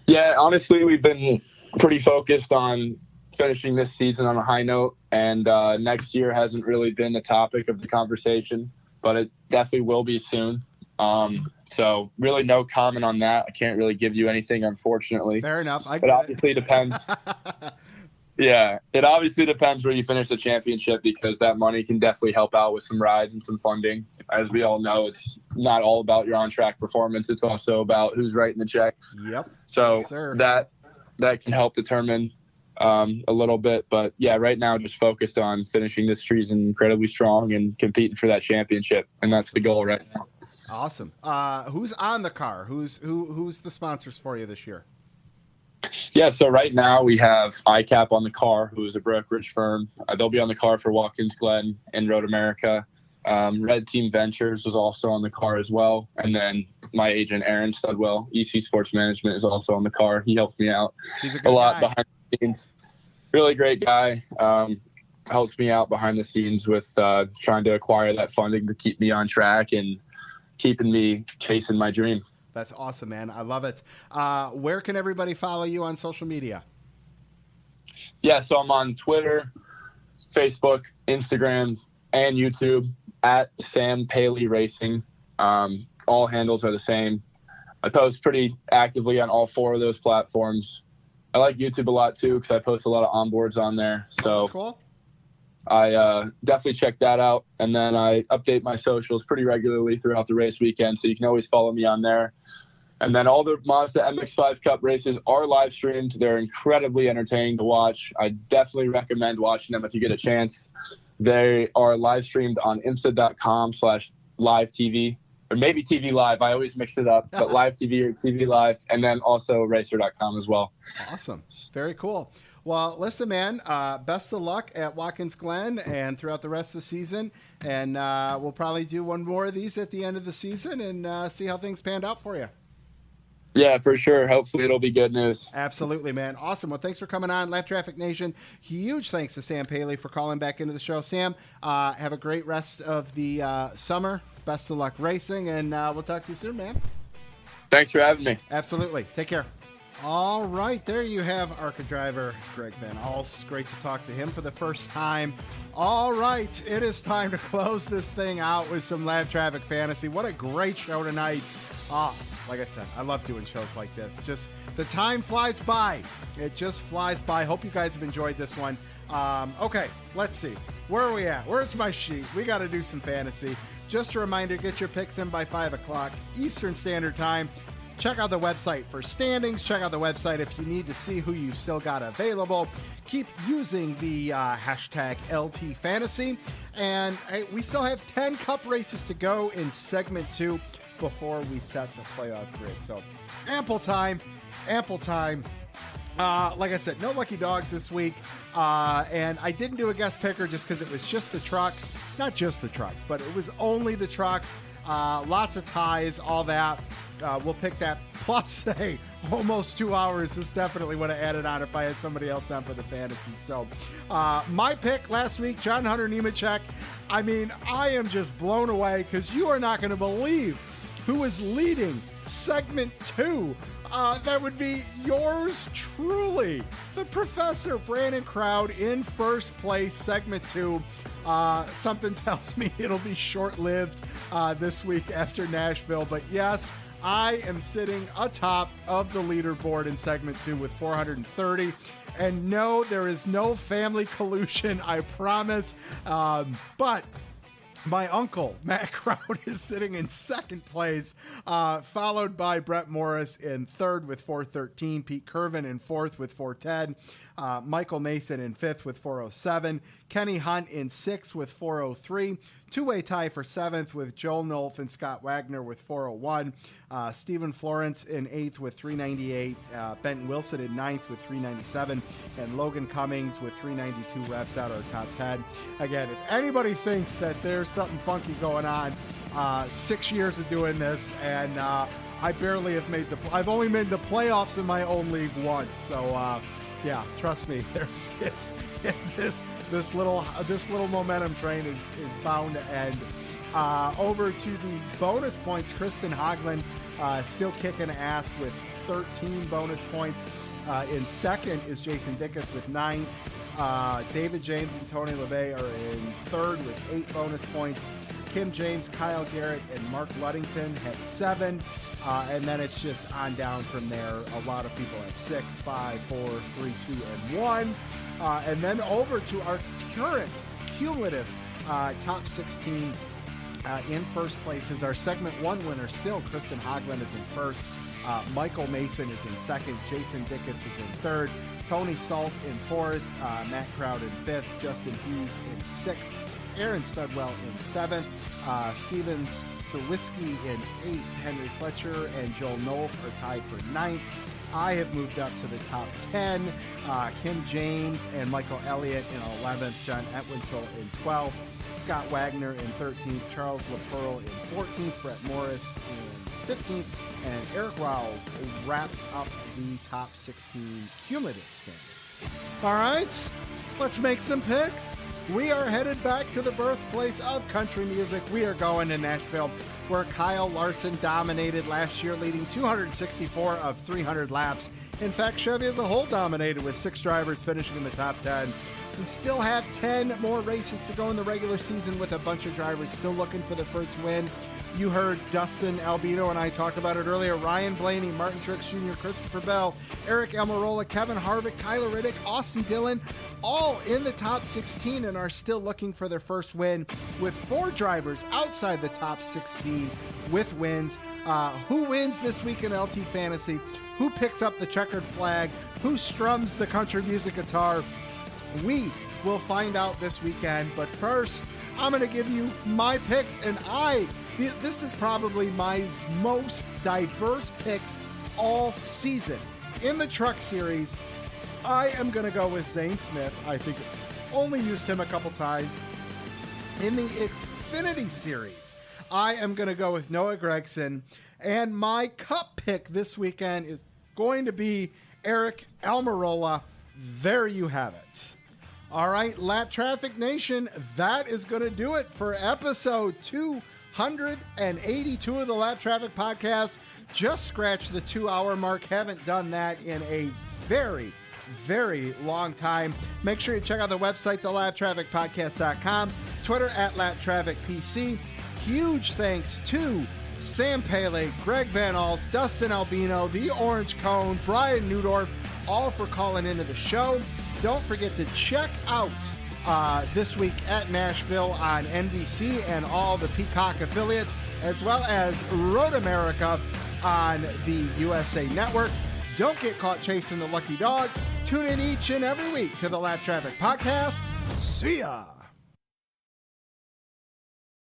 Speaker 8: Yeah, honestly, we've been pretty focused on finishing this season on a high note, and next year hasn't really been the topic of the conversation, but it definitely will be soon. So really no comment on that. I can't really give you anything, unfortunately.
Speaker 2: Fair enough.
Speaker 8: It obviously depends. Yeah, it obviously depends where you finish the championship, because that money can definitely help out with some rides and some funding. As we all know, it's not all about your on-track performance. It's also about who's writing the checks.
Speaker 2: Yep.
Speaker 8: So
Speaker 2: Yes,
Speaker 8: that can help determine a little bit. But, yeah, right now just focused on finishing this season incredibly strong and competing for that championship, and that's the goal right now.
Speaker 2: Awesome. Who's on the car? Who's the sponsors for you this year?
Speaker 8: Yeah, so right now we have ICAP on the car, who is a brokerage firm. They'll be on the car for Watkins Glen and Road America. Red Team Ventures was also on the car as well. And then my agent, Aaron Studwell, EC Sports Management, is also on the car. He helps me out a lot behind the scenes. Really great guy. Helps me out behind the scenes with trying to acquire that funding to keep me on track and keeping me chasing my dream.
Speaker 2: That's awesome, man. I love it. Where can everybody follow you on social media?
Speaker 8: Yeah, so I'm on Twitter, Facebook, Instagram, and YouTube at Sam Paley Racing. All handles are the same. I post pretty actively on all 4 of those platforms. I like YouTube a lot too, because I post a lot of onboards on there. So
Speaker 2: that's cool.
Speaker 8: I definitely check that out. And then I update my socials pretty regularly throughout the race weekend, so you can always follow me on there. And then all the Mazda MX5 Cup races are live streamed. They're incredibly entertaining to watch. I definitely recommend watching them if you get a chance. They are live streamed on insta.com/live TV, or maybe TV Live. I always mix it up, but live TV or TV Live, and then also racer.com as well.
Speaker 2: Awesome. Very cool. Well, listen, man, best of luck at Watkins Glen and throughout the rest of the season. And we'll probably do one more of these at the end of the season and see how things panned out for you.
Speaker 8: Yeah, for sure. Hopefully it'll be good news.
Speaker 2: Absolutely, man. Awesome. Well, thanks for coming on, Lap Traffic Nation. Huge thanks to Sam Paley for calling back into the show. Sam, have a great rest of the summer. Best of luck racing, and we'll talk to you soon, man.
Speaker 8: Thanks for having me.
Speaker 2: Absolutely. Take care. All right, there you have ARCA driver Greg Van Alst. Great to talk to him for the first time. All right, it is time to close this thing out with some Lab Traffic Fantasy. What a great show tonight. Like I said, I love doing shows like this. Just the time flies by. It just flies by. Hope you guys have enjoyed this one. Okay, let's see. Where are we at? Where's my sheet? We got to do some fantasy. Just a reminder, get your picks in by 5 o'clock Eastern Standard Time. Check out the website for standings. Check out the website if you need to see who you've still got available. Keep using the hashtag LTFantasy. And we still have 10 Cup races to go in segment 2 before we set the playoff grid. So ample time. Like I said, no Lucky Dogs this week. And I didn't do a guest picker just because it was just the trucks. Not just the trucks, but it was only the trucks. Lots of ties, all that. We'll pick that. Plus, hey, almost 2 hours. This definitely would have added on if I had somebody else on for the fantasy. So, my pick last week, John Hunter Nemechek. I mean, I am just blown away because you are not going to believe who is leading segment 2. That would be yours truly, the Professor Brandon Crowd in first place, segment 2. Something tells me it'll be short-lived this week after Nashville. But yes, I am sitting atop of the leaderboard in segment 2 with 430. And no, there is no family collusion, I promise. But my uncle, Matt Crowd, is sitting in second place, followed by Brett Morris in third with 413, Pete Curvin in fourth with 410, Michael Mason in fifth with 407, Kenny Hunt in sixth with 403, two-way tie for seventh with Joel Nolf and Scott Wagner with 401, Stephen Florence in eighth with 398, Benton Wilson in ninth with 397, and Logan Cummings with 392 reps out our top 10. Again, if anybody thinks that there's something funky going on, 6 years of doing this, and I barely have I've only made the playoffs in my own league once. So yeah, trust me, there's this little momentum train is bound to end. Over to the bonus points, Kristen Haugland still kicking ass with 13 bonus points. In second is Jason Dickus with 9. David James and Tony LeVay are in third with 8 bonus points. Kim James, Kyle Garrett, and Mark Luddington have 7. And then it's just on down from there. A lot of people have 6, 5, 4, 3, 2, and 1. And then over to our current cumulative top 16. In first place is our segment 1 winner still. Kristen Hoagland is in first. Michael Mason is in second. Jason Dickus is in third. Tony Salt in fourth. Matt Crowd in fifth. Justin Hughes in sixth. Aaron Studwell in 7th, Steven Sawitzki in 8th, Henry Fletcher and Joel Nolf are tied for 9th. I have moved up to the top 10, Kim James and Michael Elliott in 11th, John Etwinsel in 12th, Scott Wagner in 13th, Charles LaPearl in 14th, Brett Morris in 15th, and Eric Rowles wraps up the top 16 cumulative standings. All right, let's make some picks. We are headed back to the birthplace of country music. We are going to Nashville, where Kyle Larson dominated last year, leading 264 of 300 laps. In fact, Chevy as a whole dominated with 6 drivers finishing in the top 10. We still have 10 more races to go in the regular season with a bunch of drivers still looking for the first win. You heard Dustin Albino and I talk about it earlier. Ryan Blaney, Martin Truex Jr., Christopher Bell, Eric Almirola, Kevin Harvick, Tyler Reddick, Austin Dillon, all in the top 16 and are still looking for their first win, with 4 drivers outside the top 16 with wins. Who wins this week in LT Fantasy? Who picks up the checkered flag? Who strums the country music guitar? We will find out this weekend, but first, I'm going to give you my picks, and this is probably my most diverse picks all season. In the Truck Series, I am going to go with Zane Smith. I think only used him a couple times. In the Xfinity Series, I am going to go with Noah Gragson. And my Cup pick this weekend is going to be Eric Almirola. There you have it. All right, Lap Traffic Nation, that is going to do it for episode 282 of the Lap Traffic Podcast. Just scratched the 2-hour mark. Haven't done that in a very, very long time. Make sure you check out the website, thelaptrafficpodcast.com, Twitter @LapTrafficPC. Huge thanks to Sam Paley, Greg Van Alst, Dustin Albino, The Orange Cone, Brian Neudorff, all for calling into the show. Don't forget to check out This Week at Nashville on NBC and all the Peacock affiliates, as well as Road America on the USA Network. Don't get caught chasing the lucky dog. Tune in each and every week to the Lap Traffic Podcast. See ya!